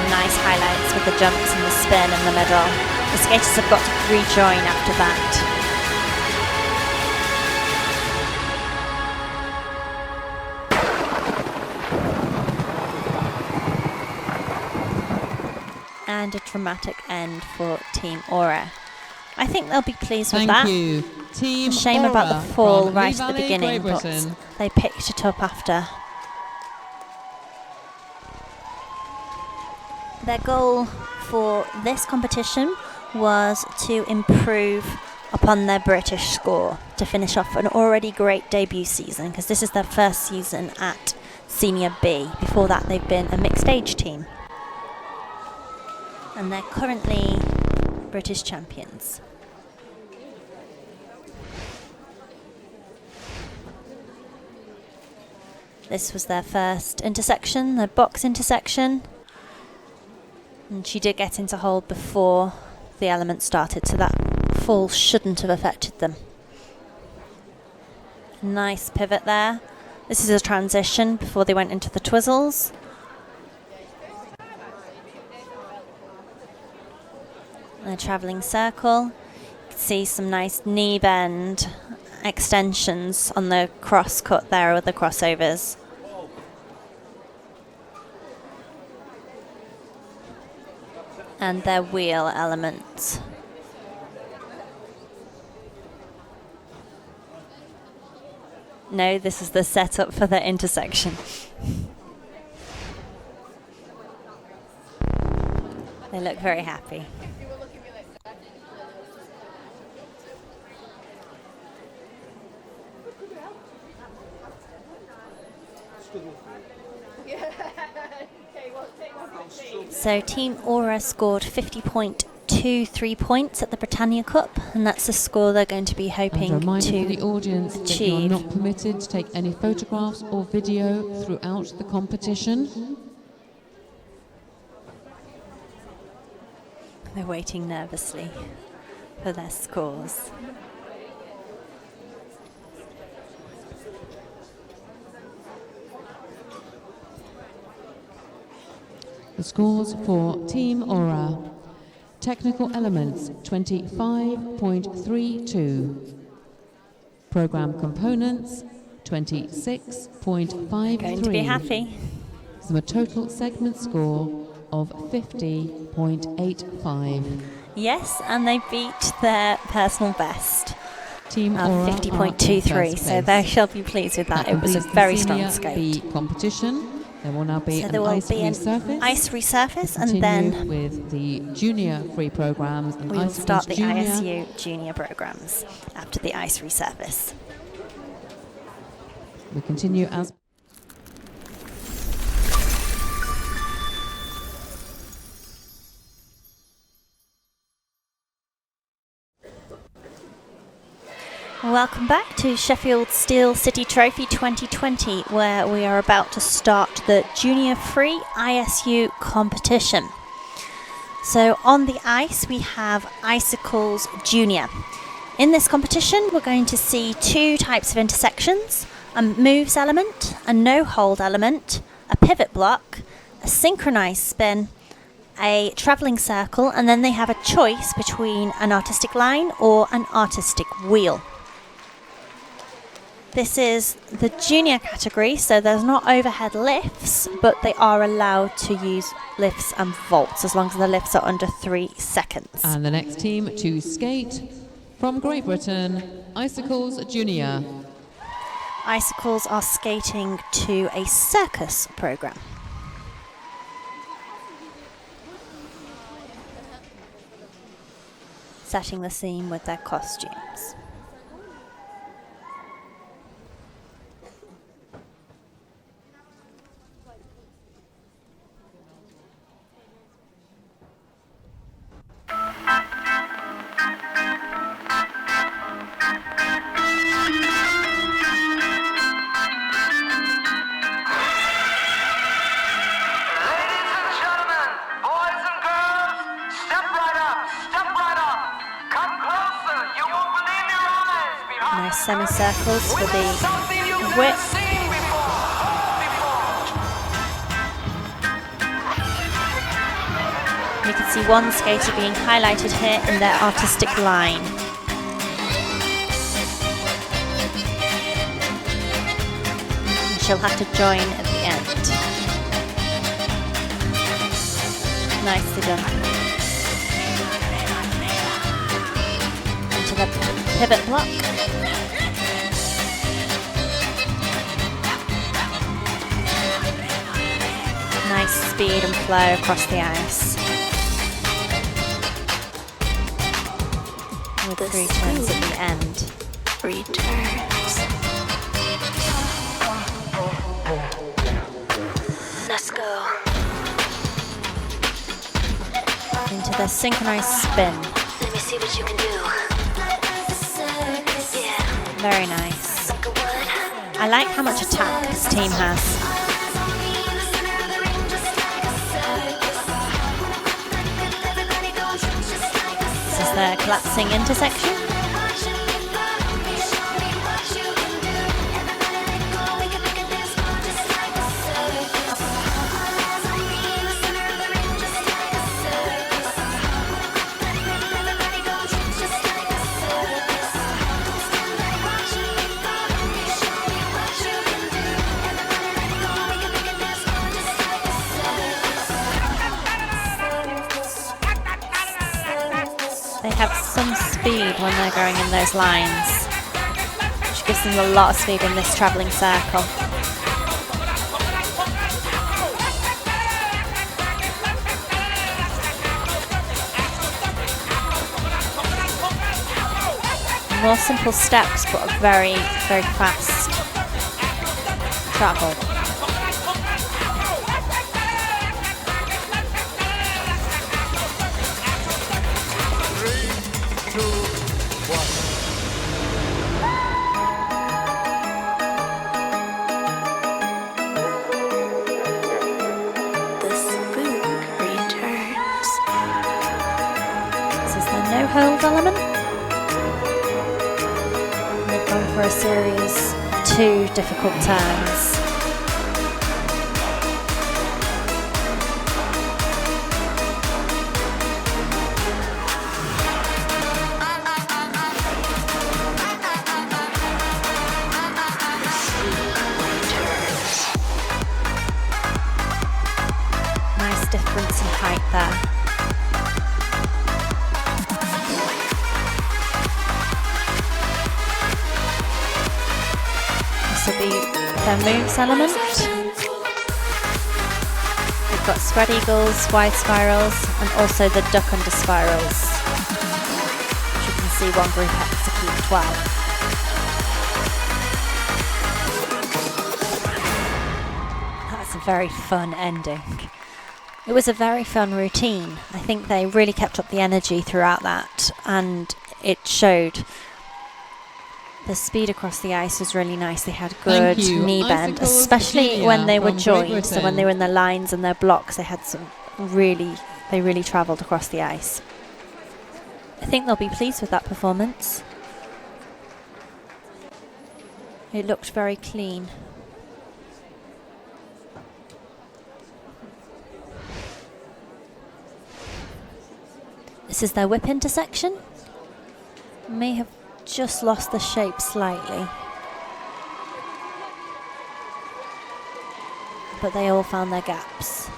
Nice highlights with the jumps and the spin in the middle. The skaters have got to rejoin after that. And a dramatic end for Team Aura. I think they'll be pleased with that. Thank you. Team A shame Aura about the fall from right Lee at the Valley, beginning, Great but Britain. they picked it up after. Their goal for this competition was to improve upon their British score to finish off an already great debut season, because this is their first season at Senior B. Before that they've been a mixed age team. And they're currently British champions. This was their first intersection, the box intersection. And she did get into hold before the element started, so that fall shouldn't have affected them. Nice pivot there. This is a transition before they went into the twizzles. And a travelling circle. You can see some nice knee bend extensions on the cross cut there with the crossovers. And their wheel elements. No, this is the setup for the intersection. They look very happy. So Team Aura scored 50.23 points at the Britannia Cup, and that's the score they're going to be hoping And a reminder to for the audience that you are achieve. not permitted to take any photographs or video throughout the competition. They're waiting nervously for their scores. The scores for Team Aura. Technical elements 25.32. Program components 26.53. Going to be happy. from a total segment score of 50.85. Yes, and they beat their personal best Team of Aura are in 50.23, first so place. they shall be pleased with that. It was a completes the very Senior strong skate. B competition. There will now be So an there will ice be an resurface. ice resurface, and Continue then with the junior free programs and we will Icicles start the Junior. ISU junior programs after the ice resurface. We continue as Welcome back to Sheffield Steel City Trophy 2020, where we are about to start the Junior Free ISU competition. So on the ice we have Icicles Junior. In this competition we're going to see two types of intersections: a moves element, a no hold element, a pivot block, a synchronized spin, a travelling circle, and then they have a choice between an artistic line or an artistic wheel. This is the junior category, so there's not overhead lifts, but they are allowed to use lifts and vaults as long as the lifts are under 3 seconds. and the next team to skate from Great Britain, Icicles Junior. Icicles are skating to a circus program. Setting the scene with their costumes. Nice semicircles for the whip. You can see one skater being highlighted here in their artistic line. And she'll have to join at the end. Nicely done. Into the pivot block. Nice speed and flow across the ice. With 3 turns at the end. Returns. Let's go. Into the synchronized spin. Let me see what you can do. Yeah. Very nice. I like how much attack this team has. This is their collapsing intersection. They have some speed when they're going in those lines, which gives them a lot of speed in this travelling circle. More simple steps, but a very, very fast travel. Hold element. And they've gone for a series of 2 difficult turns. will be their moves element. We've got spread eagles, wide spirals, and also the duck under spirals, which you can see one group execute well. That's a very fun ending. It was a very fun routine. I think they really kept up the energy throughout that, and it showed. The speed across the ice was really nice. They had good knee bend, especially when they were joined. So when they were in their lines and their blocks, they had they really travelled across the ice. I think they'll be pleased with that performance. It looked very clean. This is their whip intersection. May have just lost the shape slightly, but they all found their gaps.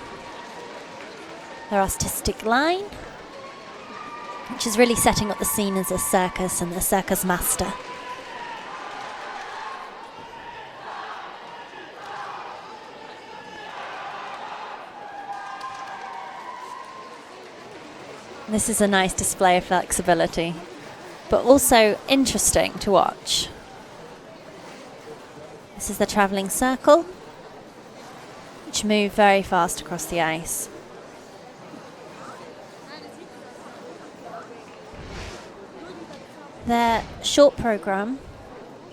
Their artistic line, which is really setting up the scene as a circus and the circus master. This is a nice display of flexibility, but also interesting to watch. This is the travelling circle, which move very fast across the ice. Their short programme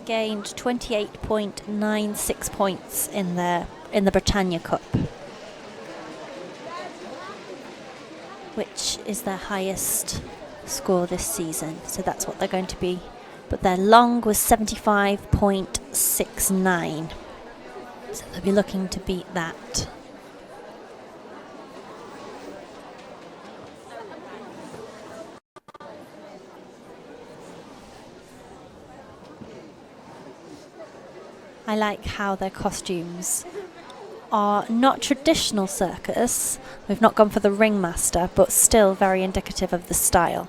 gained 28.96 points in the Britannia Cup, which is their highest score this season. So that's what they're going to be. But their long was 75.69. So they'll be looking to beat that. I like how their costumes are not traditional circus. We've not gone for the ringmaster, but still very indicative of the style.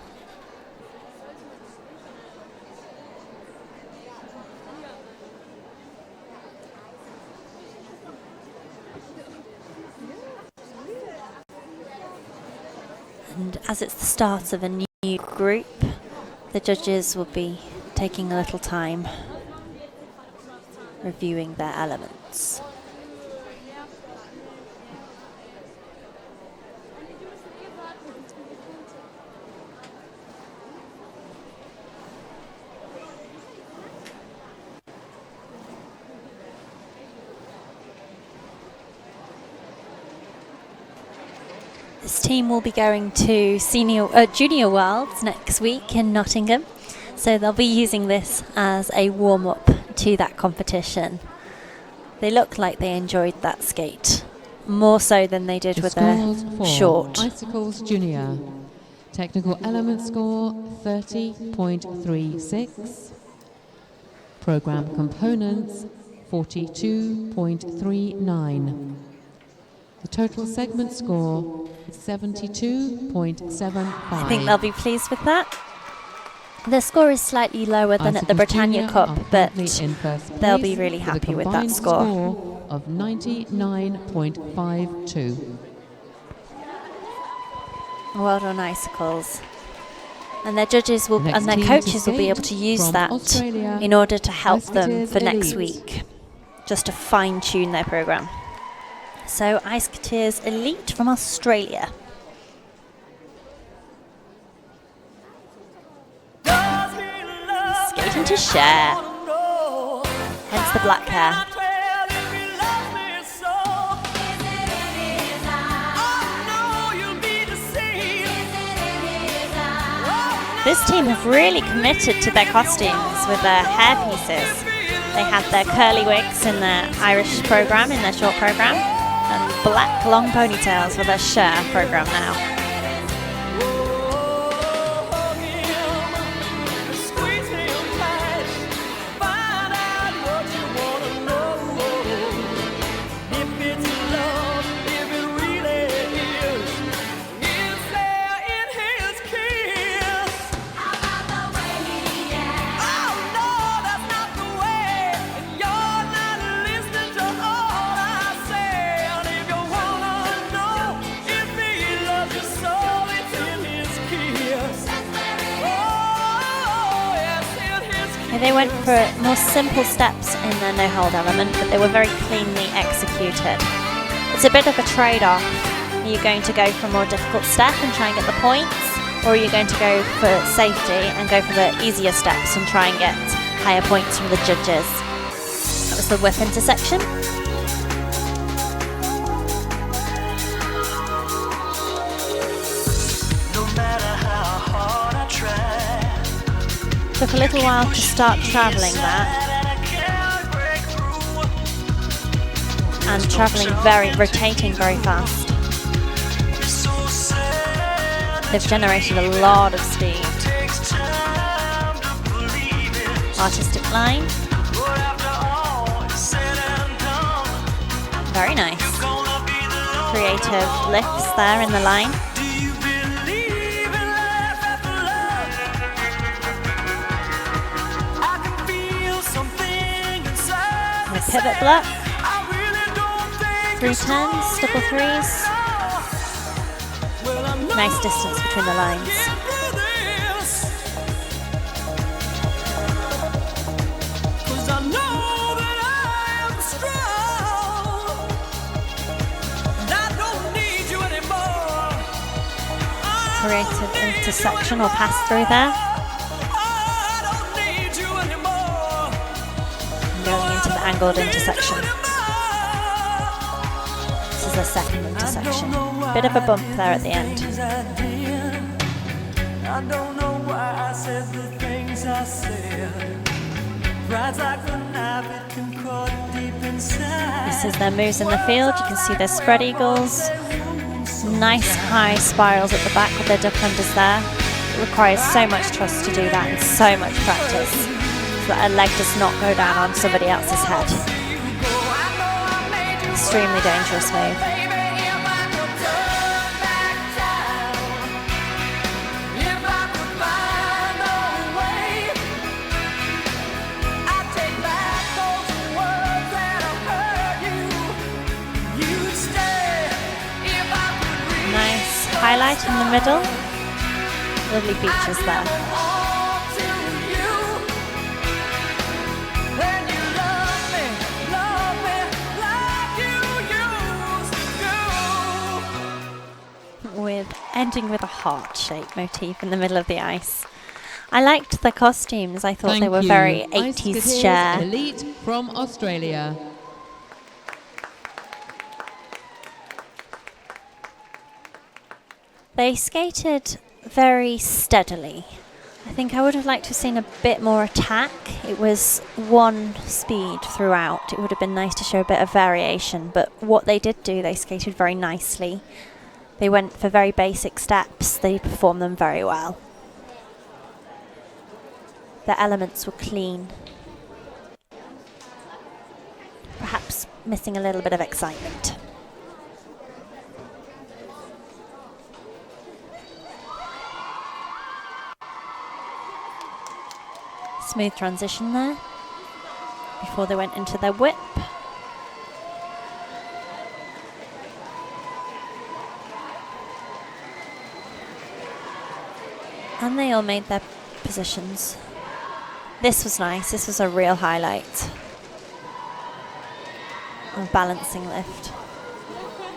And as it's the start of a new group, the judges will be taking a little time reviewing their elements. This team will be going to Junior Worlds next week in Nottingham, so they'll be using this as a warm-up to that competition. They look like they enjoyed that skate more so than they did with their short. Icicles Junior. Technical element score 30.36. Program components 42.39. The total segment score is 72.75. I think they'll be pleased with that. The score is slightly lower than at the Britannia Cup, but they'll be really happy with that score. Of 99.52. Well done, Icicles. And their judges will, and their coaches will be able to use that in order to help them for next week, just to fine-tune their programme. So, iceSheffield Elite from Australia. Skating to share. Hence the black hair. This team have really committed to their costumes with their hair pieces. They had their curly wigs in their Irish programme, in their short programme, and black long ponytails for their share programme now. They went for more simple steps in their no-hold element, but they were very cleanly executed. It's a bit of a trade-off. Are you going to go for a more difficult step and try and get the points, or are you going to go for safety and go for the easier steps and try and get higher points from the judges? That was the whip intersection. Took a little while to start travelling that, and rotating very fast. They've generated a lot of speed. Artistic line. Very nice. Creative lifts there in the line. Pivot block, 3 turns, double threes, nice distance between the lines. Creative intersection or pass through there. Going into the angled intersection. This is the second intersection. Bit of a bump there at the end. I don't know why I said the things I said. Rides like a knife, it can cut deep inside. This is their moves in the field. You can see their spread eagles. Nice high spirals at the back with their duck unders there. It requires so much trust to do that and so much practice, so that a leg does not go down on somebody else's head. Extremely dangerous move. Nice highlight in the middle. Lovely features there. Ending with a heart-shaped motif in the middle of the ice. I liked the costumes. I thought they were very 80s share. Elite from Australia. They skated very steadily. I think I would have liked to have seen a bit more attack. It was one speed throughout. It would have been nice to show a bit of variation, but what they did do, they skated very nicely. They went for very basic steps. They performed them very well. The elements were clean. Perhaps missing a little bit of excitement. Smooth transition there before they went into their whip. And they all made their positions. This was nice. This was a real highlight. A balancing lift.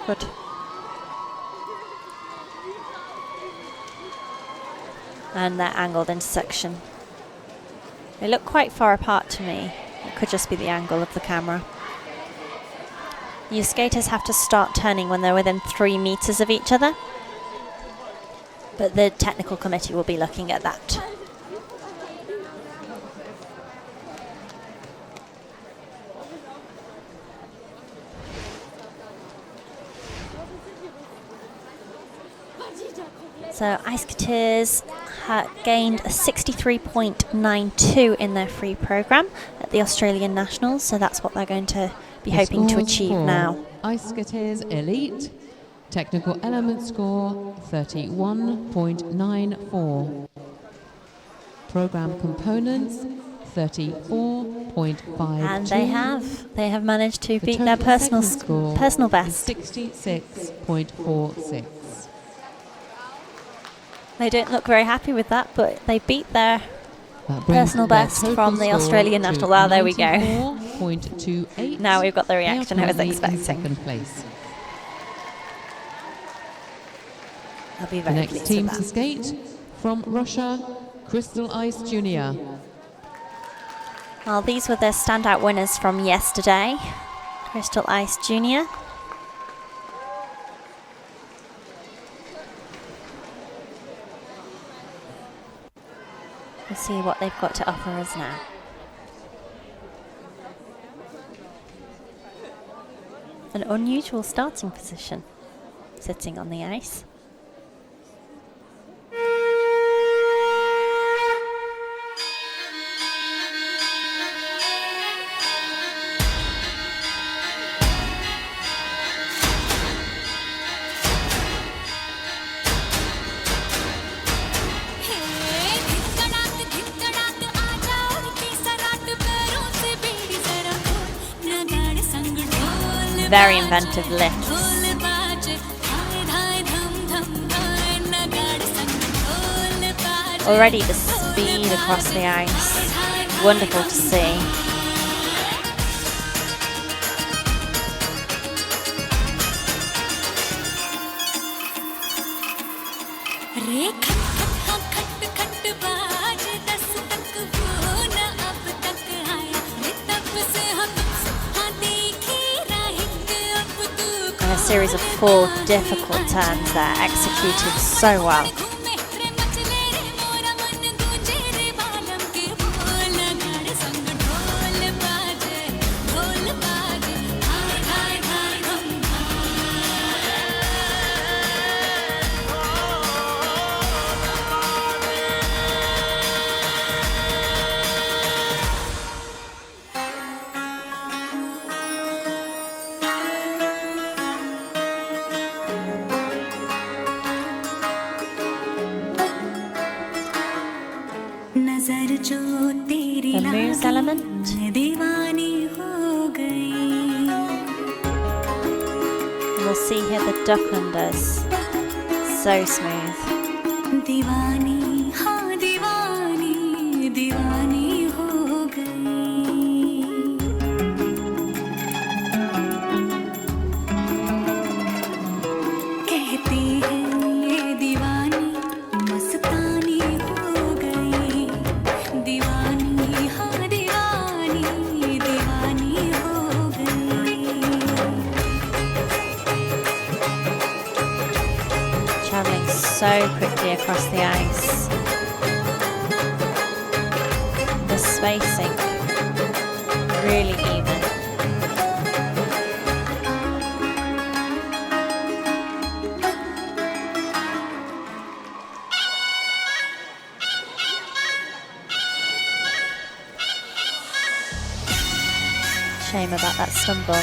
Good. And that angled intersection. They look quite far apart to me. It could just be the angle of the camera. Your skaters have to start turning when they're within 3 meters of each other. But the technical committee will be looking at that. So Ice Skateers gained a 63.92 in their free program at the Australian Nationals, so that's what they're going to be hoping to achieve now. Ice Skateers Elite, technical element score 31.94. Program components 34.52. And they have managed to beat their personal best. 66.46. They don't look very happy with that, but they beat their That brings Personal their best total from the score Australian to national. Well, there we go. 94.28. Now we've got the They are reaction I was currently in expecting. second place. I'll be The very next pleased team with to that. skate from Russia, Crystal Ice Junior. Well, these were the standout winners from yesterday. Crystal Ice Junior. We'll see what they've got to offer us now. An unusual starting position, sitting on the ice. Very inventive lifts. Already the speed across the ice, wonderful to see. And a series of 4 difficult turns there, executed so well. The moves element. We'll see here the duck unders. So smooth. Travelling so quickly across the ice. The spacing really even. Shame about that stumble.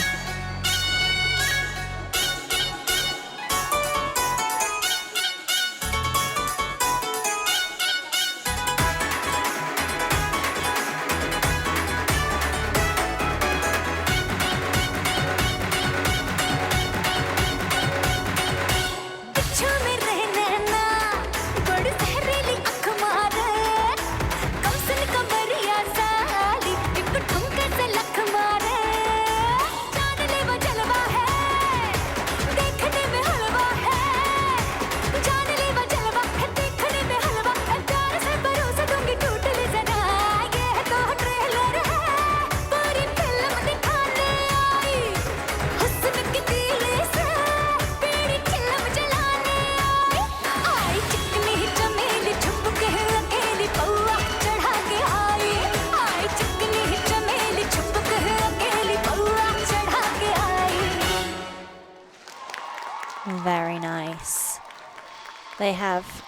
Very nice. They have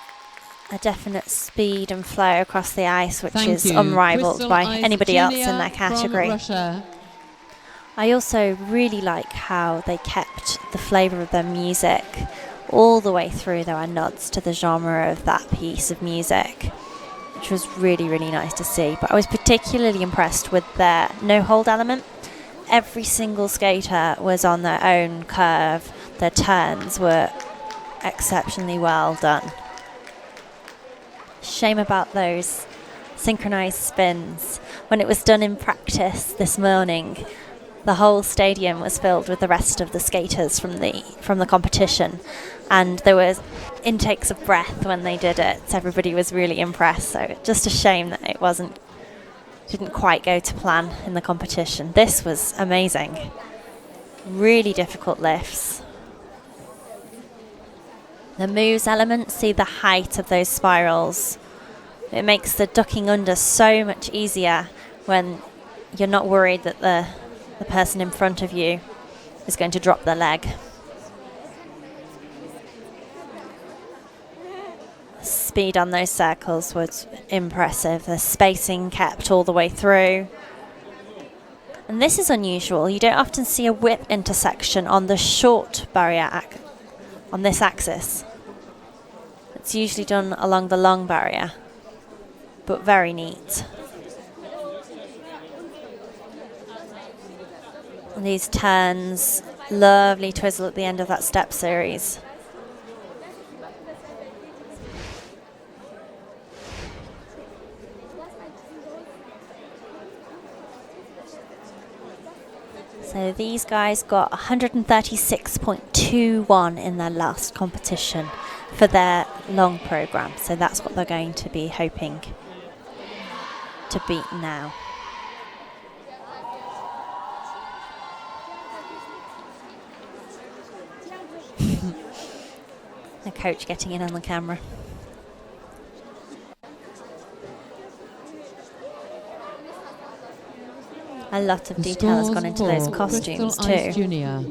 a definite speed and flow across the ice, which is unrivaled Crystal by Ice anybody else Junior in that category. from Russia. I also really like how they kept the flavour of their music all the way through. There are nods to the genre of that piece of music, which was really, really nice to see. But I was particularly impressed with their no-hold element. Every single skater was on their own curve. Their turns were exceptionally well done. Shame about those synchronized spins. When it was done in practice this morning, the whole stadium was filled with the rest of the skaters from the competition, and there was intakes of breath when they did it. So everybody was really impressed. So just a shame that it didn't quite go to plan in the competition. This was amazing. Really difficult lifts. The moves element, see the height of those spirals. It makes the ducking under so much easier when you're not worried that the person in front of you is going to drop their leg. Speed on those circles was impressive. The spacing kept all the way through. And this is unusual. You don't often see a whip intersection on the short barrier on this axis. It's usually done along the long barrier, but very neat. And these turns, lovely twizzle at the end of that step series. So these guys got 136.21 in their last competition for their long program. So that's what they're going to be hoping to beat now. The coach getting in on the camera. A lot of detail has gone into those costumes Crystal Ice too. Junior.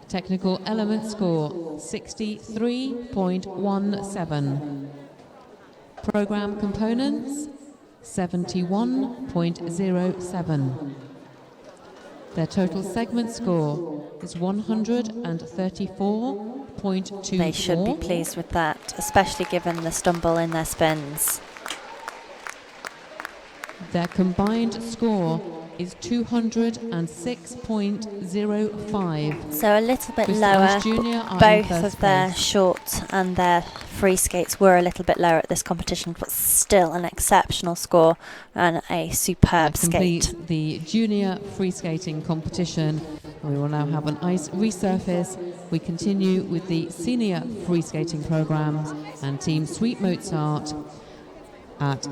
Technical element score 63.17. Program components 71.07. Their total segment score is 134.24. They should be pleased with that, especially given the stumble in their spins. Their combined score is 206.05. So a little bit Crystal lower. Ice Junior are in Both first of their place. short and their free skates were a little bit lower at this competition, but still an exceptional score and a superb skate. Complete the junior free skating competition. We will now have an ice resurface. We continue with the senior free skating programs and Team Sweet Mozart at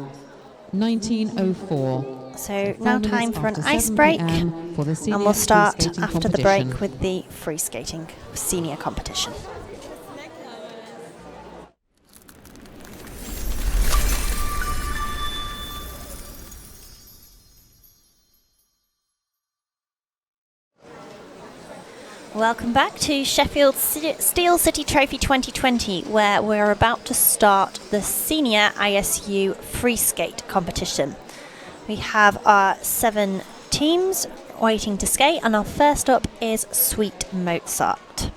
19:04. So 5 now minutes time for an after ice 7 break, PM for the senior and we'll free start skating after the break competition. with the free skating senior competition. Welcome back to Sheffield Steel City Trophy 2020, where we're about to start the senior ISU free skate competition. We have our 7 teams waiting to skate, and our first up is Sweet Mozart.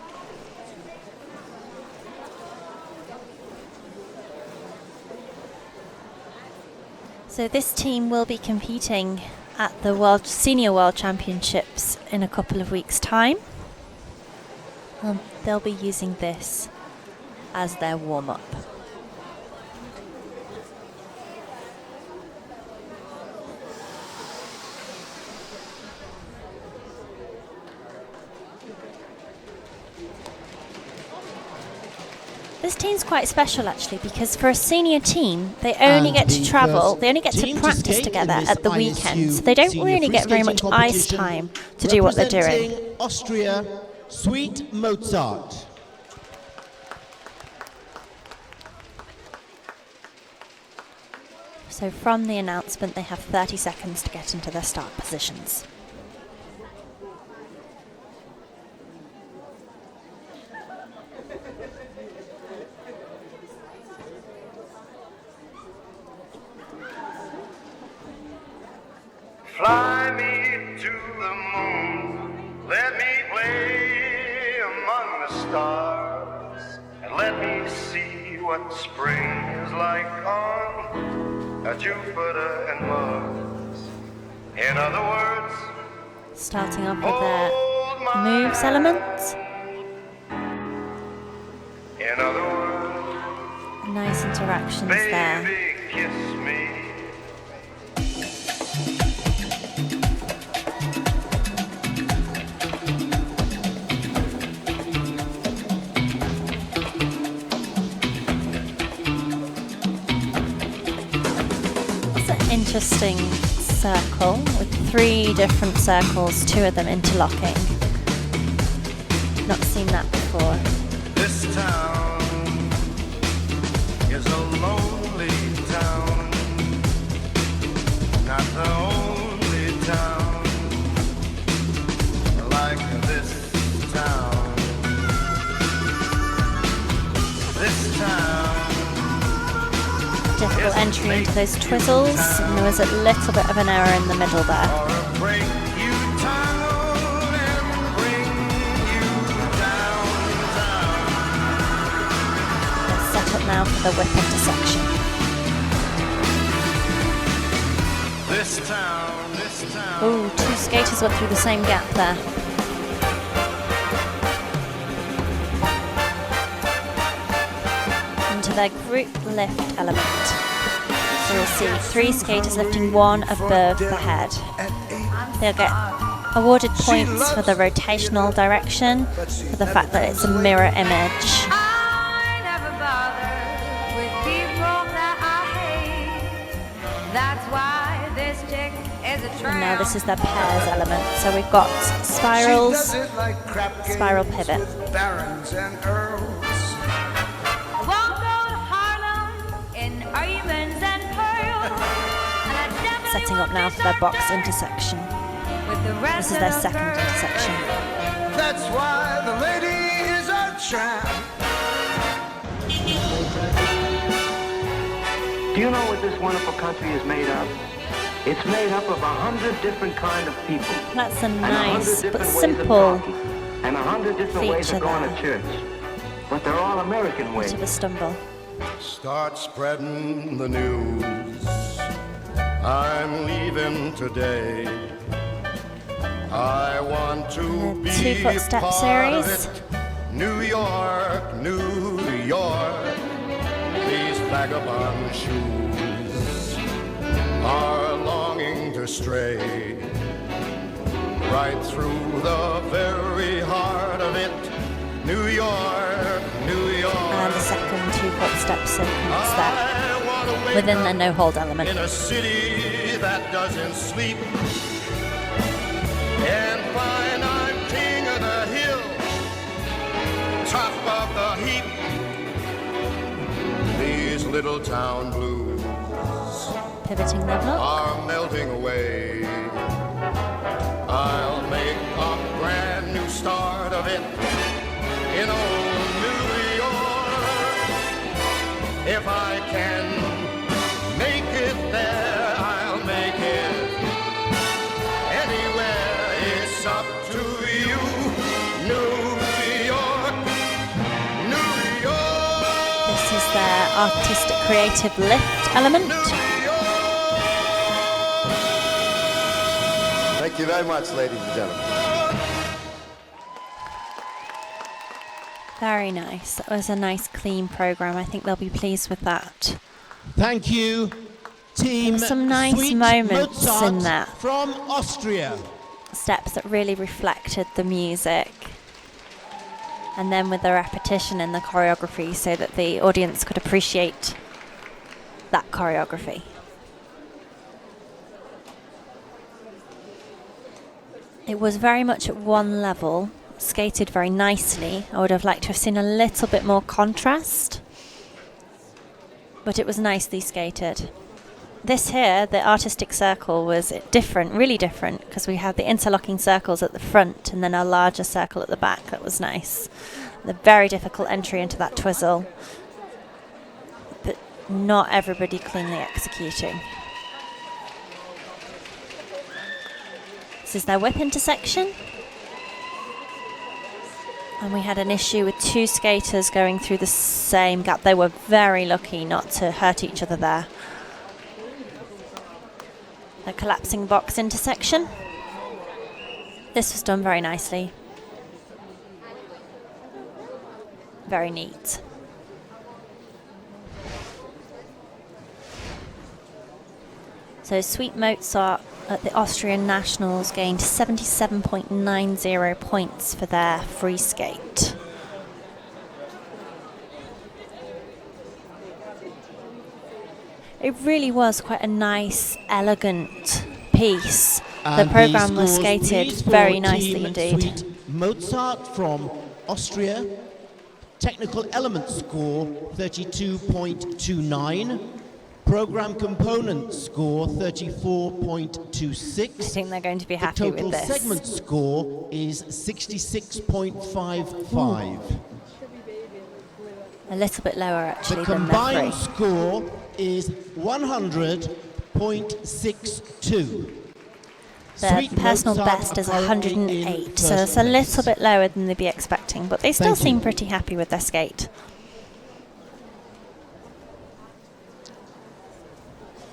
So this team will be competing at the Senior World Championships in a couple of weeks' time. They'll be using this as their warm-up. This team's quite special actually, because for a senior team, they only get to travel, they only get to practice together at the weekend, so they don't really get very much ice time to do what they're doing. Representing Austria, Sweet Mozart. So from the announcement, they have 30 seconds to get into their start positions. Fly me to the moon, let me play among the stars, and let me see what spring is like on Jupiter and Mars. In other words, Starting off with their moves element. in other words, Nice interactions there. baby, kiss me. interesting circle with 3 different circles, 2 of them interlocking. Not seen that before. This town is a lonely town, not the only town like this town. This town. Difficult entry into those twizzles, and there was a little bit of an error in the middle there. Let's set up now for the whip intersection. Ooh, 2 skaters went through the same gap there. Into their group lift element. So we'll see 3 skaters lifting 1 above the head. They'll get awarded points for the rotational direction, for the fact that it's a mirror image. And now this is their pairs element. So we've got spirals, spiral pivot. Setting up now for their box intersection. This is their second intersection. That's why the lady is a tramp. Do you know what this wonderful country is made of? It's made up of 100 different kind of people. That's a nice but simple and 100 different ways of going to church. But they're all American ways. Bit of a stumble. Start spreading the news. I'm leaving today. I want to be 2-foot step part series. of it. New York, New York. These vagabond shoes are longing to stray right through the very heart of it. New York, New York. And the second 2-foot step sequence there within the no hold element. In a city that doesn't sleep and find I'm king of the hill, top of the heap. These little town blues pivoting level are melting away. I'll make a brand new start of it in old New York. If I can make it there, I'll make it anywhere. It's up to you. New York, New York. This is their artistic creative lift element. Thank you very much, ladies and gentlemen. Very nice. That was a nice clean program. I think they'll be pleased with that. Thank you, team. Some nice Sweet moments Mozart in that. from Austria. Steps that really reflected the music. And then with the repetition in the choreography so that the audience could appreciate that choreography. It was very much at one level, skated very nicely. I would have liked to have seen a little bit more contrast, but it was nicely skated. This here, the artistic circle, was different, really different, because we had the interlocking circles at the front and then a larger circle at the back. That was nice. The very difficult entry into that twizzle, but not everybody cleanly executing. This is their whip intersection. And we had an issue with 2 skaters going through the same gap. They were very lucky not to hurt each other there. A collapsing box intersection. This was done very nicely. Very neat. So Sweet Mozart at the Austrian Nationals gained 77.90 points for their free skate. It really was quite a nice, elegant piece. And the program was scores skated read for very nicely Team indeed. Suite Mozart from Austria. Technical element score 32.29. Program component score 34.26. I think they're going to be The happy total with this. segment score is 66.55. A little bit lower actually The than the combined three. score is 100.62. The Sweet personal Mozart best are is currently in 108, so first it's a place. little bit lower than they'd be expecting, but they still Thank you. seem pretty happy with their skate.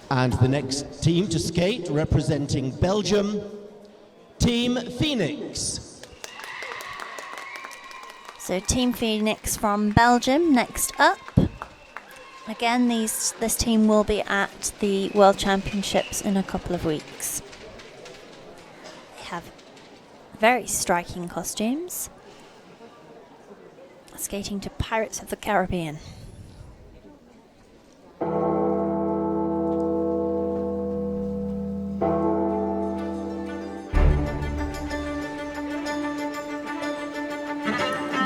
And the next team to skate, representing Belgium, Team Phoenix. So Team Phoenix from Belgium next up. Again, this team will be at the World Championships in a couple of weeks. They have very striking costumes. Skating to Pirates of the Caribbean.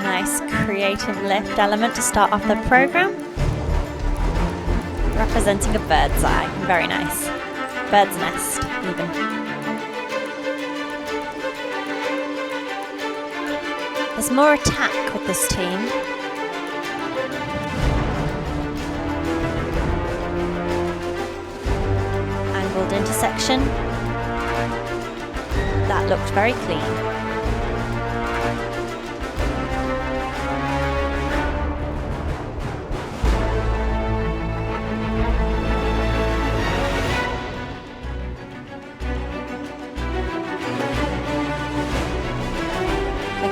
Nice creative lift element to start off the program. Representing a bird's eye. Very nice. Bird's nest, even. There's more attack with this team. Angled intersection. That looked very clean.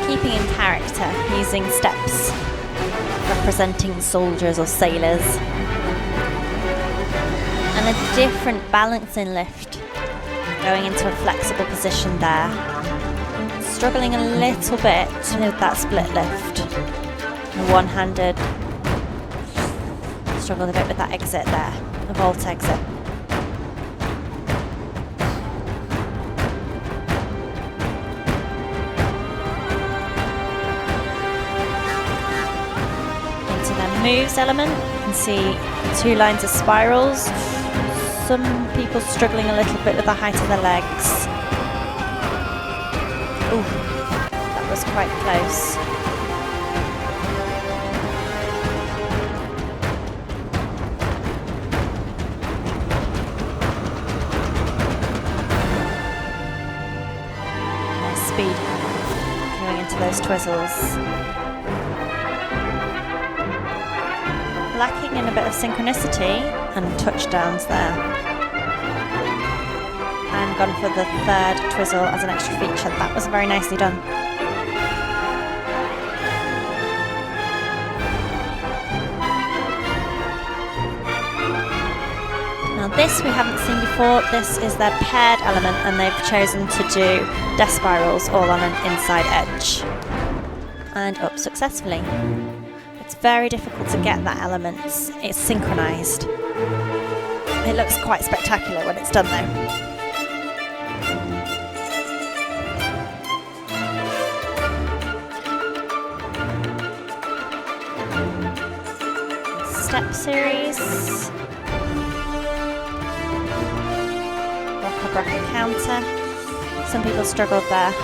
Keeping in character, using steps representing soldiers or sailors, and a different balancing lift, going into a flexible position there. Struggling a little bit with that split lift. One-handed. Struggled a bit with that exit there, the vault exit. Moves element, you can see 2 lines of spirals. Some people struggling a little bit with the height of the legs. Ooh, that was quite close. Nice speed going into those twizzles. Lacking in a bit of synchronicity and touchdowns there. And gone for the 3rd twizzle as an extra feature. That was very nicely done. Now this we haven't seen before. This is their paired element and they've chosen to do death spirals all on an inside edge. And up successfully. It's very difficult to get that element. It's synchronized. It looks quite spectacular when it's done though. Step series. Rocker counter. Some people struggled there.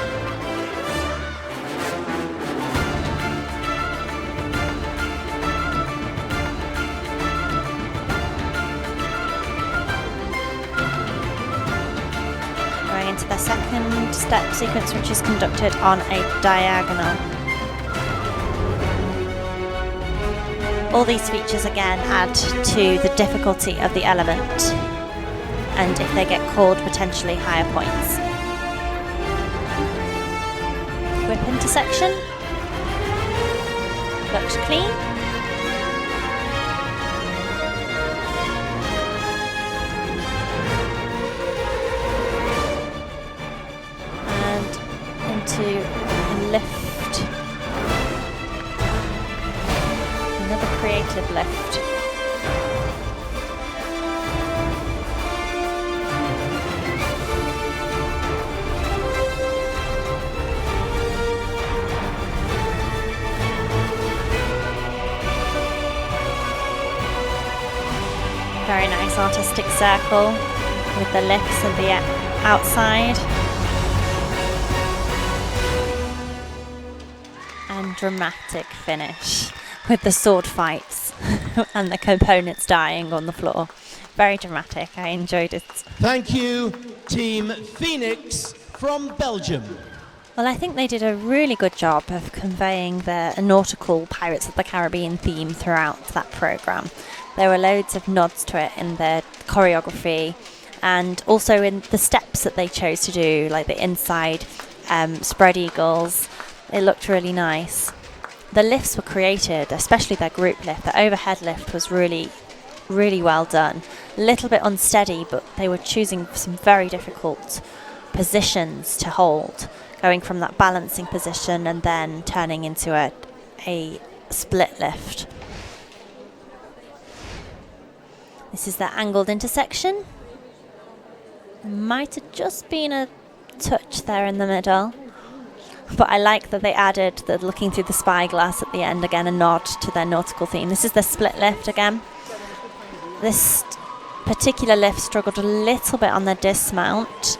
Into the second step sequence, which is conducted on a diagonal. All these features again add to the difficulty of the element, and if they get called, potentially higher points. Whip intersection. Looks clean. To lift. Another creative lift. Very nice artistic circle with the lifts at the outside. And dramatic finish with the sword fights and the components dying on the floor. Very dramatic. I enjoyed it. Thank you, Team Phoenix from Belgium. Well, I think they did a really good job of conveying the nautical Pirates of the Caribbean theme throughout that programme. There were loads of nods to it in their choreography and also in the steps that they chose to do, like the inside spread eagles. It looked really nice. The lifts were created, especially their group lift. The overhead lift was really, really well done. A little bit unsteady, but they were choosing some very difficult positions to hold, going from that balancing position and then turning into a split lift. This is the angled intersection. Might have just been a touch there in the middle, but I like that they added the looking through the spyglass at the end, again a nod to their nautical theme. This is the split lift again. This particular lift struggled a little bit on the dismount.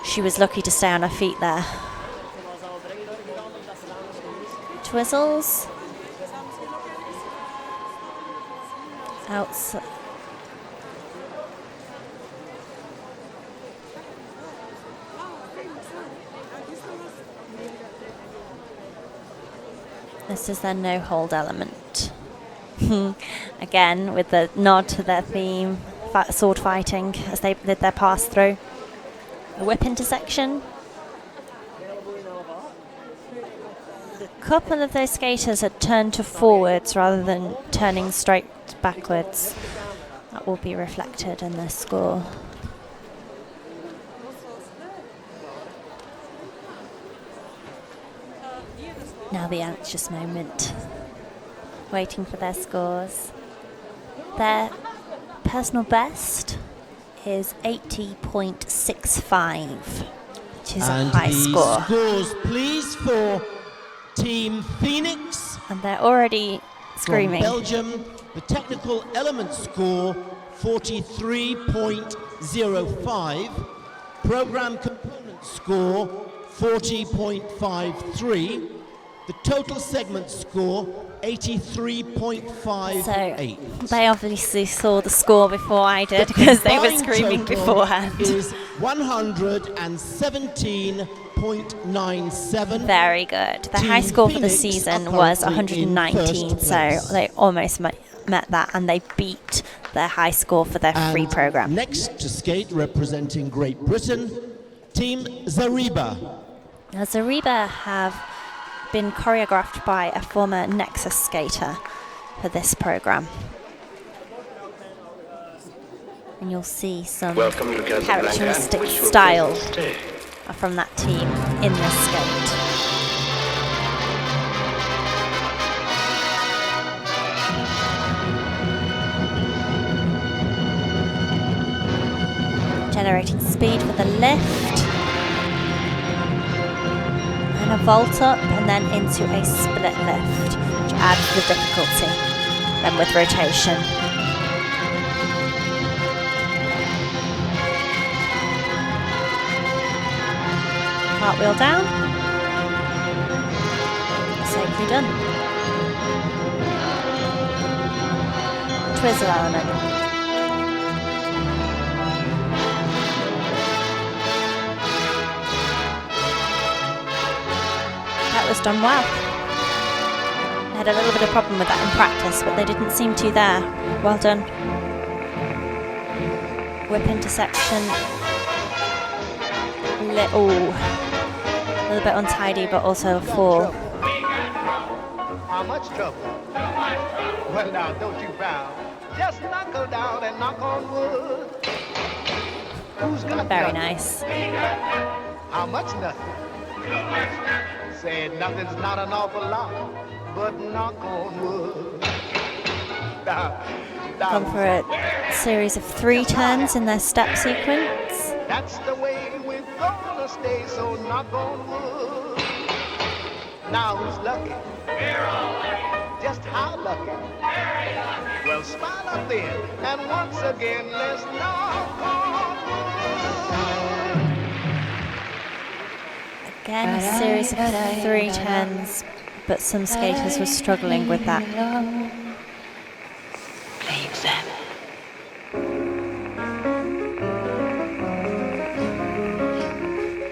She was lucky to stay on her feet there. Twizzles. Outside. This is their no hold element. Again, with the nod to their theme, sword fighting as they did their pass through. A whip intersection. A couple of those skaters had turned to forwards rather than turning straight backwards. That will be reflected in their score. Now the anxious moment, waiting for their scores. Their personal best is 80.65, which is a high score. Scores, please, for Team Phoenix. And they're already screaming. From Belgium, the technical element score 43.05, program component score 40.53. The total segment score, 83.58. So they obviously saw the score before I did because they were screaming beforehand. Is 117.97. Very good. The high score for the season was 119, so they almost met that, and they beat their high score for their free program. Next to skate, representing Great Britain, Team Zariba. Now, Zariba have been choreographed by a former Nexus skater for this program. And you'll see some characteristic style from that team in this skate. Generating speed for the lift. And a vault up and then into a split lift, which adds the difficulty. Then with rotation. Cartwheel down. Safely done. Twizzle element. That was done well. They had a little bit of problem with that in practice, but they didn't seem to there. Well done. Whip intersection. A little bit untidy, but also a fall. How much trouble? Well, now, don't you frown. Just knuckle down and knock on wood. Who's got Very nothing? nice. How much nothing? Said nothing's not an awful lot, but knock on wood. Gone for a series of 3 turns in their step sequence. That's the way we're gonna stay, so knock on wood. Now who's lucky? Just how lucky? Very lucky. Well, smile up then, and once again, let's knock on wood. Again, a series of 3 turns, but some skaters were struggling with that.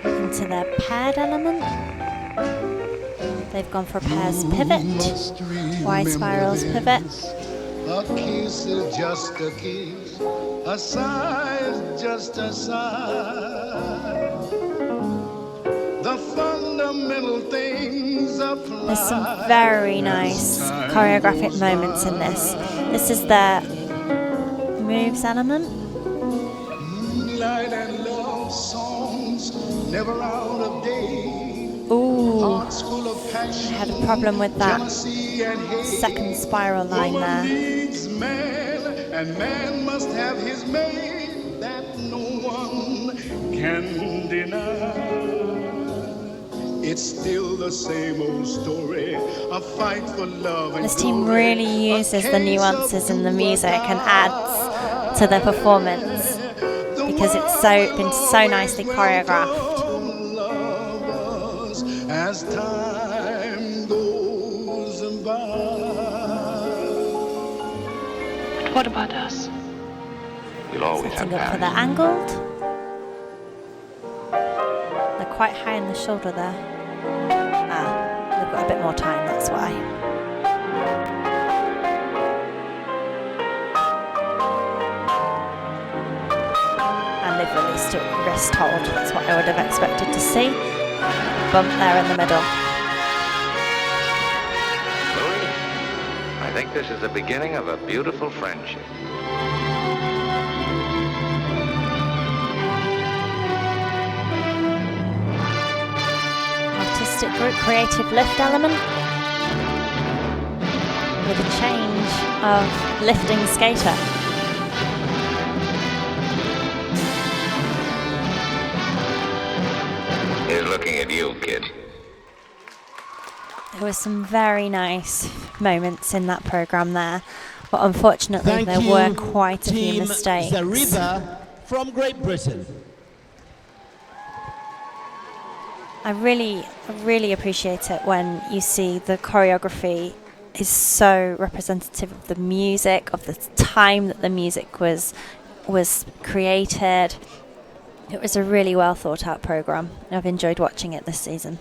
Into their paired element. They've gone for a pairs pivot, wide spirals pivot. A kiss is just a kiss, a sigh is just a sigh. The fundamental things apply. There's some very nice choreographic moments in this. This is their moves element. Moonlight and love songs, never out of date. Ooh, Hearts full of I passion, had a problem with that jealousy and hate. second spiral line Woman there. needs man, and man must have his mate. That no one can deny. It's still the same old story, a fight for love and This team glory, really uses the nuances in the music and adds to the performance because it's been so nicely choreographed. as time goes by. What about us? We'll always have Setting up for the angled. They're quite high in the shoulder there. They've got a bit more time, that's why. And they've released a wrist hold. That's what I would have expected to see. Bump there in the middle. Louis, I think this is the beginning of a beautiful friendship. Artistic group creative lift element with a change of lifting skater. He's looking at you, kid. There were some very nice moments in that programme there, but unfortunately there were quite a few mistakes. Zariba from Great Britain. I really appreciate it when you see the choreography is so representative of the music, of the time that the music was created. It was a really well thought out programme. I've enjoyed watching it this season.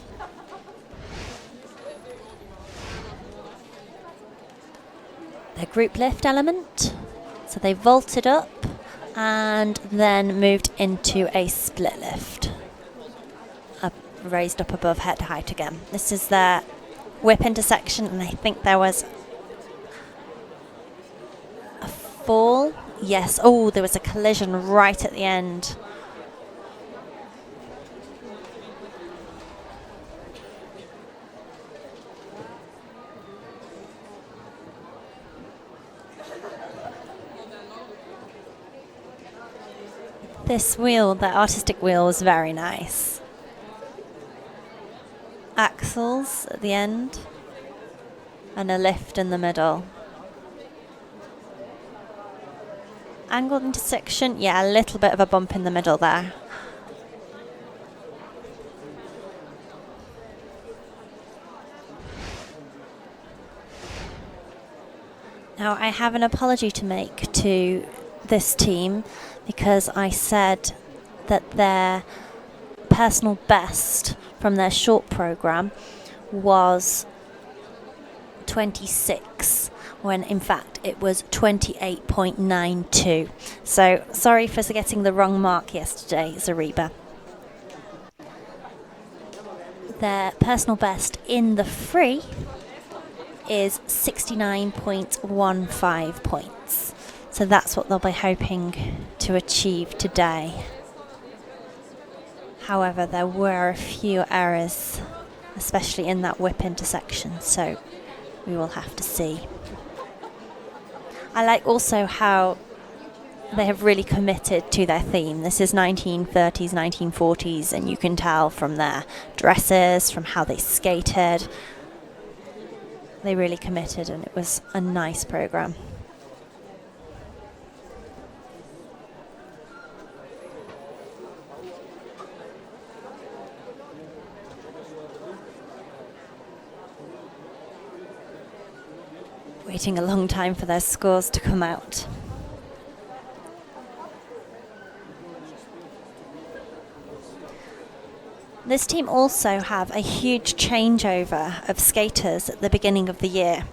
Their group lift element. So they vaulted up and then moved into a split lift. Raised up above head height again. This is their whip intersection, and I think there was a fall. Yes. Oh, there was a collision right at the end. This wheel, the artistic wheel, was very nice. Axles at the end and a lift in the middle. Angled intersection, yeah, a little bit of a bump in the middle there. Now I have an apology to make to this team because I said that their personal best from their short programme was 26, when in fact it was 28.92. So sorry for getting the wrong mark yesterday, Zariba. Their personal best in the free is 69.15 points. So that's what they'll be hoping to achieve today. However, there were a few errors, especially in that whip intersection, so we will have to see. I like also how they have really committed to their theme. This is 1930s, 1940s, and you can tell from their dresses, from how they skated. They really committed, and it was a nice program. Waiting a long time for their scores to come out. This team also have a huge changeover of skaters at the beginning of the year.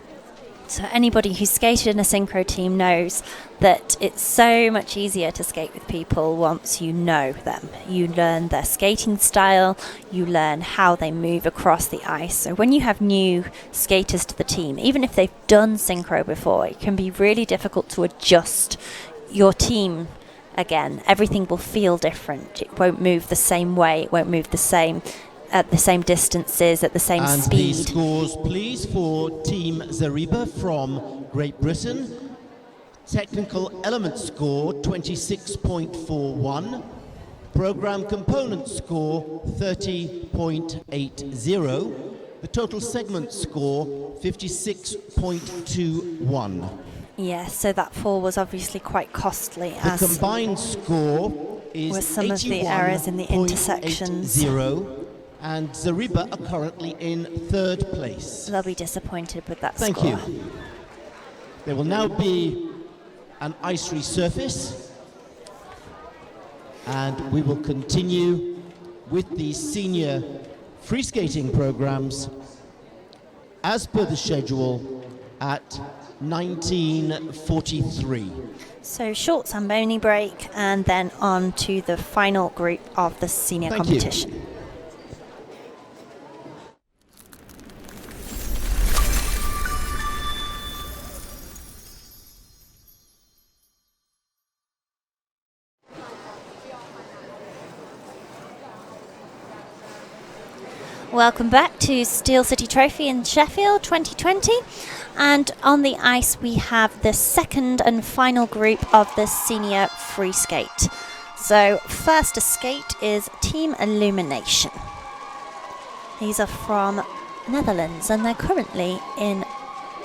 So anybody who's skated in a synchro team knows that it's so much easier to skate with people once you know them. You learn their skating style, you learn how they move across the ice. So when you have new skaters to the team, even if they've done synchro before, it can be really difficult to adjust your team again. Everything will feel different. It won't move the same way, it won't move the same at the same distances, at the same speed. And the scores, please, for Team Zariba from Great Britain. Technical element score, 26.41. Program component score, 30.80. The total segment score, 56.21. Yes, so that fall was obviously quite costly. The combined score is with some of the errors in the intersections. 81.80. And Zariba are currently in third place. They'll be disappointed with that Thank score. you. There will now be an ice resurface, and we will continue with the senior free skating programs as per the schedule at 19:43. So short Zamboni break, and then on to the final group of the senior Thank competition. You. Welcome back to Steel City Trophy in Sheffield 2020, and on the ice we have the second and final group of the senior free skate. So first to skate is Team Illumination. These are from Netherlands, and they're currently in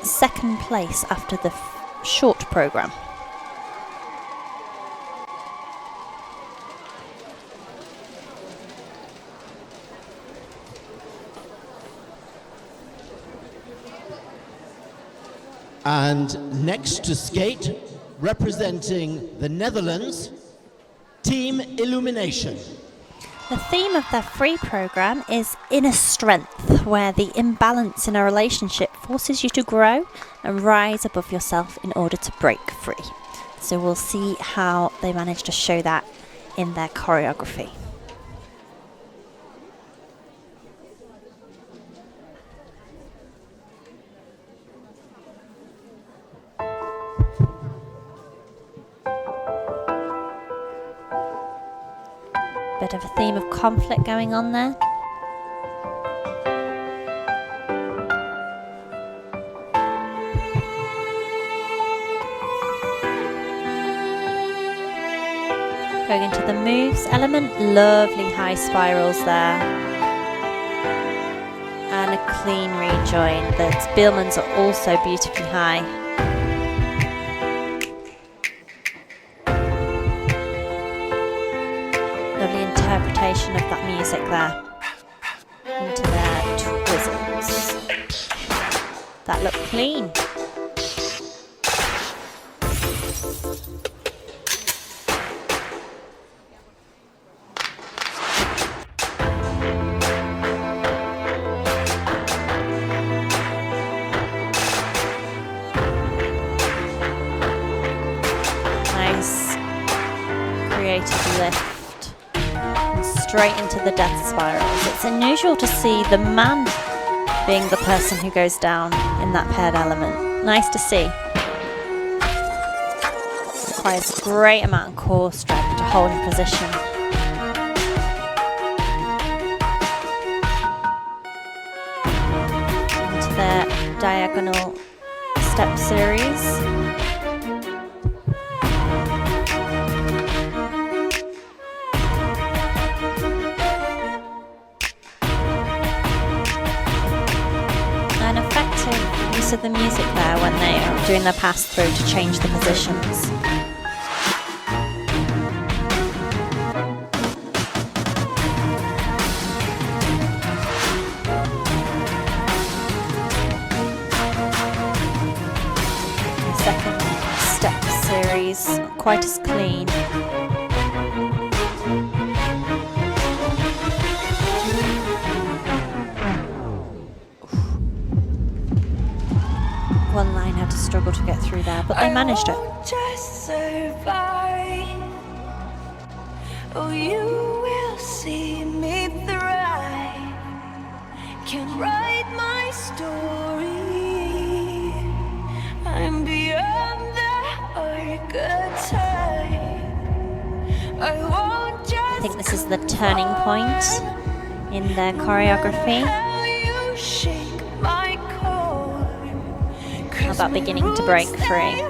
second place after the short program. And next to skate, representing the Netherlands, Team Illumination. The theme of their free program is inner strength, where the imbalance in a relationship forces you to grow and rise above yourself in order to break free. So we'll see how they manage to show that in their choreography. Bit of a theme of conflict going on there. Going into the moves element, lovely high spirals there. And a clean rejoin. The Spielmans are also beautifully high. Lovely interpretation of that music there into their twizzles. That looked clean. Nice creative lift. Straight into the death spirals. It's unusual to see the man being the person who goes down in that paired element. Nice to see. Requires a great amount of core strength to hold in position. Into their diagonal step series. use of the music there when they are doing their pass through to change the positions. The second step series, quite as clean. One line had to struggle to get through there, but they managed it. Just survive. Oh, you will see me thrive. Can write my story. I'm beyond the archetype. I won't just. I think this is the turning point in their choreography. About beginning to break free.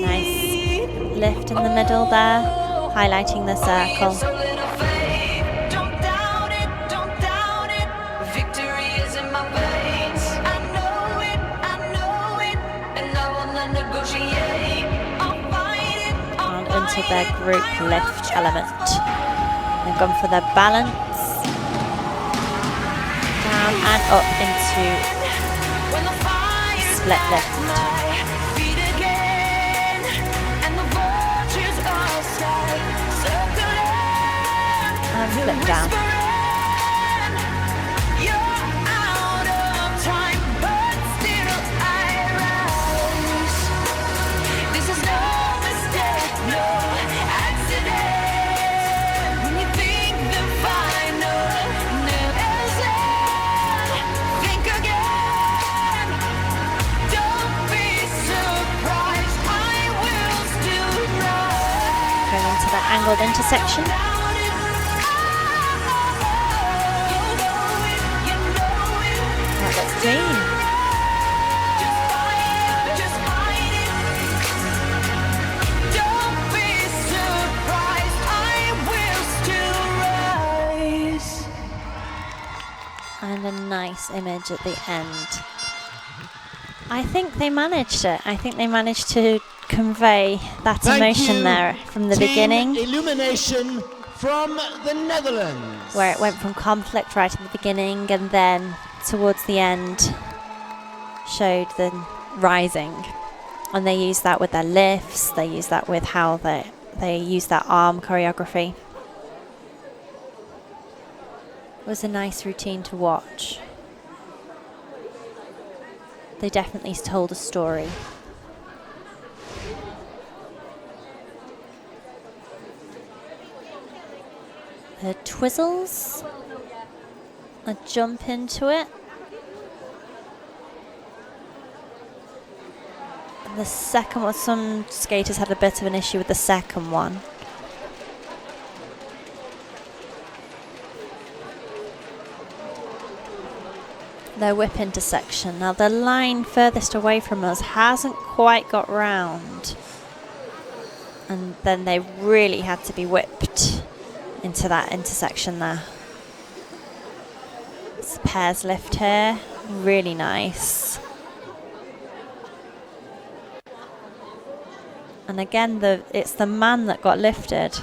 Nice lift in the middle there, highlighting the circle. Don't doubt it, don't doubt it. Victory is in my veins. I know it, and I will not negotiate. I'll fight it, And into their group lift element. They've gone for their balance. Down and up into split lift. And flip down. Angled intersection. That looks clean. And a nice image at the end. I think they managed it. I think they managed to convey that emotion there from the beginning. Illumination from the Netherlands. Where it went from conflict right at the beginning and then towards the end showed the rising. And they use that with their lifts, they use that with how they use that arm choreography. It was a nice routine to watch. They definitely told a story. The twizzles, a jump into it. And the second one, some skaters had a bit of an issue with the second one. Their whip intersection. Now the line furthest away from us hasn't quite got round. And then they really had to be whipped into that intersection there. It's a pairs lift here, really nice. And again, it's the man that got lifted.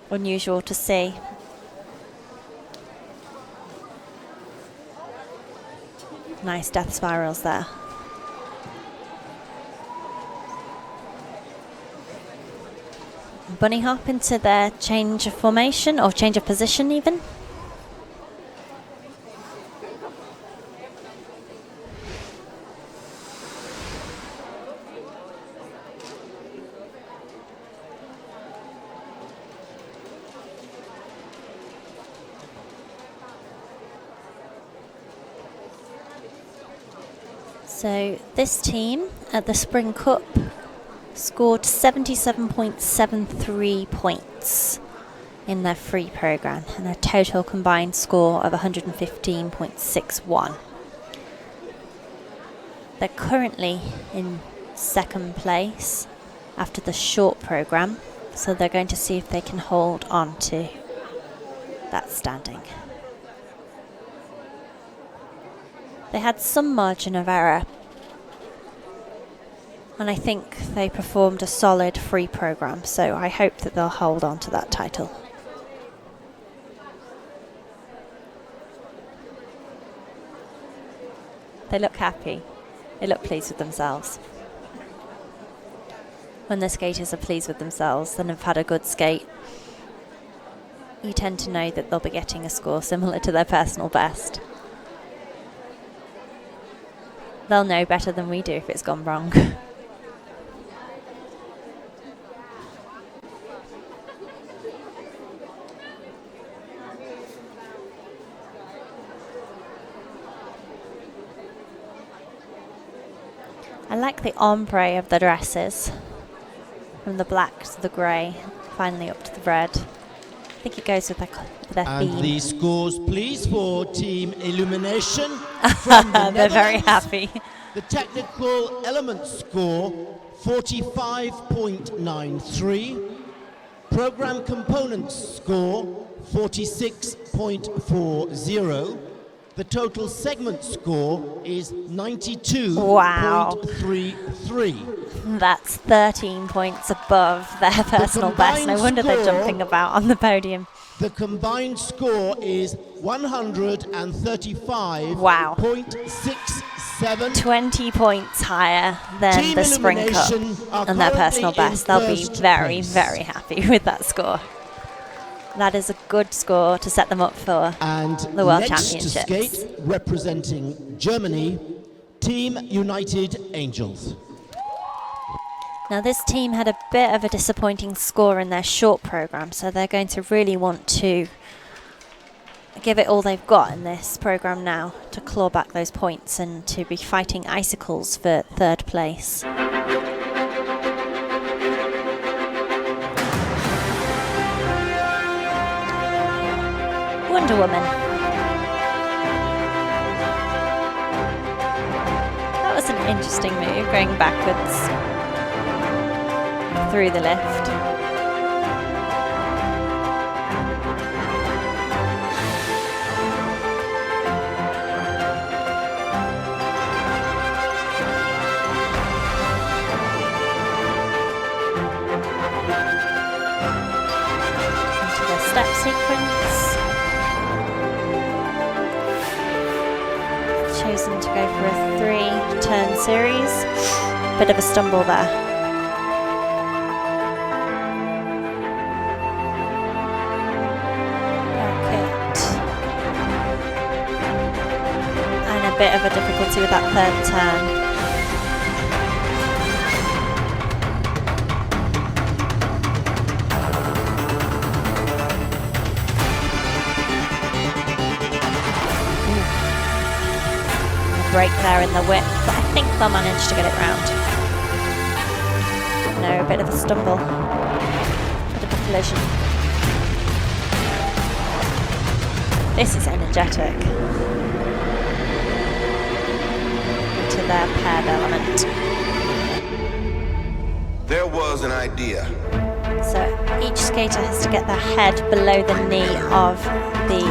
Unusual to see. Nice death spirals there. Bunny hop into their change of formation, or change of position even. So this team at the Spring Cup scored 77.73 points in their free program and a total combined score of 115.61. They're currently in second place after the short program, so they're going to see if they can hold on to that standing. They had some margin of error, and I think they performed a solid free program, so I hope that they'll hold on to that title. They look happy. They look pleased with themselves. When the skaters are pleased with themselves and have had a good skate, you tend to know that they'll be getting a score similar to their personal best. They'll know better than we do if it's gone wrong. I like the ombre of the dresses, from the black to the grey, finally up to the red. I think it goes with their theme. And the scores, please, for Team Illumination. From the They're very Netherlands. happy. The technical element score, 45.93. Program components score, 46.40. The total segment score is 92.33. That's 13 points above their personal best. No wonder they're jumping about on the podium. The combined score is 135.67. Wow. 20 points higher than Team the Spring Cup Illumination are and their personal currently in best. They'll be first very, place. very happy with that score. That is a good score to set them up for the World Next Championships. to skate, representing Germany, Team United Angels. Now this team had a bit of a disappointing score in their short program, so they're going to really want to give it all they've got in this program now to claw back those points and to be fighting icicles for third place. Wonder Woman. That was an interesting move, going backwards through the lift. Into the step sequence. Chosen to go for a 3-turn series. Bit of a stumble there. And a bit of a difficulty with that third turn. Break there in the whip, but I think they'll manage to get it round. No, a bit of a stumble. Bit of a collision. This is energetic. Into their paired element. There was an idea. So each skater has to get their head below the knee of the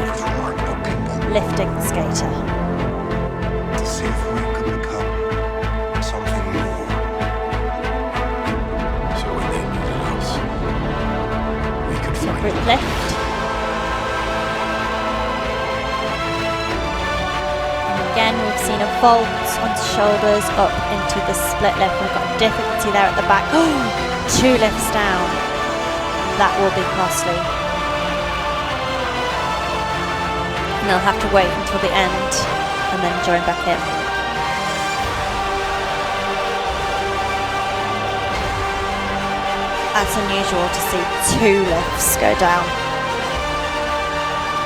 lifting skater. To see if we could become something more. So when they needed us, we could find Group lift. And again, we've seen a vault onto shoulders up into the split lift. We've got difficulty there at the back. Oh, 2 lifts down. That will be costly. And they'll have to wait until the end and then join back in. That's unusual to see 2 lifts go down.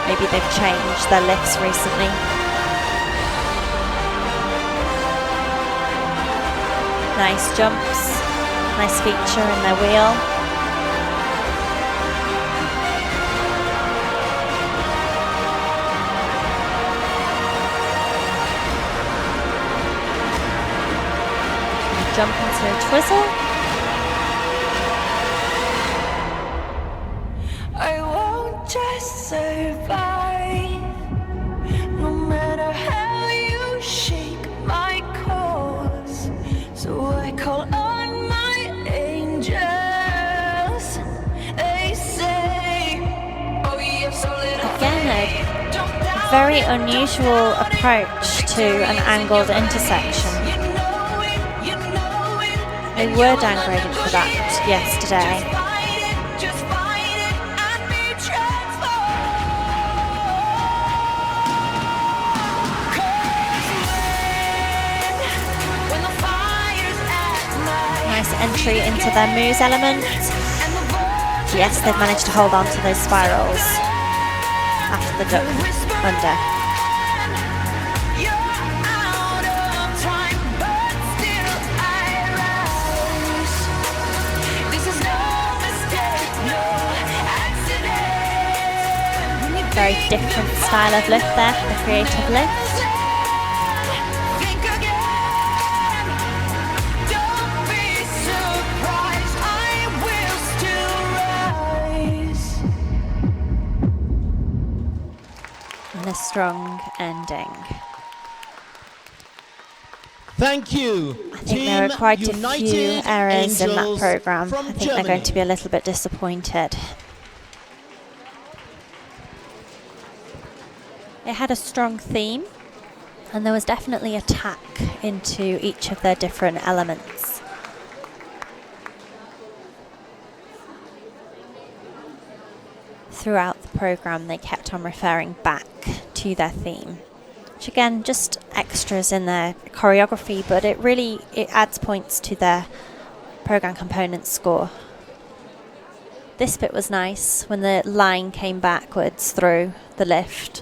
Maybe they've changed their lifts recently. Nice jumps, nice feature in their wheel. Jump into a twizzle. I won't just survive, no matter how you shape very unusual approach to an angled intersection. They were downgraded for that yesterday. Nice entry into their moves element. Yes, they've managed to hold on to those spirals after the duck under. Very different style of lift there, the creative lift. And a strong ending. Thank you. I think there are quite a few errors in that programme. I think they're going to be a little bit disappointed. It had a strong theme, and there was definitely attack into each of their different elements. Throughout the programme, they kept on referring back to their theme, which again, just extras in their choreography, but it adds points to their programme component score. This bit was nice when the line came backwards through the lift.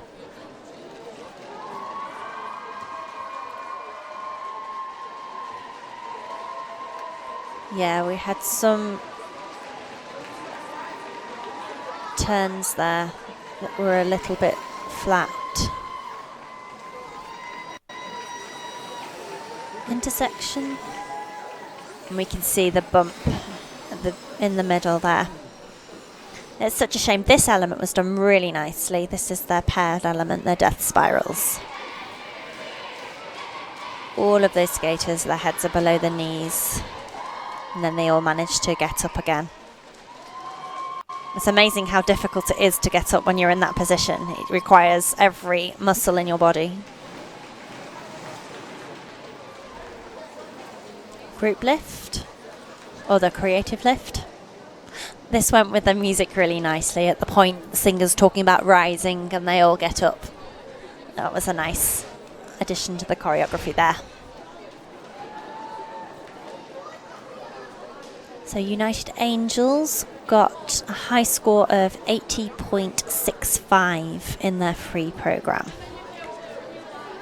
Yeah, we had some turns there that were a little bit flat. Intersection. And we can see the bump in the middle there. It's such a shame. This element was done really nicely. This is their paired element, their death spirals. All of those skaters, their heads are below the knees. And then they all manage to get up again. It's amazing how difficult it is to get up when you're in that position. It requires every muscle in your body. Group lift, or the creative lift. This went with the music really nicely. At the point, the singer's talking about rising and they all get up. That was a nice addition to the choreography there. So United Angels got a high score of 80.65 in their free programme.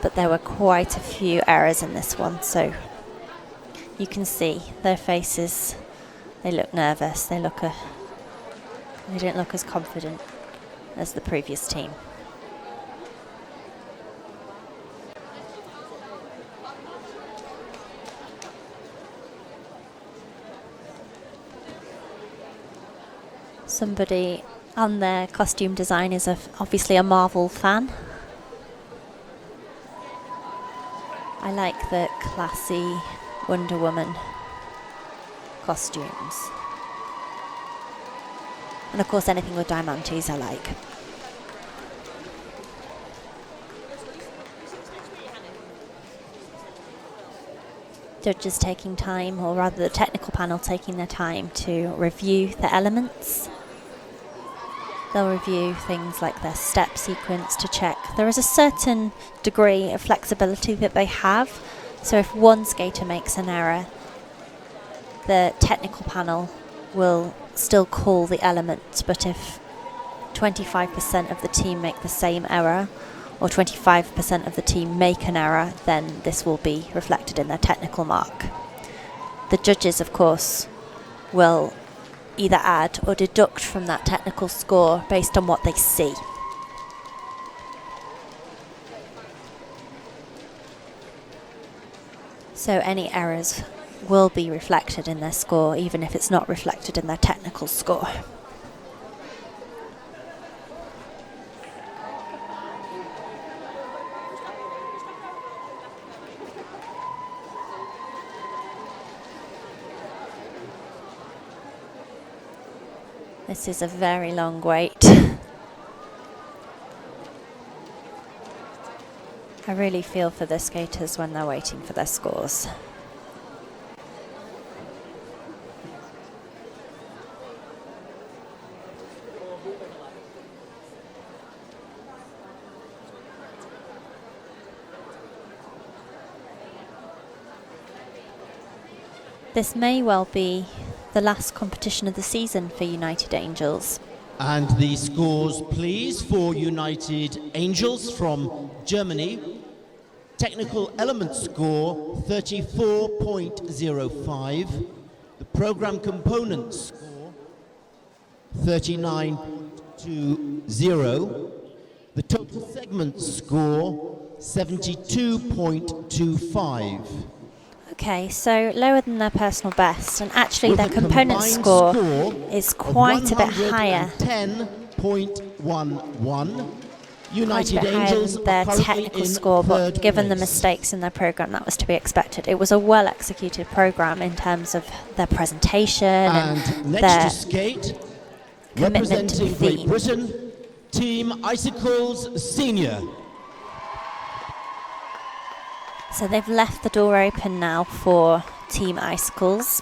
But there were quite a few errors in this one, so you can see their faces, they look nervous, they don't look as confident as the previous team. Somebody on their costume design is obviously a Marvel fan. I like the classy Wonder Woman costumes. And of course anything with diamantes I like. Judges taking time, or rather the technical panel taking their time to review the elements. They'll review things like their step sequence to check there is a certain degree of flexibility that they have. So if one skater makes an error, the technical panel will still call the element, but if 25% of the team make the same error, or 25% of the team make an error, then this will be reflected in their technical mark. The judges, of course, will either add or deduct from that technical score based on what they see. So any errors will be reflected in their score, even if it's not reflected in their technical score. This is a very long wait. I really feel for the skaters when they're waiting for their scores. This may well be the last competition of the season for United Angels. And the scores, please, for United Angels from Germany. Technical element score 34.05. The program component score 39.20. The total segment score 72.25. Okay, so lower than their personal best, and actually With their a component combined score of is quite a bit higher. 10.11. United Quite a bit higher Angels than their are currently technical in score, but third given the place. mistakes in their program, that was to be expected. It was a well executed program in terms of their presentation and Next their to skate, commitment to the representing Great theme. Britain, Team Icicles Senior. So they've left the door open now for Team Icicles.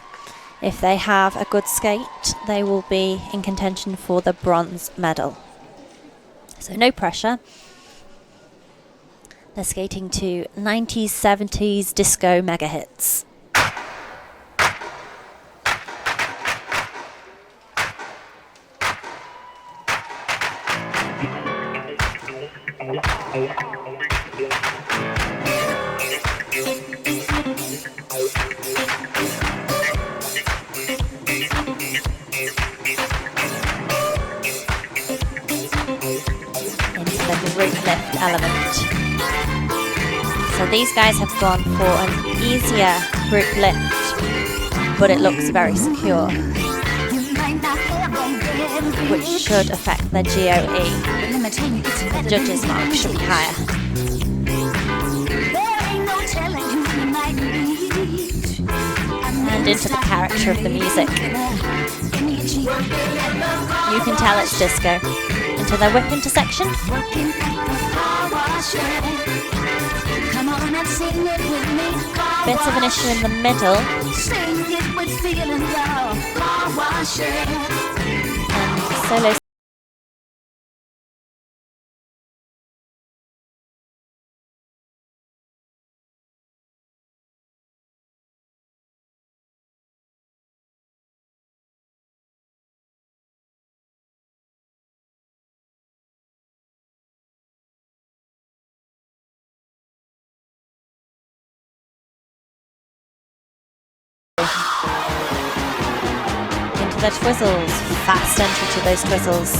If they have a good skate, they will be in contention for the bronze medal. So no pressure. They're skating to 90s, 70s disco mega hits. Group lift element. So these guys have gone for an easier group lift, but it looks very secure, which should affect their GOE. The judges' mark should be higher. And into the character of the music. You can tell it's disco. Into their whip intersection. Bit of an issue in the middle. And solo. Into the twizzles. Fast entry to those twizzles.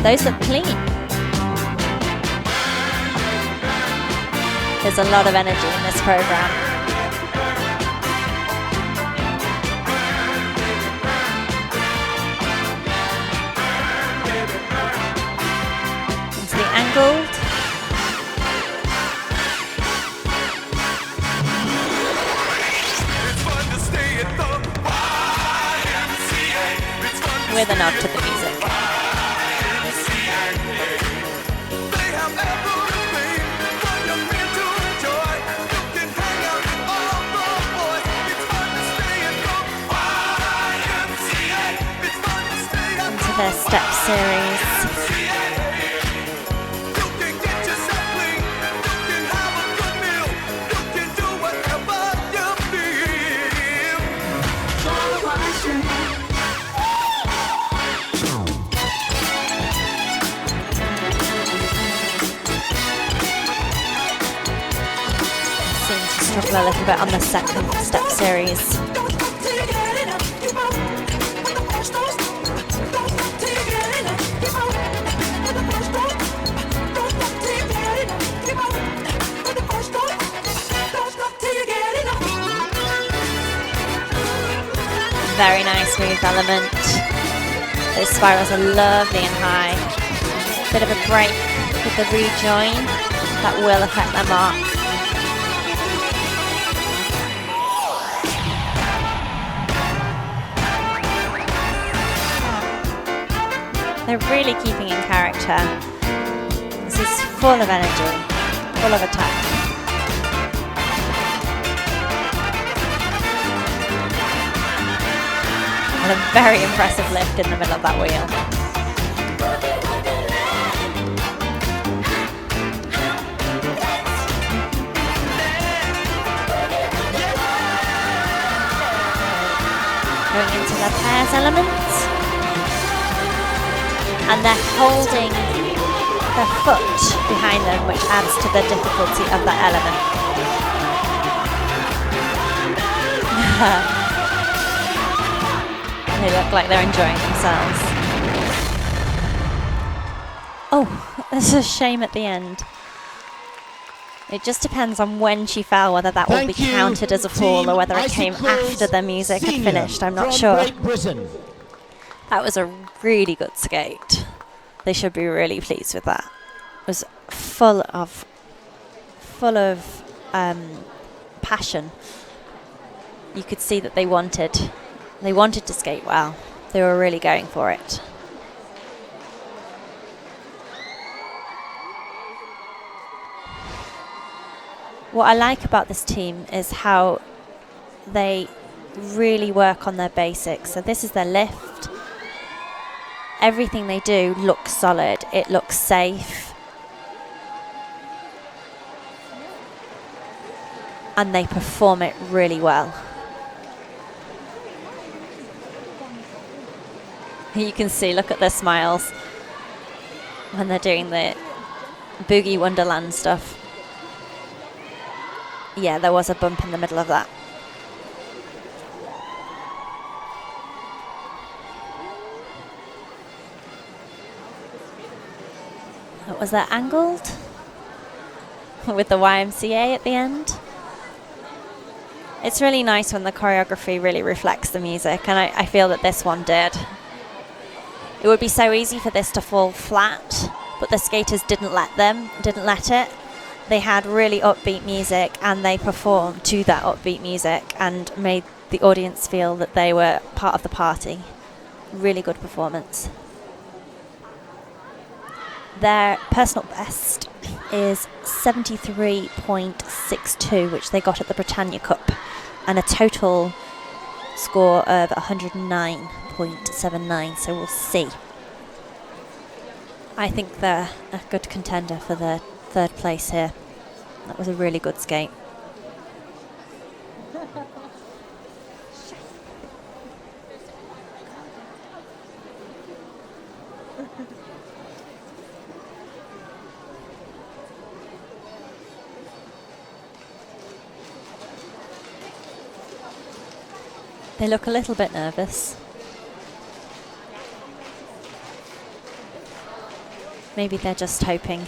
Those look clean. There's a lot of energy in this program. Into the angled. With a nod to the music. Into their step series. Struggle a little bit on the second step series. Very nice move element. Those spirals are lovely and high. Bit of a break with the rejoin. That will affect their mark. They're really keeping in character. full of energy, full of attack. And a very impressive lift in the middle of that wheel. Going into the pairs element. And they're holding their foot behind them, which adds to the difficulty of that element. They look like they're enjoying themselves. Oh, there's a shame at the end. It just depends on when she fell, whether that will be counted as a fall or whether it came after the music had finished. I'm not sure. That was a really good skate. They should be really pleased with that. It was full of passion. You could see that they wanted to skate well. They were really going for it. What I like about this team is how they really work on their basics. So this is their lift. Everything they do looks solid. It looks safe. And they perform it really well. You can see, look at their smiles when they're doing the Boogie Wonderland stuff. Yeah, there was a bump in the middle of that. Was that angled? With the YMCA at the end? It's really nice when the choreography really reflects the music, and I feel that this one did. It would be so easy for this to fall flat, but the skaters didn't let it. They had really upbeat music, and they performed to that upbeat music and made the audience feel that they were part of the party. Really good performance. Their personal best is 73.62, which they got at the Britannia Cup, and a total score of 109.79, so we'll see. I think they're a good contender for the third place here. That was a really good skate. They look a little bit nervous. Maybe they're just hoping.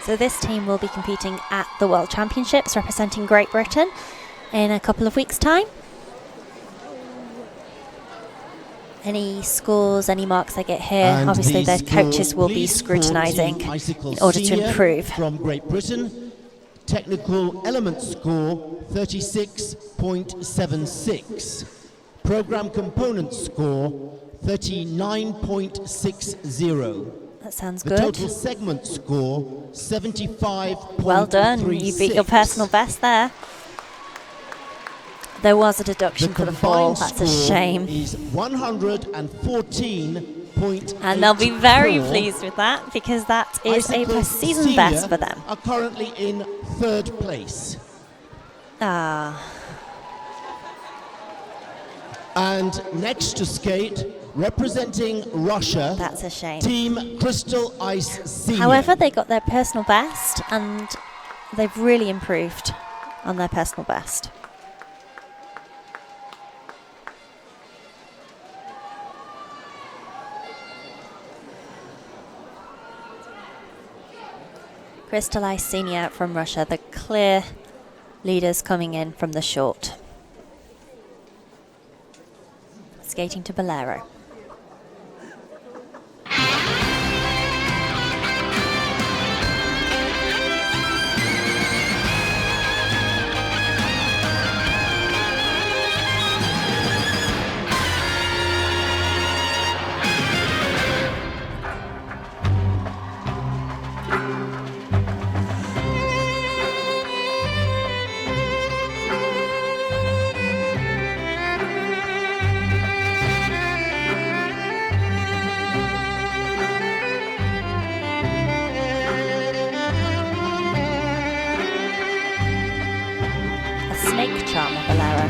So this team will be competing at the World Championships representing Great Britain in a couple of weeks' time. Any scores, any marks they get here, And obviously the their coaches scores, will be please, for scrutinising Team Icicle in order to Senior improve. From Great Britain, technical element score 36.76. Program component score 39.60. That sounds The good. total segment score 75.36. Well done, you beat your personal best there. There was a deduction for the fall, that's a shame. Is 114.84. And they'll be very pleased with that because that is a Icicle season Senior best for them. Are currently in third place. And next to skate, representing Russia, that's a shame. Team Crystal Ice Senior. However, they got their personal best and they've really improved on their personal best. Crystal Ice Senior from Russia, the clear leaders coming in from the short. Skating to Bolero. snake charmer bolero.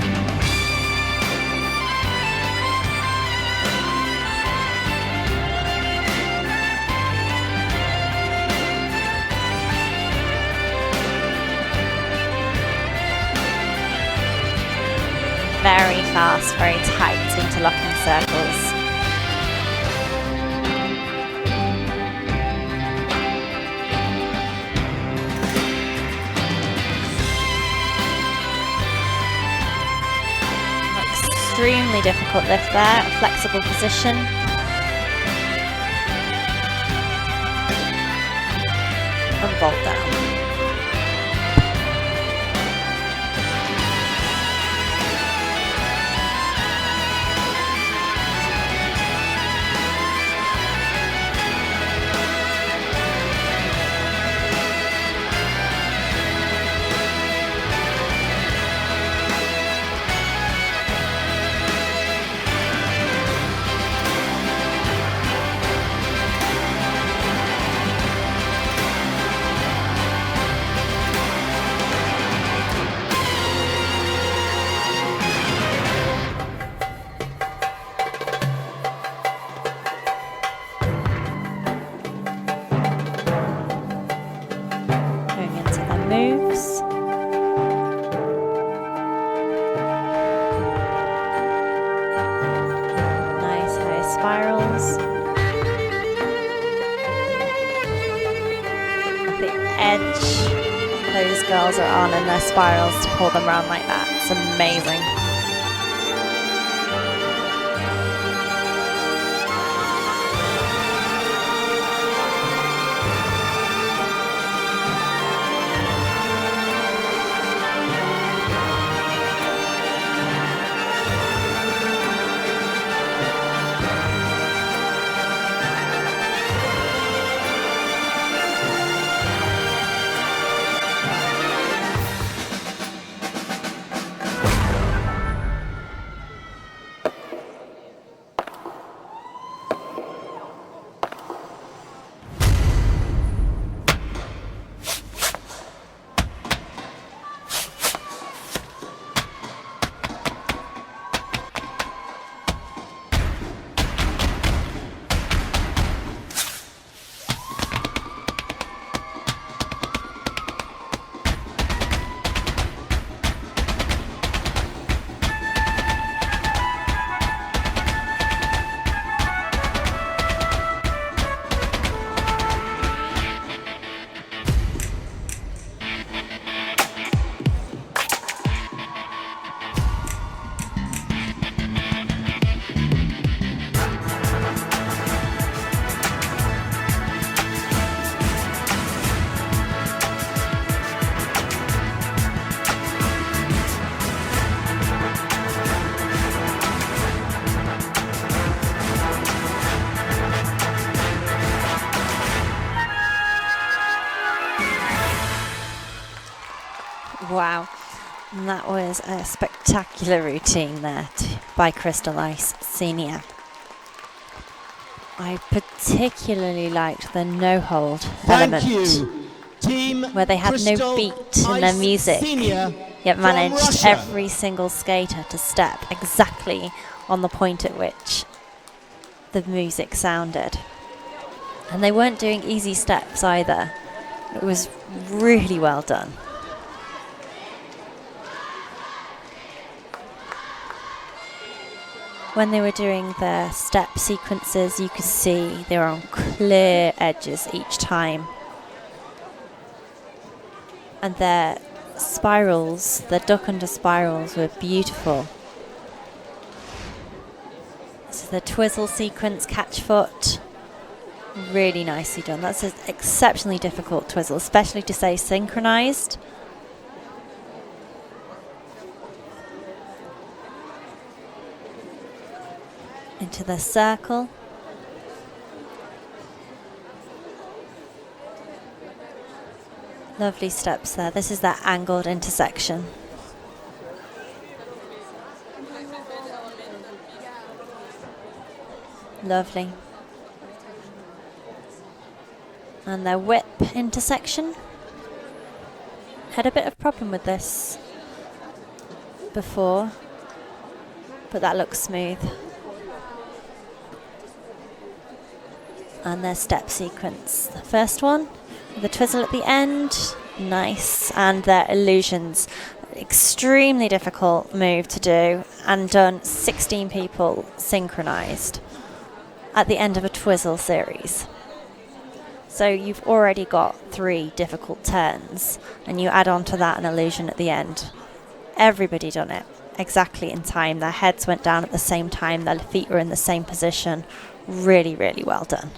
Very fast, very tight interlocking circles. Extremely difficult lift there, a flexible position. And vault down. Moves. Nice high spirals. At the edge, those girls are on in their spirals to pull them around like that. It's amazing. Wow, and that was a spectacular routine there by Crystal Ice Senior. I particularly liked the no-hold element, where they had no beat in their music, yet managed every single skater to step exactly on the point at which the music sounded. And they weren't doing easy steps either. It was really well done. When they were doing their step sequences, you could see they were on clear edges each time. And their spirals, their duck under spirals, were beautiful. So the twizzle sequence, catch foot, really nicely done. That's an exceptionally difficult twizzle, especially to say synchronized. Into the circle. Lovely steps there. This is that angled intersection. Lovely. And their whip intersection. Had a bit of problem with this before, but that looks smooth. And their step sequence. The first one, the twizzle at the end, nice. And their illusions, extremely difficult move to do, and done 16 people synchronized at the end of a twizzle series. So you've already got 3 difficult turns, and you add on to that an illusion at the end. Everybody done it exactly in time. Their heads went down at the same time, their feet were in the same position. Really, really well done.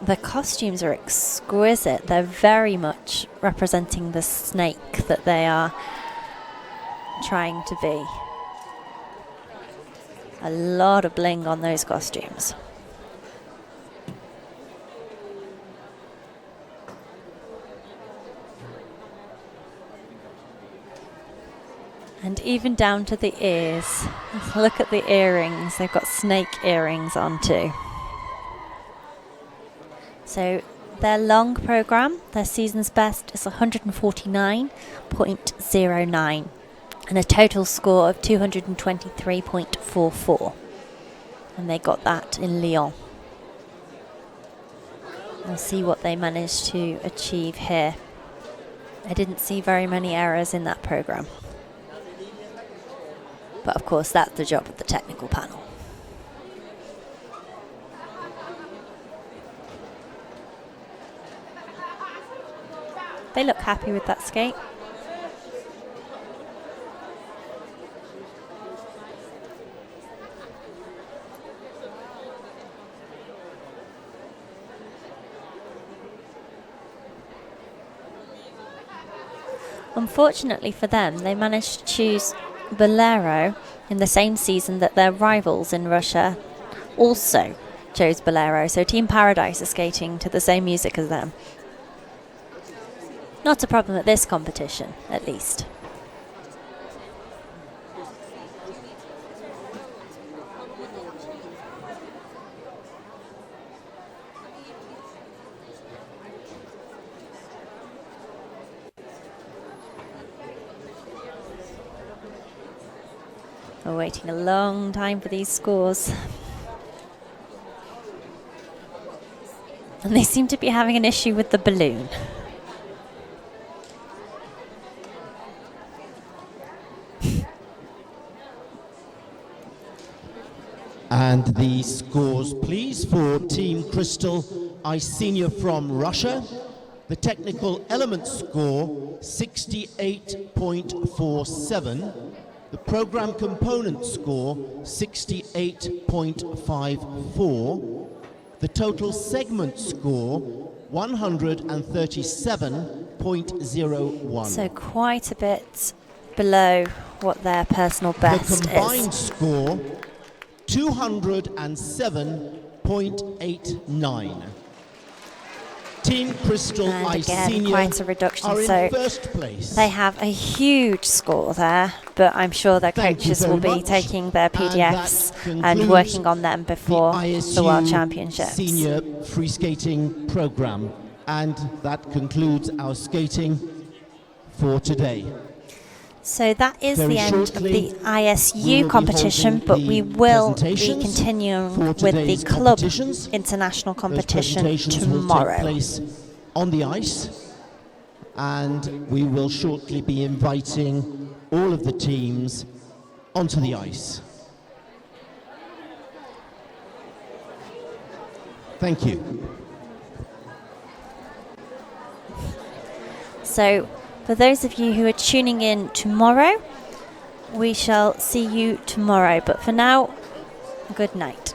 The costumes are exquisite. They're very much representing the snake that they are trying to be. A lot of bling on those costumes. And even down to the ears. Look at the earrings. They've got snake earrings on too. So their long program, their season's best is 149.09 and a total score of 223.44. And they got that in Lyon. We'll see what they managed to achieve here. I didn't see very many errors in that program. But of course, that's the job of the technical panel. They look happy with that skate. Unfortunately for them, they managed to choose Bolero in the same season that their rivals in Russia also chose Bolero. So Team Paradise is skating to the same music as them. Not a problem at this competition, at least. We're waiting a long time for these scores. And they seem to be having an issue with the balloon. And the scores, please, for Team Crystal Ice Senior from Russia. The technical element score, 68.47. The program component score, 68.54. The total segment score, 137.01. So quite a bit below what their personal best is. The combined score, 207.89. Team Crystal And Ice again, Senior quite a reduction. are So in first place. they have a huge score there, but I'm sure their Thank you coaches very will be much. taking their PDFs And and that working on them before ISU the World Championships. Senior Free Skating Program. And that concludes our skating for today. So that is Very the end of shortly, the we ISU will be competition, holding but the we will be presentations continuing for with the today's club competitions. international Those competition presentations will tomorrow. take place on the ice, and we will shortly be inviting all of the teams onto the ice. Thank you. So for those of you who are tuning in tomorrow, we shall see you tomorrow. But for now, good night.